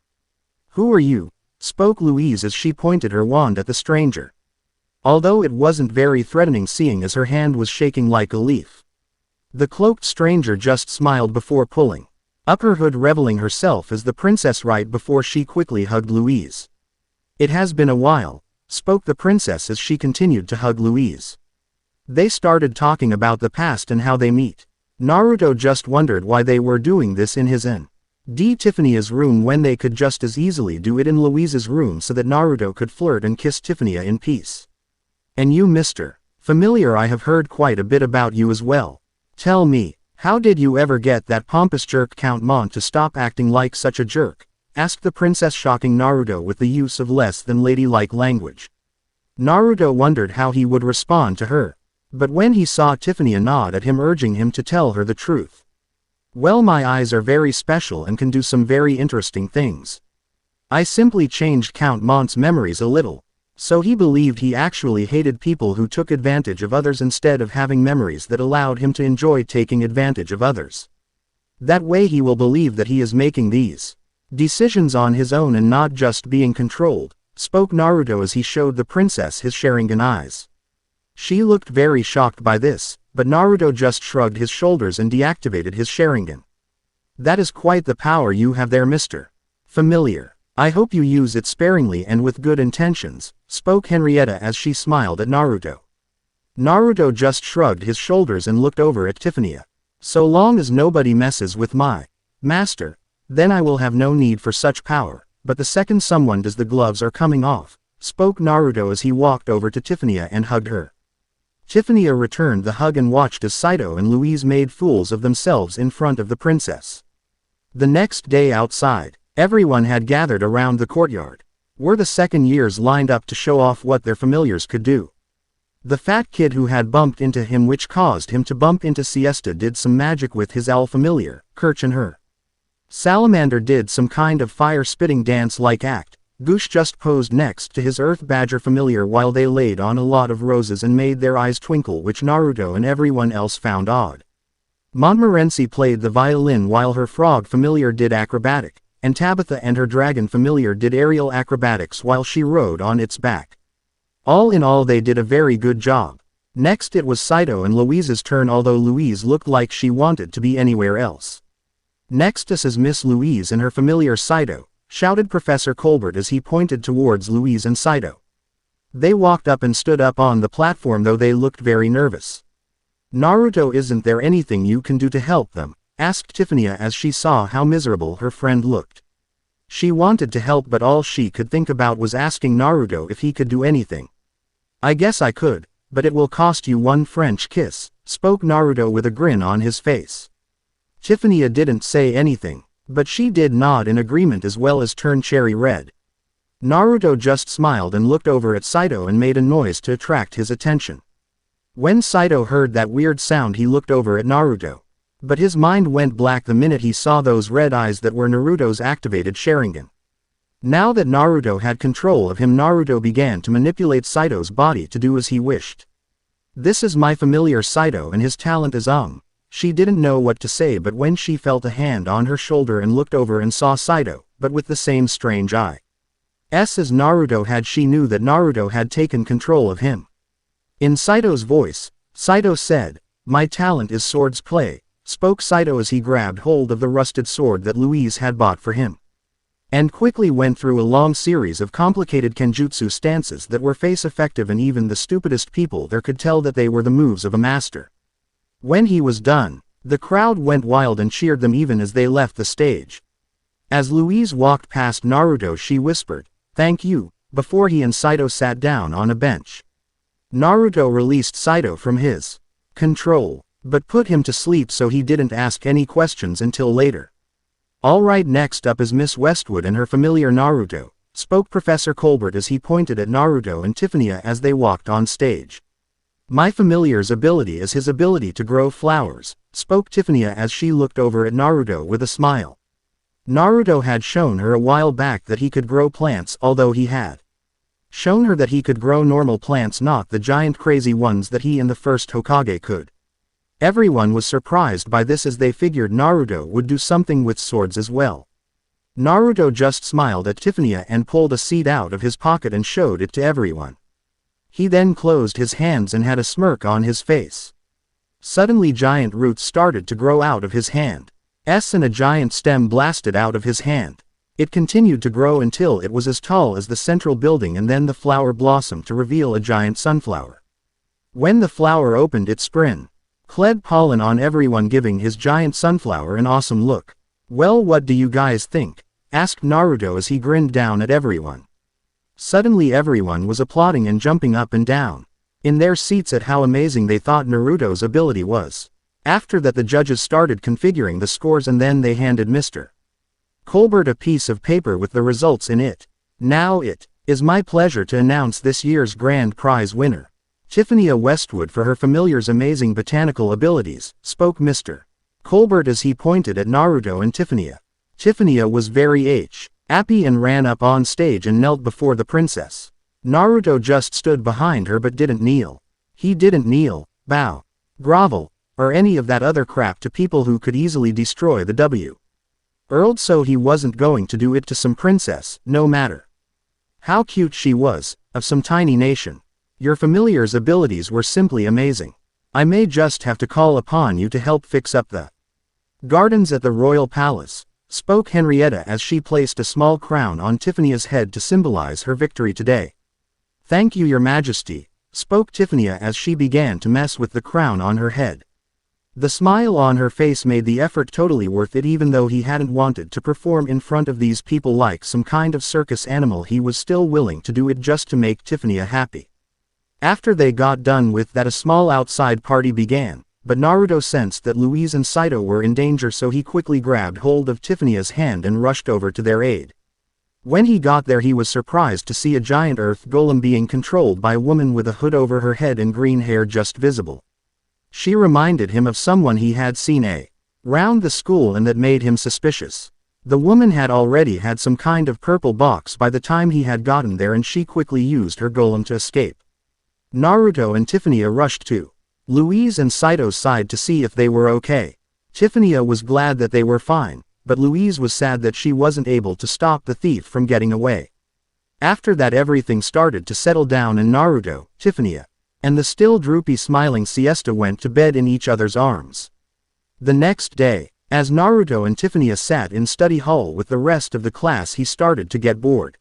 "Who are you?" spoke Louise as she pointed her wand at the stranger. Although it wasn't very threatening, seeing as her hand was shaking like a leaf. The cloaked stranger just smiled before pulling up her hood, revealing herself as the princess right before she quickly hugged Louise. "It has been a while," spoke the princess as she continued to hug Louise. They started talking about the past and how they meet. Naruto just wondered why they were doing this in his Tiffany's room when they could just as easily do it in Louise's room so that Naruto could flirt and kiss Tiffany in peace. And you, Mr. Familiar, I have heard quite a bit about you as well. Tell me, how did you ever get that pompous jerk Count Mon to stop acting like such a jerk? Asked the princess, shocking Naruto with the use of less than ladylike language. Naruto wondered how he would respond to her. But when he saw Tiffany nod at him, urging him to tell her the truth. Well, my eyes are very special and can do some very interesting things. I simply changed Count Mon's memories a little. So he believed he actually hated people who took advantage of others instead of having memories that allowed him to enjoy taking advantage of others. That way he will believe that he is making these decisions on his own and not just being controlled, spoke Naruto as he showed the princess his Sharingan eyes. She looked very shocked by this, but Naruto just shrugged his shoulders and deactivated his Sharingan. That is quite the power you have there, Mr. Familiar. I hope you use it sparingly and with good intentions, spoke Henrietta as she smiled at Naruto. Naruto just shrugged his shoulders and looked over at Tiffany. So long as nobody messes with my master, then I will have no need for such power, but the second someone does, the gloves are coming off, spoke Naruto as he walked over to Tiffany and hugged her. Tiffany returned the hug and watched as Saito and Louise made fools of themselves in front of the princess. The next day outside, everyone had gathered around the courtyard. Were the second years lined up to show off what their familiars could do. The fat kid who had bumped into him, which caused him to bump into Siesta, did some magic with his owl familiar, Kirch, and her salamander did some kind of fire-spitting dance-like act. Goosh just posed next to his earth badger familiar while they laid on a lot of roses and made their eyes twinkle, which Naruto and everyone else found odd. Montmorency played the violin while her frog familiar did acrobatic, and Tabitha and her dragon familiar did aerial acrobatics while she rode on its back. All in all, they did a very good job. Next it was Saito and Louise's turn, although Louise looked like she wanted to be anywhere else. Next is Miss Louise and her familiar Saito, shouted Professor Colbert as he pointed towards Louise and Saito. They walked up and stood up on the platform, though they looked very nervous. Naruto, isn't there anything you can do to help them? Asked Tiffany as she saw how miserable her friend looked. She wanted to help, but all she could think about was asking Naruto if he could do anything. I guess I could, but it will cost you one French kiss, spoke Naruto with a grin on his face. Tiffany didn't say anything, but she did nod in agreement as well as turn cherry red. Naruto just smiled and looked over at Saito and made a noise to attract his attention. When Saito heard that weird sound, he looked over at Naruto. But his mind went black the minute he saw those red eyes that were Naruto's activated Sharingan. Now that Naruto had control of him, Naruto began to manipulate Saito's body to do as he wished. This is my familiar Saito, and his talent is She didn't know what to say, but when she felt a hand on her shoulder and looked over and saw Saito, but with the same strange eye as Naruto had, she knew that Naruto had taken control of him. In Saito's voice, Saito said, "My talent is swords play," spoke Saito as he grabbed hold of the rusted sword that Louise had bought for him. And quickly went through a long series of complicated kenjutsu stances that were face effective, and even the stupidest people there could tell that they were the moves of a master. When he was done, the crowd went wild and cheered them even as they left the stage. As Louise walked past Naruto, she whispered, "Thank you," before he and Saito sat down on a bench. Naruto released Saito from his control, but put him to sleep so he didn't ask any questions until later. Alright, next up is Miss Westwood and her familiar Naruto, spoke Professor Colbert as he pointed at Naruto and Tiffany as they walked on stage. My familiar's ability is his ability to grow flowers, spoke Tiffany as she looked over at Naruto with a smile. Naruto had shown her a while back that he could grow plants, although he had shown her that he could grow normal plants, not the giant crazy ones that he and the first Hokage could. Everyone was surprised by this as they figured Naruto would do something with swords as well. Naruto just smiled at Tiffany and pulled a seed out of his pocket and showed it to everyone. He then closed his hands and had a smirk on his face. Suddenly giant roots started to grow out of his hand. And a giant stem blasted out of his hand. It continued to grow until it was as tall as the central building, and then the flower blossomed to reveal a giant sunflower. When the flower opened its sprin, clad pollen on everyone, giving his giant sunflower an awesome look. Well, what do you guys think? Asked Naruto as he grinned down at everyone. Suddenly everyone was applauding and jumping up and down in their seats at how amazing they thought Naruto's ability was. After that, the judges started configuring the scores, and then they handed Mr. Colbert a piece of paper with the results in it. Now it is my pleasure to announce this year's grand prize winner, Tiffania Westwood, for her familiar's amazing botanical abilities, spoke Mr. Colbert as he pointed at Naruto and Tiffania. Tiffania was very happy and ran up on stage and knelt before the princess. Naruto just stood behind her but didn't kneel. He didn't kneel, bow, grovel, or any of that other crap to people who could easily destroy the world, so he wasn't going to do it to some princess, no matter how cute she was, of some tiny nation. Your familiar's abilities were simply amazing. I may just have to call upon you to help fix up the gardens at the royal palace, spoke Henrietta as she placed a small crown on Tiffania's head to symbolize her victory today. Thank you, Your Majesty, spoke Tiffania as she began to mess with the crown on her head. The smile on her face made the effort totally worth it. Even though he hadn't wanted to perform in front of these people like some kind of circus animal, he was still willing to do it just to make Tiffania happy. After they got done with that, a small outside party began, but Naruto sensed that Louise and Saito were in danger, so he quickly grabbed hold of Tiffania's hand and rushed over to their aid. When he got there, he was surprised to see a giant earth golem being controlled by a woman with a hood over her head and green hair just visible. She reminded him of someone he had seen around the school, and that made him suspicious. The woman had already had some kind of purple box by the time he had gotten there, and she quickly used her golem to escape. Naruto and Tiffania rushed to Louise and Saito's side to see if they were okay. Tiffania was glad that they were fine, but Louise was sad that she wasn't able to stop the thief from getting away. After that, everything started to settle down, and Naruto, Tiffania, and the still droopy smiling Siesta went to bed in each other's arms. The next day, as Naruto and Tiffania sat in study hall with the rest of the class, he started to get bored.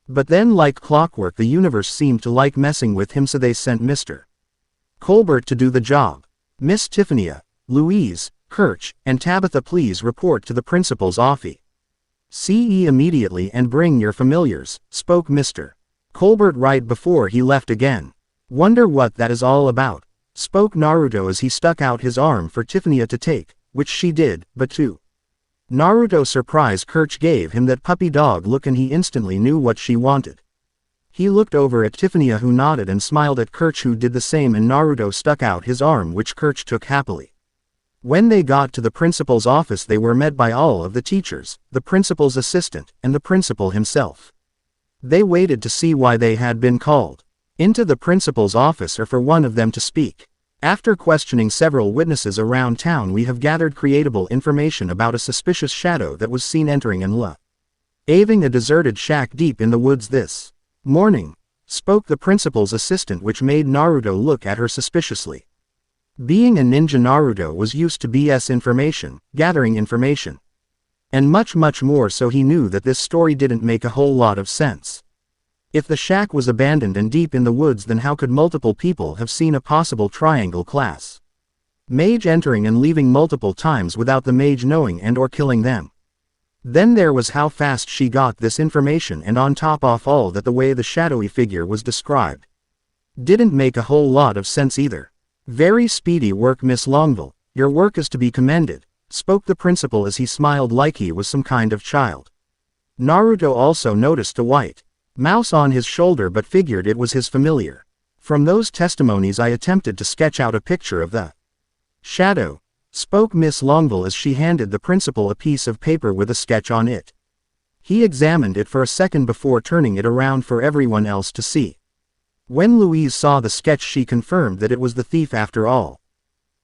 But then, like clockwork, the universe seemed to like messing with him, so they sent Mr. Colbert to do the job. Miss Tiffania, Louise, Kirch, and Tabitha, please report to the principal's office. CE immediately and bring your familiars, spoke Mr. Colbert right before he left again. Wonder what that is all about, spoke Naruto as he stuck out his arm for Tiffania to take, which she did, but to Naruto's surprise, Kirch gave him that puppy dog look, and he instantly knew what she wanted. He looked over at Tiffania, who nodded, and smiled at Kirch, who did the same, and Naruto stuck out his arm, which Kirch took happily. When they got to the principal's office, they were met by all of the teachers, the principal's assistant, and the principal himself. They waited to see why they had been called into the principal's office, or for one of them to speak. After questioning several witnesses around town, we have gathered creatable information about a suspicious shadow that was seen entering and leaving a deserted shack deep in the woods this morning, spoke the principal's assistant, which made Naruto look at her suspiciously. Being a ninja, Naruto was used to BS information, gathering information, and much more, so he knew that this story didn't make a whole lot of sense. If the shack was abandoned and deep in the woods, then how could multiple people have seen a possible triangle class mage entering and leaving multiple times without the mage knowing and or killing them? Then there was how fast she got this information, and on top of all that, the way the shadowy figure was described didn't make a whole lot of sense either. Very speedy work, Miss Longville. Your work is to be commended, spoke the principal as he smiled like he was some kind of child. Naruto also noticed a white mouse on his shoulder, but figured it was his familiar. From those testimonies, I attempted to sketch out a picture of the shadow, spoke Miss Longville as she handed the principal a piece of paper with a sketch on it. He examined it for a second before turning it around for everyone else to see. When Louise saw the sketch, she confirmed that it was the thief after all.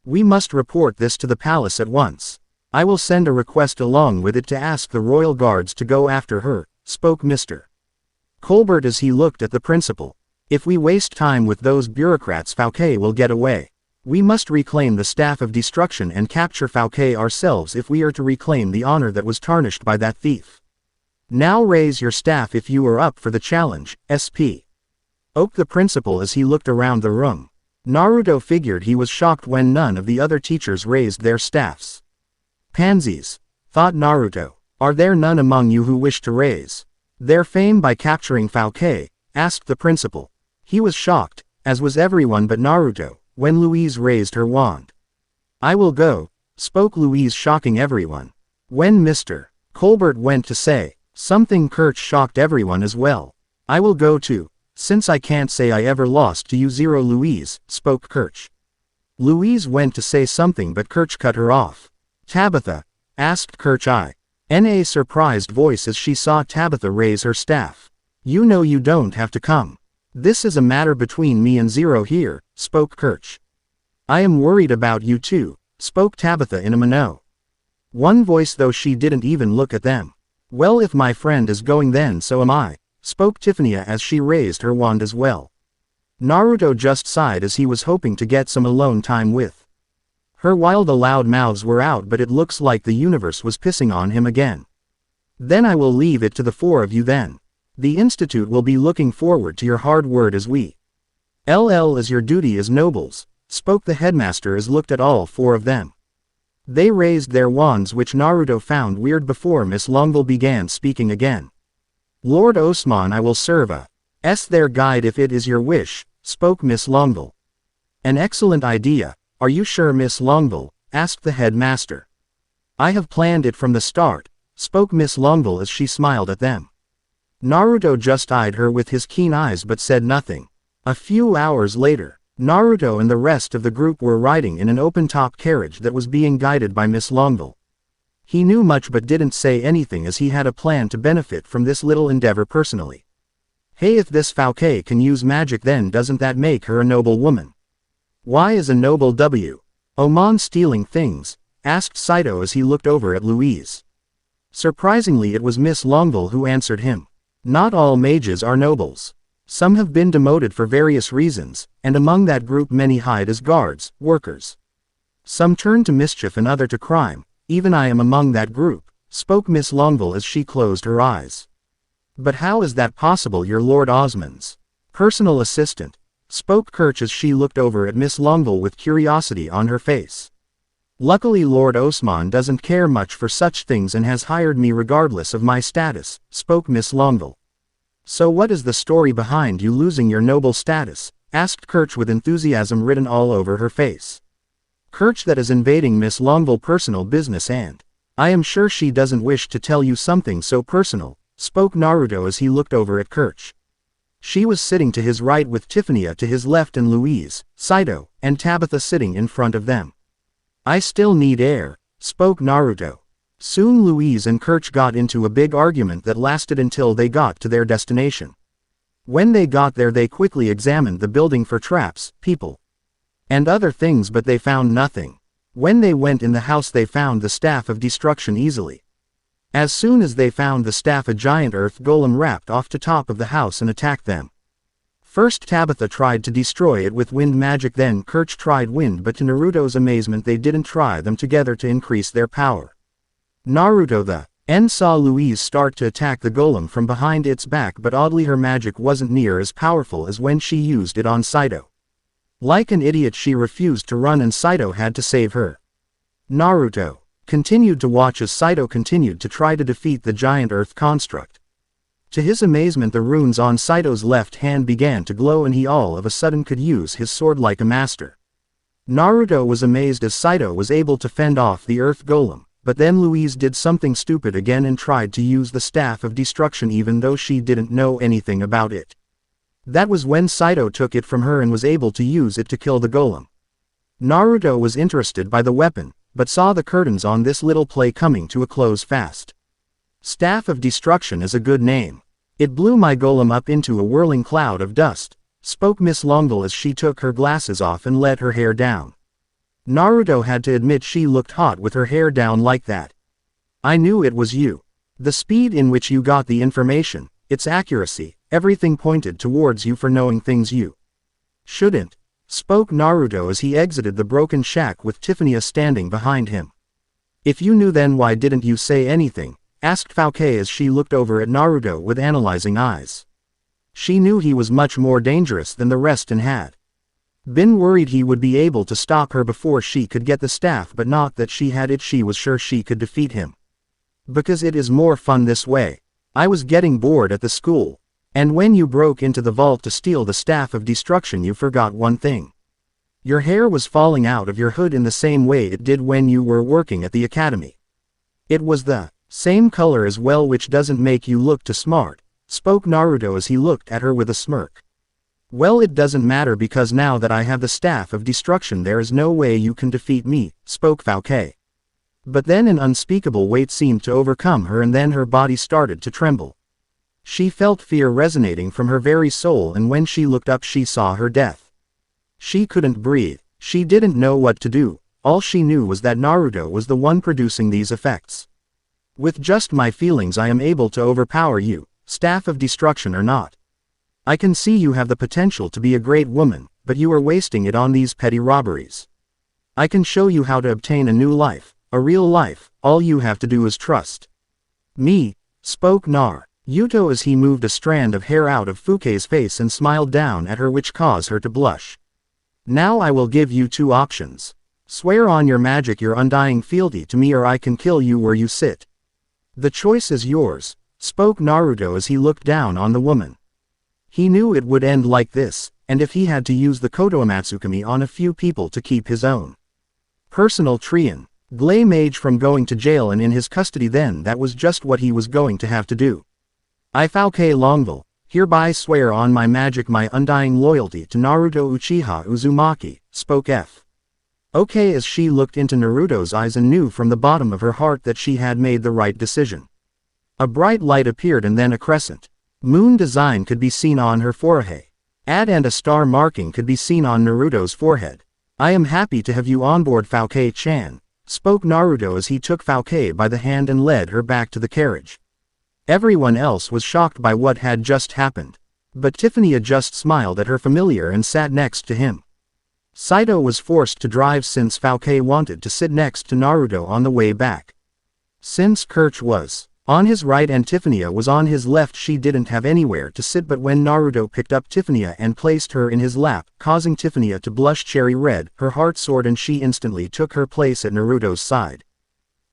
We must report this to the palace at once. I will send a request along with it to ask the royal guards to go after her, spoke Mr. Colbert as he looked at the principal. If we waste time with those bureaucrats, Fouquet will get away. We must reclaim the staff of destruction and capture Fouquet ourselves if we are to reclaim the honor that was tarnished by that thief. Now raise your staff if you are up for the challenge, SP. Oak the principal as he looked around the room. Naruto figured he was shocked when none of the other teachers raised their staffs. Pansies, thought Naruto, are there none among you who wish to raise their fame by capturing Falke? Asked the principal. He was shocked, as was everyone but Naruto, when Louise raised her wand. I will go, spoke Louise, shocking everyone. When Mr. Colbert went to say something, Kirch shocked everyone as well. I will go too, since I can't say I ever lost to you. Zero Louise, spoke Kirch. Louise went to say something but Kirch cut her off. Tabitha, asked Kirch in a surprised voice as she saw Tabitha raise her staff. You know you don't have to come. This is a matter between me and Zero here, spoke Kirch. I am worried about you too, spoke Tabitha in a one voice, though she didn't even look at them. Well, if my friend is going then so am I, spoke Tiffany as she raised her wand as well. Naruto just sighed as he was hoping to get some alone time with her while the loud mouths were out, but it looks like the universe was pissing on him again. Then I will leave it to the four of you then. The Institute will be looking forward to your hard work as we LL as your duty as nobles, spoke the headmaster as looked at all four of them. They raised their wands, which Naruto found weird before Miss Longville began speaking again. Lord Osman, I will serve as their guide if it is your wish, spoke Miss Longville. An excellent idea. Are you sure, Miss Longville? Asked the headmaster. I have planned it from the start, spoke Miss Longville as she smiled at them. Naruto just eyed her with his keen eyes but said nothing. A few hours later, Naruto and the rest of the group were riding in an open-top carriage that was being guided by Miss Longville. He knew much but didn't say anything as he had a plan to benefit from this little endeavor personally. Hey, if this Falke can use magic, then doesn't that make her a noble woman? Why is a noble Oman stealing things? Asked Saito as he looked over at Louise. Surprisingly, it was Miss Longville who answered him. Not all mages are nobles. Some have been demoted for various reasons, and among that group many hide as guards, workers. Some turn to mischief and other to crime. Even I am among that group, spoke Miss Longville as she closed her eyes. But how is that possible? You're Lord Osman's personal assistant, spoke Kirch as she looked over at Miss Longville with curiosity on her face. Luckily Lord Osman doesn't care much for such things and has hired me regardless of my status, spoke Miss Longville. So what is the story behind you losing your noble status? Asked Kirch with enthusiasm written all over her face. Kirch, that is invading Miss Longville personal business, and I am sure she doesn't wish to tell you something so personal, spoke Naruto as he looked over at Kirch. She was sitting to his right with Tiffany to his left and Louise, Saito, and Tabitha sitting in front of them. I still need air, spoke Naruto. Soon Louise and Kirch got into a big argument that lasted until they got to their destination. When they got there they quickly examined the building for traps, people, and other things, but they found nothing. When they went in the house they found the staff of destruction easily. As soon as they found the staff, a giant earth golem rapped off to top of the house and attacked them. First Tabitha tried to destroy it with wind magic, then Kirch tried wind, but to Naruto's amazement they didn't try them together to increase their power. Naruto saw Louise start to attack the golem from behind its back, but oddly her magic wasn't near as powerful as when she used it on Saito. Like an idiot she refused to run and Saito had to save her. Naruto continued to watch as Saito continued to try to defeat the giant earth construct. To his amazement the runes on Saito's left hand began to glow and he all of a sudden could use his sword like a master. Naruto was amazed as Saito was able to fend off the earth golem, but then Louise did something stupid again and tried to use the staff of destruction even though she didn't know anything about it. That was when Saito took it from her and was able to use it to kill the golem. Naruto was interested by the weapon, but saw the curtains on this little play coming to a close fast. Staff of Destruction is a good name. It blew my golem up into a whirling cloud of dust, spoke Miss Longville as she took her glasses off and let her hair down. Naruto had to admit she looked hot with her hair down like that. I knew it was you. The speed in which you got the information, its accuracy, everything pointed towards you for knowing things you shouldn't, spoke Naruto as he exited the broken shack with Tiffany standing behind him. If you knew then why didn't you say anything? Asked Falke as she looked over at Naruto with analyzing eyes. She knew he was much more dangerous than the rest and had Been worried he would be able to stop her before she could get the staff, but not that she had it. She was sure she could defeat him. Because it is more fun this way. I was getting bored at the school. And when you broke into the vault to steal the staff of destruction, you forgot one thing. Your hair was falling out of your hood in the same way it did when you were working at the academy. It was the same color as well, which doesn't make you look too smart, spoke Naruto as he looked at her with a smirk. Well, it doesn't matter because now that I have the staff of destruction there is no way you can defeat me, spoke Falke. But then an unspeakable weight seemed to overcome her and then her body started to tremble. She felt fear resonating from her very soul, and when she looked up she saw her death. She couldn't breathe. She didn't know what to do. All she knew was that Naruto was the one producing these effects. With just my feelings I am able to overpower you, staff of destruction or not. I can see you have the potential to be a great woman, but you are wasting it on these petty robberies. I can show you how to obtain a new life, a real life. All you have to do is trust me, spoke Naruto as he moved a strand of hair out of Fuke's face and smiled down at her, which caused her to blush. Now I will give you two options. Swear on your magic your undying fealty to me, or I can kill you where you sit. The choice is yours, spoke Naruto as he looked down on the woman. He knew it would end like this, and if he had to use the Kotoamatsukami on a few people to keep his own personal Trian Glay mage from going to jail and in his custody, then that was just what he was going to have to do. I, Falke Longville, hereby swear on my magic my undying loyalty to Naruto Uchiha Uzumaki, spoke Falke as she looked into Naruto's eyes and knew from the bottom of her heart that she had made the right decision. A bright light appeared and then a crescent moon design could be seen on her forehead. And a star marking could be seen on Naruto's forehead. I am happy to have you on board, Falke-chan, spoke Naruto as he took Falke by the hand and led her back to the carriage. Everyone else was shocked by what had just happened. But Tiffany just smiled at her familiar and sat next to him. Saito was forced to drive since Falke wanted to sit next to Naruto on the way back. Since Kirch was on his right and Tiffany was on his left, she didn't have anywhere to sit, but when Naruto picked up Tiffany and placed her in his lap, causing Tiffany to blush cherry red, her heart soared and she instantly took her place at Naruto's side.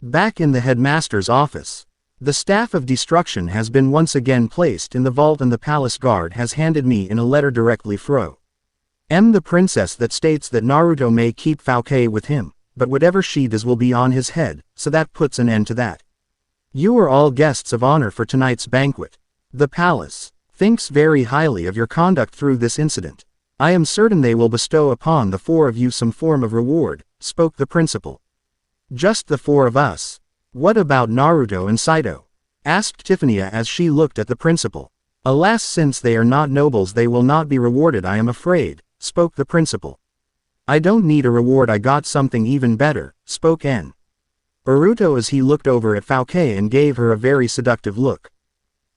Back in the headmaster's office. The staff of destruction has been once again placed in the vault and the palace guard has handed me in a letter directly fro the princess that states that Naruto may keep Falke with him, but whatever she does will be on his head, so that puts an end to that. You are all guests of honor for tonight's banquet. The palace thinks very highly of your conduct through this incident. I am certain they will bestow upon the four of you some form of reward, spoke the principal. Just the four of us? What about Naruto and Saito? Asked Tiffany as she looked at the principal. Alas, since they are not nobles they will not be rewarded, I am afraid, spoke the principal. I don't need a reward, I got something even better, spoke Naruto as he looked over at Falke and gave her a very seductive look.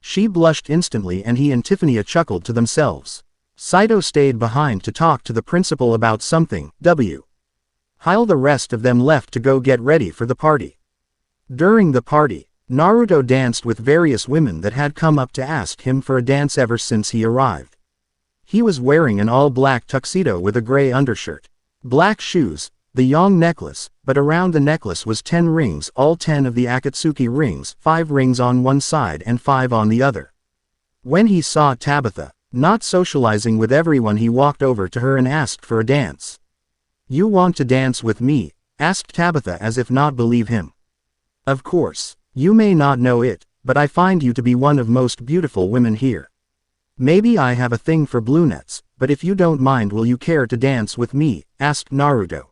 She blushed instantly and he and Tiffany chuckled to themselves. Saito stayed behind to talk to the principal about something, while the rest of them left to go get ready for the party. During the party, Naruto danced with various women that had come up to ask him for a dance ever since he arrived. He was wearing an all-black tuxedo with a gray undershirt, black shoes, the yang necklace, but around the necklace was 10 rings, all 10 of the Akatsuki rings, 5 rings on one side and 5 on the other. When he saw Tabitha not socializing with everyone, he walked over to her and asked for a dance. You want to dance with me? Asked Tabitha as if not believe him. Of course, you may not know it, but I find you to be one of most beautiful women here. Maybe I have a thing for brunettes, but if you don't mind will you care to dance with me? Asked Naruto.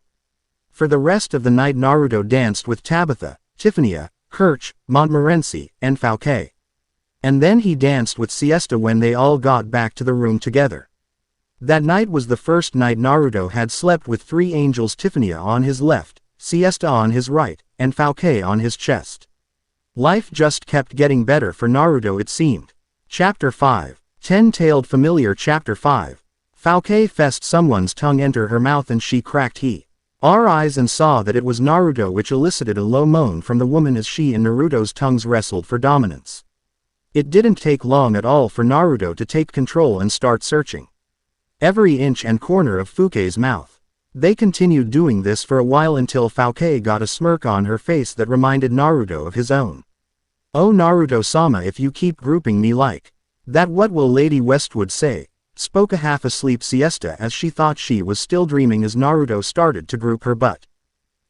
For the rest of the night Naruto danced with Tabitha, Tiffany, Kirch, Montmorency, and Falke. And then he danced with Siesta when they all got back to the room together. That night was the first night Naruto had slept with 3 angels, Tiffany on his left, Siesta on his right, and Falke on his chest. Life just kept getting better for Naruto, it seemed. Chapter 5. 10-Tailed Familiar. Chapter 5. Falke felt someone's tongue enter her mouth and she cracked her eyes and saw that it was Naruto, which elicited a low moan from the woman as she and Naruto's tongues wrestled for dominance. It didn't take long at all for Naruto to take control and start searching. every inch and corner of Fuke's mouth. They continued doing this for a while until Fuke got a smirk on her face that reminded Naruto of his own. "Oh Naruto-sama, if you keep grouping me like that, what will Lady Westwood say?" spoke a half-asleep Siesta as she thought she was still dreaming as Naruto started to group her butt.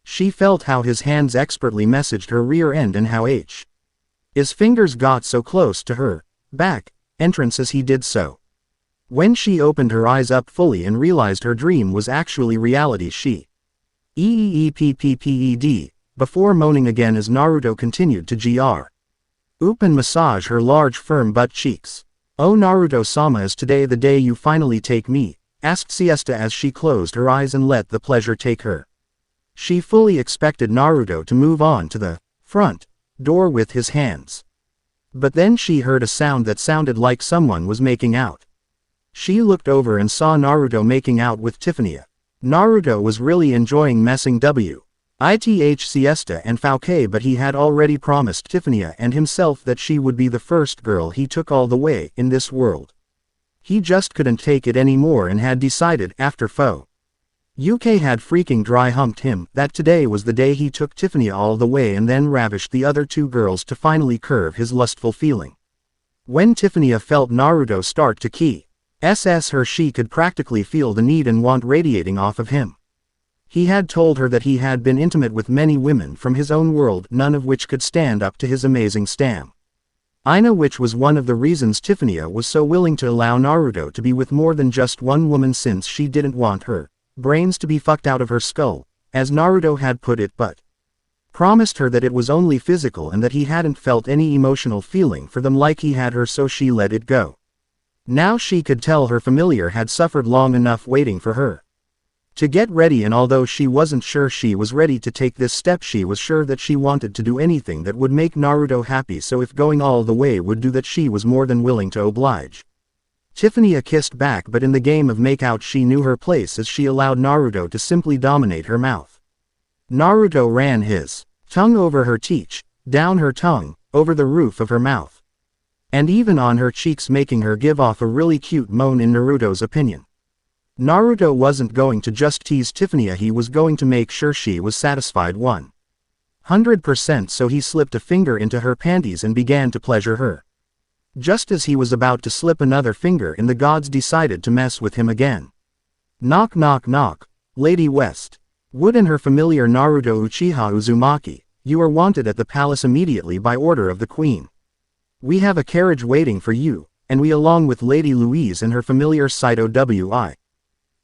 She felt how his hands expertly messaged her rear end and how his fingers got so close to her back entrance as he did so. When she opened her eyes up fully and realized her dream was actually reality, she eeeepped before moaning again as Naruto continued to oop and massage her large firm butt cheeks. "Oh Naruto-sama, is today the day you finally take me?" asked Siesta as she closed her eyes and let the pleasure take her. She fully expected Naruto to move on to the front door with his hands. But then she heard a sound that sounded like someone was making out. She looked over and saw Naruto making out with Tiffany. Naruto was really enjoying messing with Siesta and Fuke, but he had already promised Tiffany and himself that she would be the first girl he took all the way in this world. He just couldn't take it anymore and had decided, after UK had freaking dry humped him, that today was the day he took Tiffany all the way and then ravished the other two girls to finally curb his lustful feeling. When Tiffany felt Naruto start to kiss her, she could practically feel the need and want radiating off of him. He had told her that he had been intimate with many women from his own world, none of which could stand up to his amazing stamina, which was one of the reasons Tiffany was so willing to allow Naruto to be with more than just one woman, since she didn't want her brains to be fucked out of her skull, as Naruto had put it, but promised her that it was only physical and that he hadn't felt any emotional feeling for them like he had her, so she let it go. Now she could tell her familiar had suffered long enough waiting for her to get ready, and although she wasn't sure she was ready to take this step, she was sure that she wanted to do anything that would make Naruto happy, so if going all the way would do that, she was more than willing to oblige. Tiffany kissed back, but in the game of makeout she knew her place as she allowed Naruto to simply dominate her mouth. Naruto ran his tongue over her teeth, down her tongue, over the roof of her mouth, and even on her cheeks, making her give off a really cute moan in Naruto's opinion. Naruto wasn't going to just tease Tiffany, he was going to make sure she was satisfied 100%, so he slipped a finger into her panties and began to pleasure her. Just as he was about to slip another finger in, the gods decided to mess with him again. Knock knock knock. Lady Westwood and her familiar Naruto Uchiha Uzumaki, you are wanted at the palace immediately by order of the queen. We have a carriage waiting for you, and we along with Lady Louise and her familiar Saito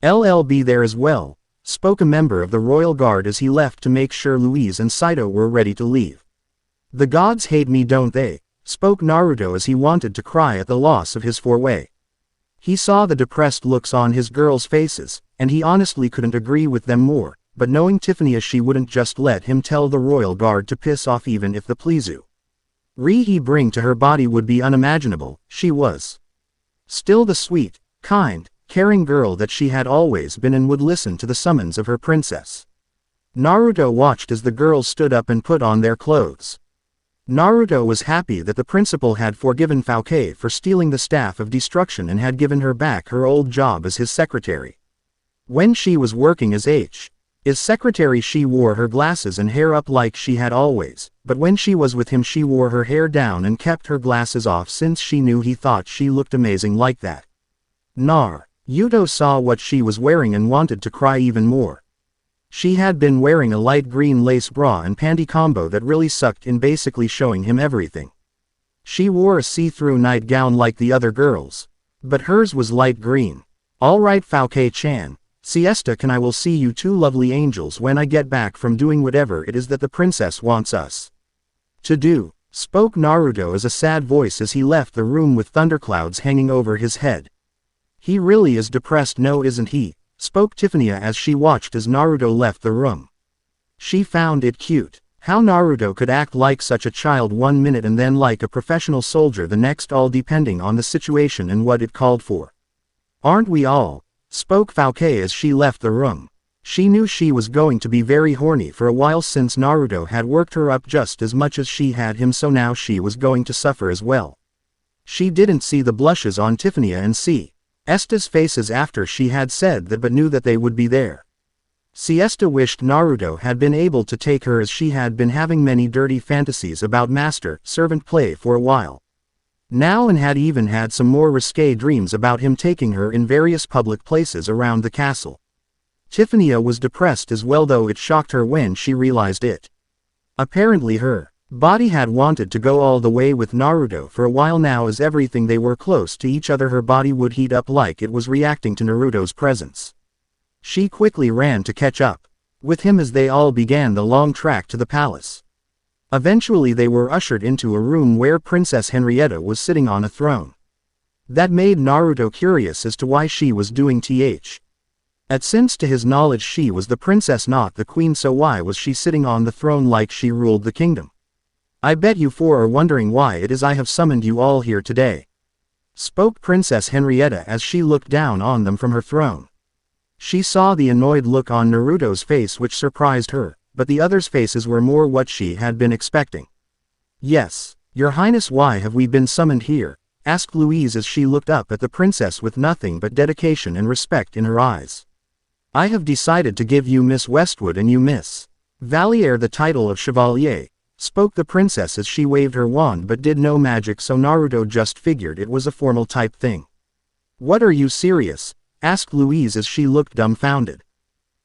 will be there as well, spoke a member of the royal guard as he left to make sure Louise and Saito were ready to leave. The gods hate me, don't they? Spoke Naruto as he wanted to cry at the loss of his four-way. He saw the depressed looks on his girls' faces, and he honestly couldn't agree with them more, but knowing Tiffany, she wouldn't just let him tell the royal guard to piss off even if the pleasu he bring to her body would be unimaginable. She was still the sweet, kind, caring girl that she had always been and would listen to the summons of her princess. Naruto watched as the girls stood up and put on their clothes. Naruto was happy that the principal had forgiven Fuke for stealing the staff of destruction and had given her back her old job as his secretary. When she was working as his secretary, she wore her glasses and hair up like she had always, but when she was with him she wore her hair down and kept her glasses off since she knew he thought she looked amazing like that. Naruto saw what she was wearing and wanted to cry even more. She had been wearing a light green lace bra and panty combo that really sucked in, basically showing him everything. She wore a see-through nightgown like the other girls, but hers was light green. Alright Fuke-chan, Siesta, I will see you two lovely angels when I get back from doing whatever it is that the princess wants us to do, spoke Naruto as a sad voice as he left the room with thunderclouds hanging over his head. He really is depressed, no isn't he? Spoke Tiffany as she watched as Naruto left the room. She found it cute how Naruto could act like such a child one minute and then like a professional soldier the next, all depending on the situation and what it called for. Aren't we all? Spoke Fuke as she left the room. She knew she was going to be very horny for a while since Naruto had worked her up just as much as she had him, so now she was going to suffer as well. She didn't see the blushes on Tiffany and Esta's faces after she had said that but knew that they would be there. Siesta wished Naruto had been able to take her as she had been having many dirty fantasies about master-servant play for a while. Now and had even had some more risque dreams about him taking her in various public places around the castle. Tiffany was depressed as well, though it shocked her when she realized it. Apparently her body had wanted to go all the way with Naruto for a while now, as everything they were close to each other her body would heat up like it was reacting to Naruto's presence. She quickly ran to catch up with him as they all began the long track to the palace. Eventually they were ushered into a room where Princess Henrietta was sitting on a throne. That made Naruto curious as to why she was doing since to his knowledge she was the princess not the queen, so why was she sitting on the throne like she ruled the kingdom? I bet you four are wondering why it is I have summoned you all here today, spoke Princess Henrietta as she looked down on them from her throne. She saw the annoyed look on Naruto's face, which surprised her, but the others' faces were more what she had been expecting. Yes, Your Highness, why have we been summoned here? Asked Louise as she looked up at the princess with nothing but dedication and respect in her eyes. I have decided to give you Miss Westwood and you Miss Valier the title of Chevalier, spoke the princess as she waved her wand but did no magic, so Naruto just figured it was a formal type thing. What, are you serious? Asked Louise as she looked dumbfounded.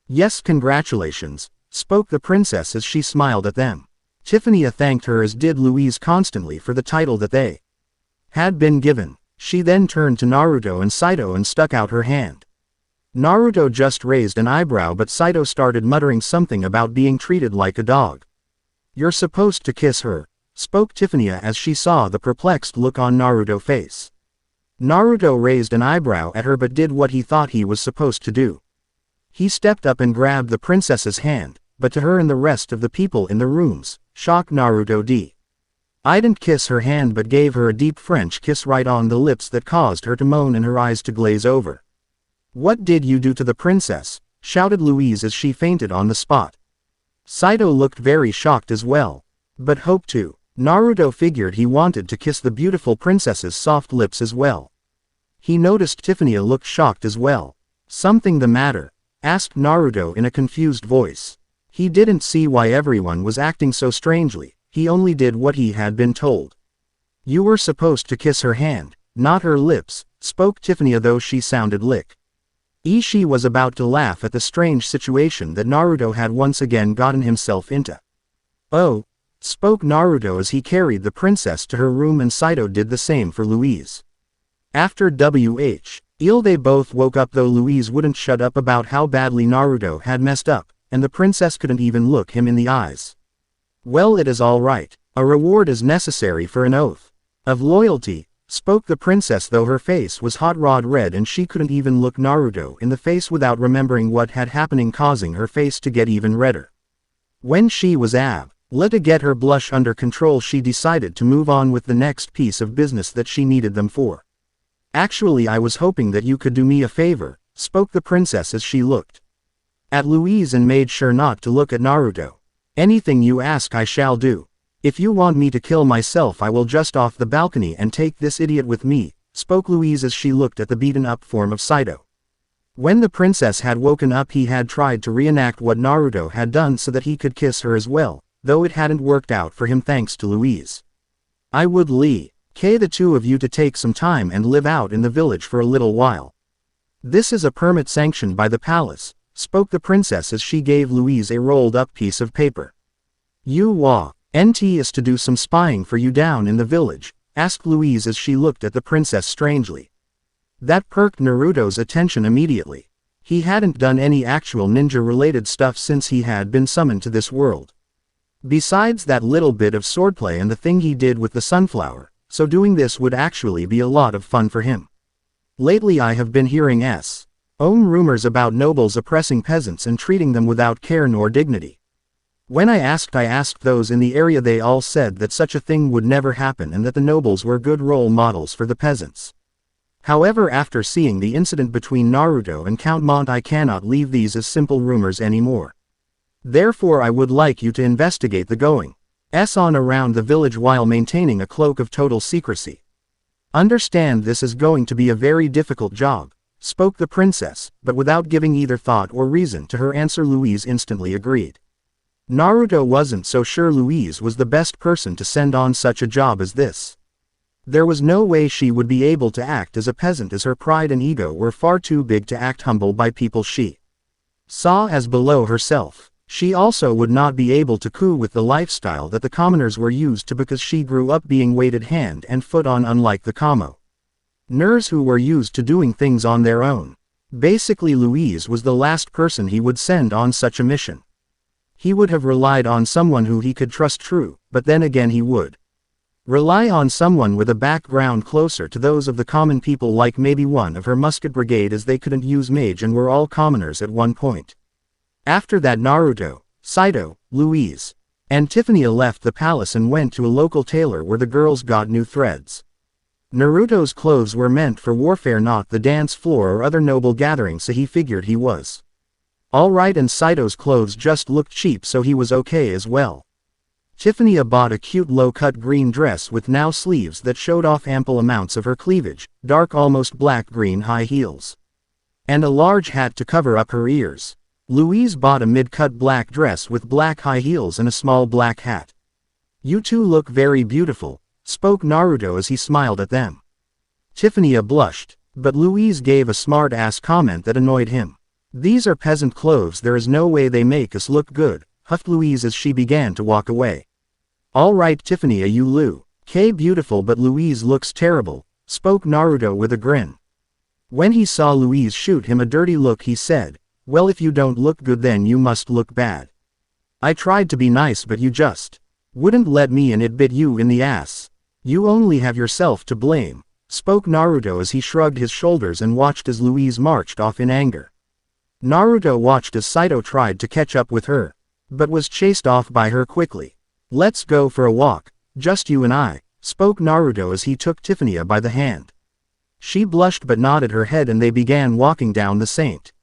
Yes, congratulations, spoke the princess as she smiled at them. Tiffany thanked her, as did Louise constantly, for the title that they had been given. She then turned to Naruto and Saito and stuck out her hand. Naruto just raised an eyebrow, but Saito started muttering something about being treated like a dog. You're supposed to kiss her, spoke Tiffany as she saw the perplexed look on Naruto's face. Naruto raised an eyebrow at her but did what he thought he was supposed to do. He stepped up and grabbed the princess's hand, but to her and the rest of the people in the rooms, shocked Naruto didn't kiss her hand but gave her a deep French kiss right on the lips that caused her to moan and her eyes to glaze over. What did you do to the princess? Shouted Louise as she fainted on the spot. Saito looked very shocked as well, but hoped to. Naruto figured he wanted to kiss the beautiful princess's soft lips as well. He noticed Tiffany looked shocked as well. Something the matter? Asked Naruto in a confused voice. He didn't see why everyone was acting so strangely, he only did what he had been told. You were supposed to kiss her hand, not her lips, spoke Tiffany, though she sounded lick. She was about to laugh at the strange situation that Naruto had once again gotten himself into. Oh, spoke Naruto as he carried the princess to her room, and Saito did the same for Louise. After they both woke up, though Louise wouldn't shut up about how badly Naruto had messed up, and the princess couldn't even look him in the eyes. Well, it is all right. A reward is necessary for an oath of loyalty, spoke the princess, though her face was hot rod red and she couldn't even look Naruto in the face without remembering what had happened, causing her face to get even redder. When she was to get her blush under control, she decided to move on with the next piece of business that she needed them for. Actually, I was hoping that you could do me a favor, spoke the princess as she looked at Louise and made sure not to look at Naruto. Anything you ask I shall do. If you want me to kill myself, I will just off the balcony and take this idiot with me, spoke Louise as she looked at the beaten up form of Saito. When the princess had woken up, he had tried to reenact what Naruto had done so that he could kiss her as well, though it hadn't worked out for him thanks to Louise. I would the two of you to take some time and live out in the village for a little while. This is a permit sanctioned by the palace, spoke the princess as she gave Louise a rolled up piece of paper. You is to do some spying for you down in the village, asked Louise as she looked at the princess strangely. That perked Naruto's attention immediately. He hadn't done any actual ninja-related stuff since he had been summoned to this world. Besides that little bit of swordplay and the thing he did with the sunflower, so doing this would actually be a lot of fun for him. Lately I have been hearing own rumors about nobles oppressing peasants and treating them without care nor dignity. When I asked those in the area, they all said that such a thing would never happen and that the nobles were good role models for the peasants. However, after seeing the incident between Naruto and Count Mont, I cannot leave these as simple rumors anymore. Therefore I would like you to investigate the goings on around the village while maintaining a cloak of total secrecy. Understand this is going to be a very difficult job, spoke the princess, but without giving either thought or reason to her answer Louise instantly agreed. Naruto wasn't so sure Louise was the best person to send on such a job as this. There was no way she would be able to act as a peasant as her pride and ego were far too big to act humble by people she saw as below herself. She also would not be able to cope with the lifestyle that the commoners were used to because she grew up being waited hand and foot on unlike the commoners who were used to doing things on their own. Basically Louise was the last person he would send on such a mission. He would have relied on someone who he could trust true, but then again he would rely on someone with a background closer to those of the common people like maybe one of her musket brigade as they couldn't use mage and were all commoners at one point. After that Naruto, Saito, Louise, and Tiffany left the palace and went to a local tailor where the girls got new threads. Naruto's clothes were meant for warfare not the dance floor or other noble gatherings so he figured he was alright and Saito's clothes just looked cheap so he was okay as well. Tiffany bought a cute low-cut green dress with now sleeves that showed off ample amounts of her cleavage, dark almost black-green high heels, and a large hat to cover up her ears. Louise bought a mid-cut black dress with black high heels and a small black hat. You two look very beautiful, spoke Naruto as he smiled at them. Tiffany blushed, but Louise gave a smart-ass comment that annoyed him. These are peasant clothes, there is no way they make us look good, huffed Louise as she began to walk away. Alright Tiffany, you look beautiful but Louise looks terrible, spoke Naruto with a grin. When he saw Louise shoot him a dirty look he said, well if you don't look good then you must look bad. I tried to be nice but you just wouldn't let me and it bit you in the ass. You only have yourself to blame, spoke Naruto as he shrugged his shoulders and watched as Louise marched off in anger. Naruto watched as Saito tried to catch up with her, but was chased off by her quickly. Let's go for a walk, just you and I, spoke Naruto as he took Tiffany by the hand. She blushed but nodded her head and they began walking down the St.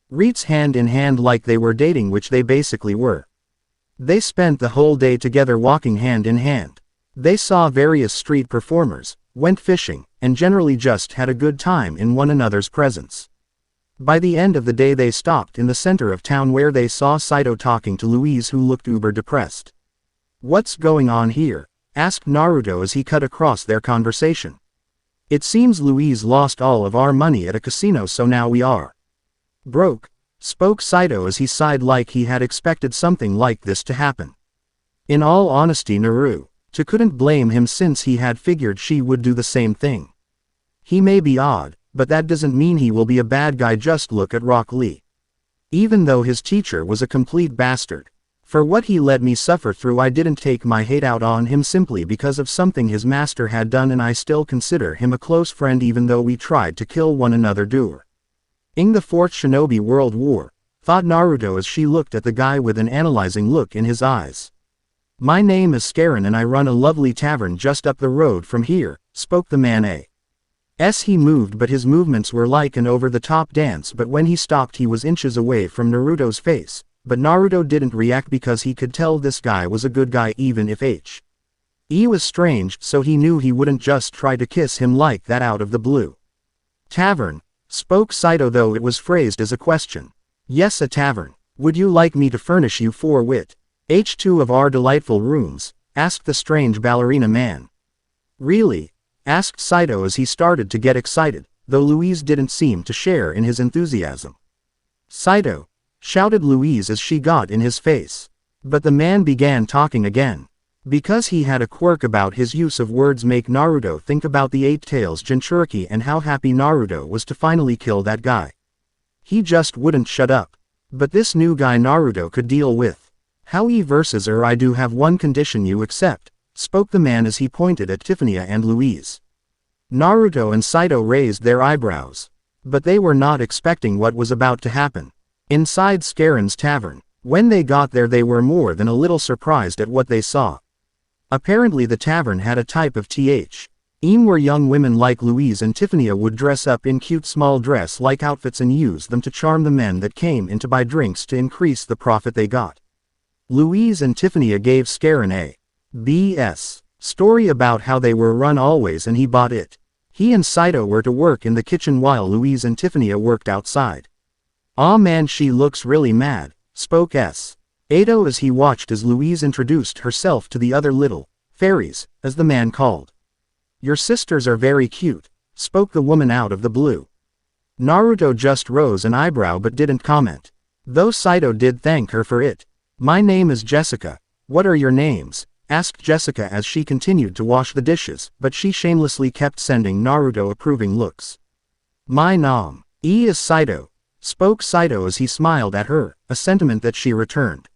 Reit's hand in hand like they were dating, which they basically were. They spent the whole day together walking hand in hand. They saw various street performers, went fishing, and generally just had a good time in one another's presence. By the end of the day they stopped in the center of town where they saw Saito talking to Louise who looked uber depressed. What's going on here? Asked Naruto as he cut across their conversation. It seems Louise lost all of our money at a casino so now we are broke, spoke Saito as he sighed like he had expected something like this to happen. In all honesty Naruto couldn't blame him since he had figured she would do the same thing. He may be odd, but that doesn't mean he will be a bad guy. Just look at Rock Lee. Even though his teacher was a complete bastard, for what he let me suffer through I didn't take my hate out on him simply because of something his master had done and I still consider him a close friend even though we tried to kill one another during the Fourth Shinobi World War, thought Naruto as she looked at the guy with an analyzing look in his eyes. My name is Scarin and I run a lovely tavern just up the road from here, spoke the man as he moved but his movements were like an over-the-top dance but when he stopped he was inches away from Naruto's face. But Naruto didn't react because he could tell this guy was a good guy even if he was strange, so he knew he wouldn't just try to kiss him like that out of the blue. Tavern, spoke Saito though it was phrased as a question. Yes, a tavern. Would you like me to furnish you 4 with H2 of our delightful rooms? Asked the strange ballerina man. Really? Asked Saito as he started to get excited, though Louise didn't seem to share in his enthusiasm. Saito, shouted Louise as she got in his face. But the man began talking again. Because he had a quirk about his use of words make Naruto think about the 8 Tails Jinchuriki and how happy Naruto was to finally kill that guy. He just wouldn't shut up. But this new guy Naruto could deal with. How he versus I do have one condition you accept, spoke the man as he pointed at Tiffany and Louise. Naruto and Saito raised their eyebrows. But they were not expecting what was about to happen. Inside Scarin's tavern, when they got there they were more than a little surprised at what they saw. Apparently the tavern had a type of where young women like Louise and Tiffany would dress up in cute small dress-like outfits and use them to charm the men that came in to buy drinks to increase the profit they got. Louise and Tiffany gave Scarin a BS story about how they were run always and he bought it. He and Saito were to work in the kitchen while Louise and Tiffany worked outside. "Aw man, she looks really mad," spoke Saito as he watched as Louise introduced herself to the other little fairies, as the man called. "Your sisters are very cute," spoke the woman out of the blue. Naruto just rose an eyebrow but didn't comment. Though Saito did thank her for it. "My name is Jessica. What are your names?" asked Jessica as she continued to wash the dishes, but she shamelessly kept sending Naruto approving looks. "My name is Saito," spoke Saito as he smiled at her, a sentiment that she returned.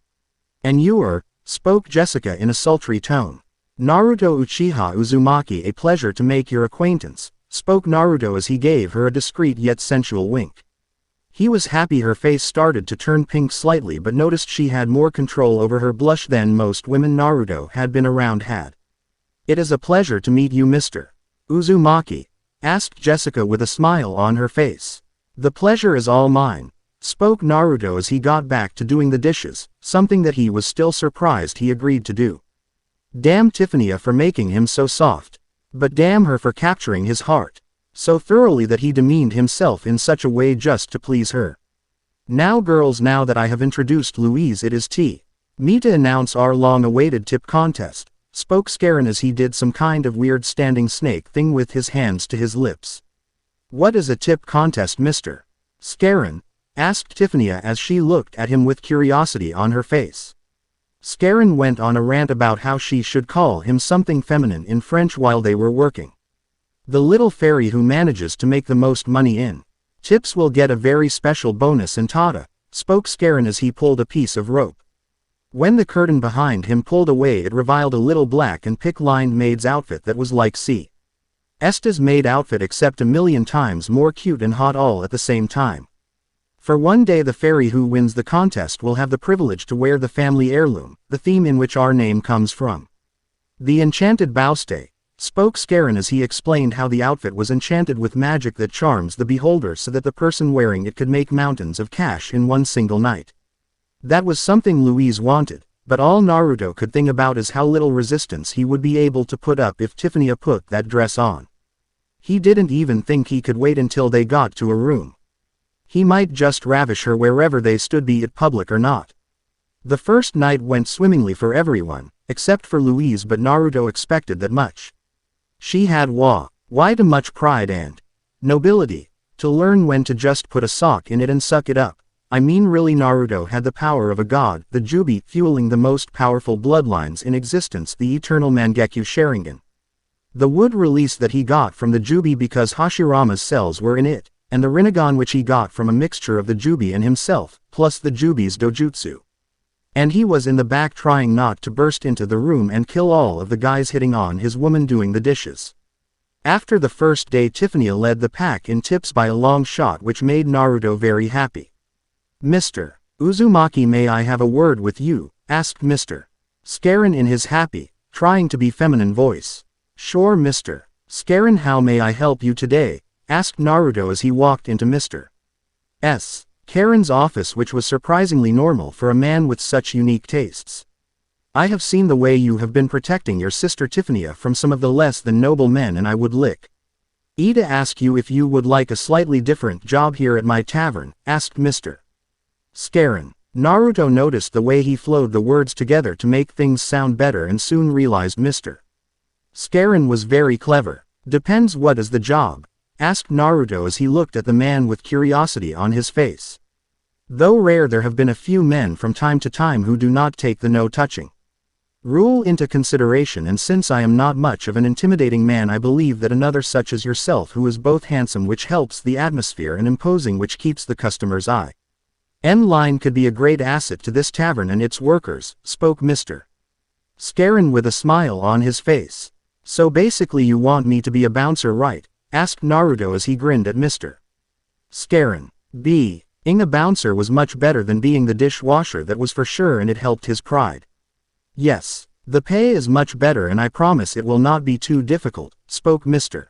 "And you spoke Jessica in a sultry tone. "Naruto Uchiha Uzumaki, a pleasure to make your acquaintance," spoke Naruto as he gave her a discreet yet sensual wink. He was happy her face started to turn pink slightly but noticed she had more control over her blush than most women Naruto had been around had. "It is a pleasure to meet you, Mr. Uzumaki," asked Jessica with a smile on her face. "The pleasure is all mine," spoke Naruto as he got back to doing the dishes, something that he was still surprised he agreed to do. Damn Tiffany for making him so soft. But damn her for capturing his heart so thoroughly that he demeaned himself in such a way just to please her. "Now girls, now that I have introduced Louise, it is me to announce our long-awaited tip contest," spoke Scarin as he did some kind of weird standing snake thing with his hands to his lips. "What is a tip contest, Mr. Scarin?" asked Tiffany as she looked at him with curiosity on her face. Scarin went on a rant about how she should call him something feminine in French while they were working. "The little fairy who manages to make the most money in tips will get a very special bonus and tada," spoke Scarin as he pulled a piece of rope. When the curtain behind him pulled away, it revealed a little black and pick-lined maid's outfit that was like Siesta's maid outfit except a million times more cute and hot all at the same time. For one day the fairy who wins the contest will have the privilege to wear the family heirloom, the theme in which our name comes from. "The enchanted Bauste," spoke Scarin as he explained how the outfit was enchanted with magic that charms the beholder so that the person wearing it could make mountains of cash in one single night. That was something Louise wanted, but all Naruto could think about is how little resistance he would be able to put up if Tiffany put that dress on. He didn't even think he could wait until they got to a room. He might just ravish her wherever they stood, be it public or not. The first night went swimmingly for everyone, except for Louise, but Naruto expected that much. She had way too much pride and nobility to learn when to just put a sock in it and suck it up. I mean, really, Naruto had the power of a god, the Jubi, fueling the most powerful bloodlines in existence, the eternal Mangekyo Sharingan. The wood release that he got from the Jubi because Hashirama's cells were in it, and the Rinnegan which he got from a mixture of the Jubi and himself, plus the Jubi's dojutsu. And he was in the back trying not to burst into the room and kill all of the guys hitting on his woman doing the dishes. After the first day, Tiffany led the pack in tips by a long shot, which made Naruto very happy. "Mr. Uzumaki, may I have a word with you?" asked Mr. Scarin in his happy, trying to be feminine voice. "Sure, Mr. Scarin, how may I help you today?" asked Naruto as he walked into Mr. Karen's office, which was surprisingly normal for a man with such unique tastes. "I have seen the way you have been protecting your sister Tiffany from some of the less than noble men, and I would like to ask you if you would like a slightly different job here at my tavern," asked Mr. Scarin. Naruto noticed the way he flowed the words together to make things sound better and soon realized Mr. Scarin was very clever. "Depends, what is the job?" asked Naruto as he looked at the man with curiosity on his face. Though rare, there have been a few men from time to time who do not take the no-touching rule into consideration, and since I am not much of an intimidating man, I believe that another such as yourself, who is both handsome, which helps the atmosphere, and imposing, which keeps the customer's eye in line, could be a great asset to this tavern and its workers, spoke Mr. Scarin with a smile on his face. "So basically you want me to be a bouncer, right?" asked Naruto as he grinned at Mr. Scarin. Being a bouncer was much better than being the dishwasher, that was for sure, and it helped his pride. "Yes, the pay is much better and I promise it will not be too difficult," spoke Mr.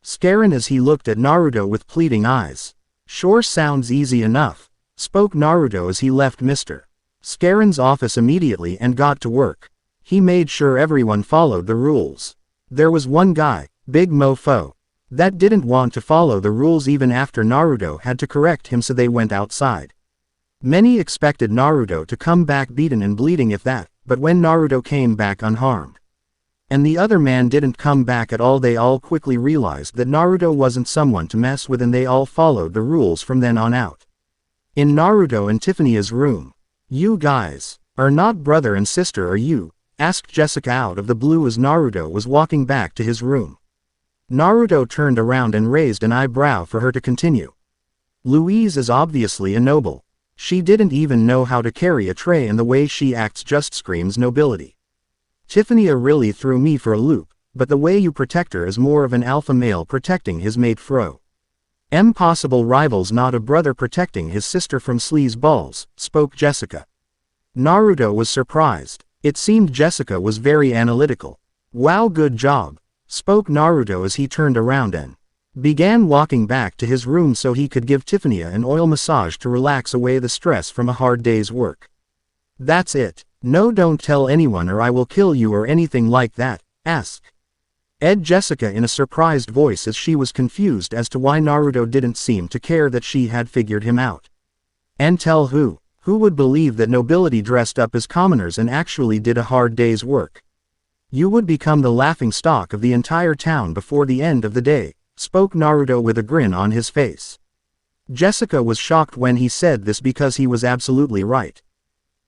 Scarin as he looked at Naruto with pleading eyes. "Sure, sounds easy enough," spoke Naruto as he left Mr. Scarin's office immediately and got to work. He made sure everyone followed the rules. There was one guy, Big Mofo, That didn't want to follow the rules even after Naruto had to correct him, so they went outside. Many expected Naruto to come back beaten and bleeding if that, but when Naruto came back unharmed, and the other man didn't come back at all, they all quickly realized that Naruto wasn't someone to mess with, and they all followed the rules from then on out. In Naruto and Tiffany's room. "You guys are not brother and sister, are you?" asked Jessica out of the blue as Naruto was walking back to his room. Naruto turned around and raised an eyebrow for her to continue. "Louise is obviously a noble. She didn't even know how to carry a tray, and the way she acts just screams nobility. Tiffany really threw me for a loop, but the way you protect her is more of an alpha male protecting his mate fro. Possible rivals, not a brother protecting his sister from sleaze balls," spoke Jessica. Naruto was surprised. It seemed Jessica was very analytical. "Wow, good job," spoke Naruto as he turned around and began walking back to his room so he could give Tiffany an oil massage to relax away the stress from a hard day's work. "That's it. No, don't tell anyone or I will kill you or anything like that," asked Jessica in a surprised voice as she was confused as to why Naruto didn't seem to care that she had figured him out. "And tell who? Who would believe that nobility dressed up as commoners and actually did a hard day's work? You would become the laughing stock of the entire town before the end of the day," spoke Naruto with a grin on his face. Jessica was shocked when he said this because he was absolutely right.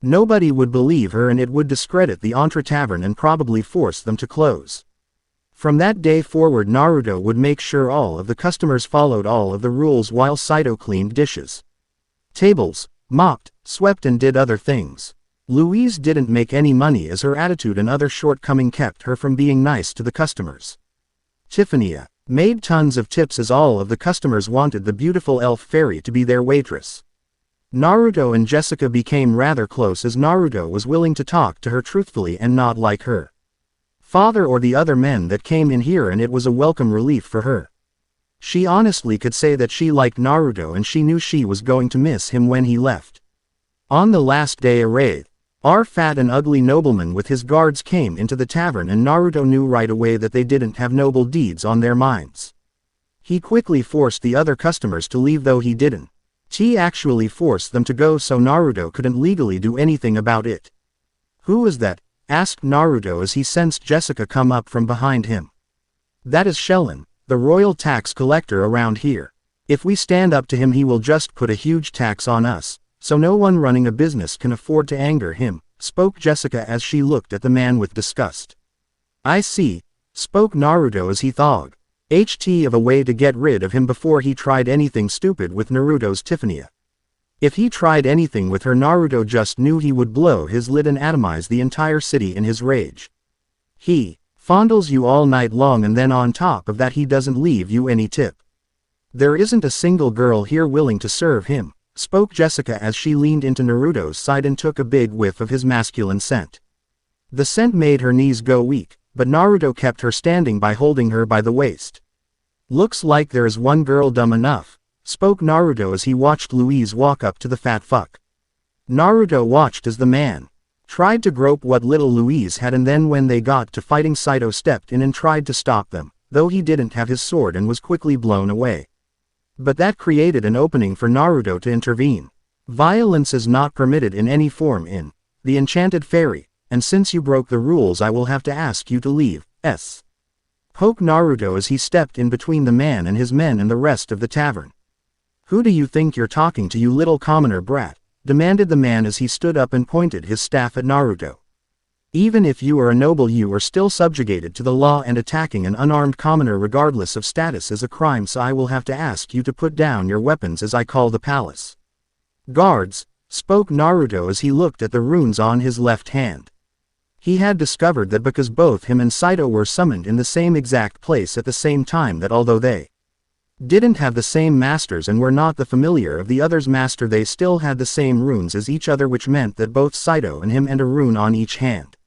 Nobody would believe her, and it would discredit the Entre Tavern and probably force them to close. From that day forward, Naruto would make sure all of the customers followed all of the rules while Saito cleaned dishes, tables, mopped, swept and did other things. Louise didn't make any money as her attitude and other shortcoming kept her from being nice to the customers. Tiffany made tons of tips as all of the customers wanted the beautiful elf fairy to be their waitress. Naruto and Jessica became rather close as Naruto was willing to talk to her truthfully and not like her father or the other men that came in here, and it was a welcome relief for her. She honestly could say that she liked Naruto, and she knew she was going to miss him when he left. On the last day a raid, our fat and ugly nobleman with his guards came into the tavern, and Naruto knew right away that they didn't have noble deeds on their minds. He quickly forced the other customers to leave, though he didn't. He actually forced them to go so Naruto couldn't legally do anything about it. "Who is that?" asked Naruto as he sensed Jessica come up from behind him. "That is Shellen, the royal tax collector around here. If we stand up to him, he will just put a huge tax on us, so no one running a business can afford to anger him," spoke Jessica as she looked at the man with disgust. "I see," spoke Naruto as he thought of a way to get rid of him before he tried anything stupid with Naruto's Tiffany. If he tried anything with her, Naruto just knew he would blow his lid and atomize the entire city in his rage. "He fondles you all night long, and then on top of that he doesn't leave you any tip. There isn't a single girl here willing to serve him," spoke Jessica as she leaned into Naruto's side and took a big whiff of his masculine scent. The scent made her knees go weak, but Naruto kept her standing by holding her by the waist. "Looks like there is one girl dumb enough," spoke Naruto as he watched Louise walk up to the fat fuck. Naruto watched as the man tried to grope what little Louise had, and then when they got to fighting, Saito stepped in and tried to stop them, though he didn't have his sword and was quickly blown away. But that created an opening for Naruto to intervene. "Violence is not permitted in any form in the Enchanted Fairy, and since you broke the rules I will have to ask you to leave," spoke Naruto as he stepped in between the man and his men and the rest of the tavern. "Who do you think you're talking to, you little commoner brat?" demanded the man as he stood up and pointed his staff at Naruto. "Even if you are a noble, you are still subjugated to the law, and attacking an unarmed commoner regardless of status is a crime, so I will have to ask you to put down your weapons as I call the palace." "Guards," spoke Naruto as he looked at the runes on his left hand. He had discovered that because both him and Saito were summoned in the same exact place at the same time, that although they didn't have the same masters and were not the familiar of the other's master, they still had the same runes as each other, which meant that both Saito and him had a rune on each hand.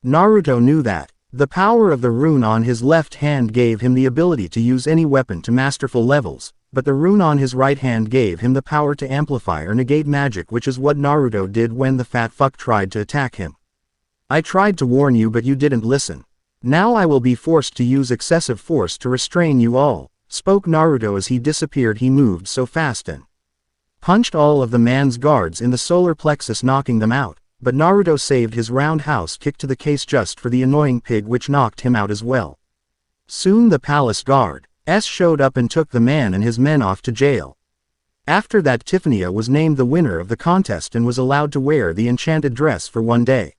Naruto knew that the power of the rune on his left hand gave him the ability to use any weapon to masterful levels, but the rune on his right hand gave him the power to amplify or negate magic, which is what Naruto did when the fat fuck tried to attack him. "I tried to warn you, but you didn't listen." Now I will be forced to use excessive force to restrain you all, spoke Naruto as he disappeared. He moved so fast and punched all of the man's guards in the solar plexus, knocking them out, but Naruto saved his roundhouse kick to the case just for the annoying pig, which knocked him out as well. Soon the palace guards showed up and took the man and his men off to jail. After that, Tiffany was named the winner of the contest and was allowed to wear the enchanted dress for one day.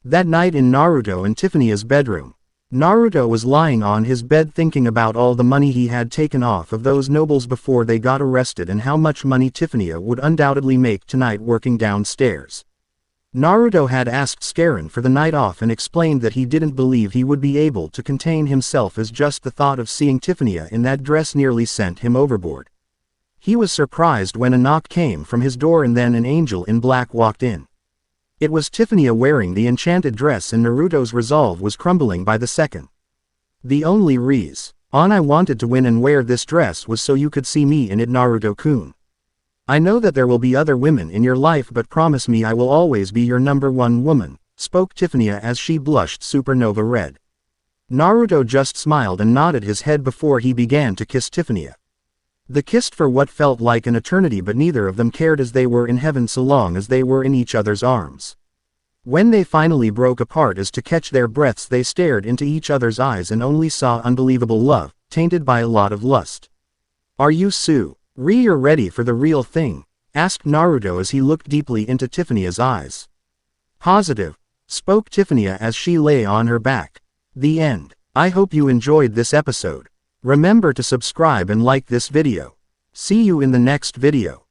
That night in Naruto and Tiffany's bedroom, Naruto was lying on his bed thinking about all the money he had taken off of those nobles before they got arrested and how much money Tiffany would undoubtedly make tonight working downstairs. Naruto had asked Scarin for the night off and explained that he didn't believe he would be able to contain himself, as just the thought of seeing Tiffany in that dress nearly sent him overboard. He was surprised when a knock came from his door and then an angel in black walked in. It was Tiffany wearing the enchanted dress, and Naruto's resolve was crumbling by the second. The only reason I wanted to win and wear this dress was so you could see me in it, Naruto-kun. I know that there will be other women in your life, but promise me I will always be your #1 woman, spoke Tiffany as she blushed supernova red. Naruto just smiled and nodded his head before he began to kiss Tiffany. They kissed for what felt like an eternity, but neither of them cared, as they were in heaven so long as they were in each other's arms. When they finally broke apart as to catch their breaths, they stared into each other's eyes and only saw unbelievable love, tainted by a lot of lust. Are you you're ready for the real thing? Asked Naruto as he looked deeply into Tiffany's eyes. Positive, spoke Tiffany as she lay on her back. The end. I hope you enjoyed this episode. Remember to subscribe and like this video. See you in the next video.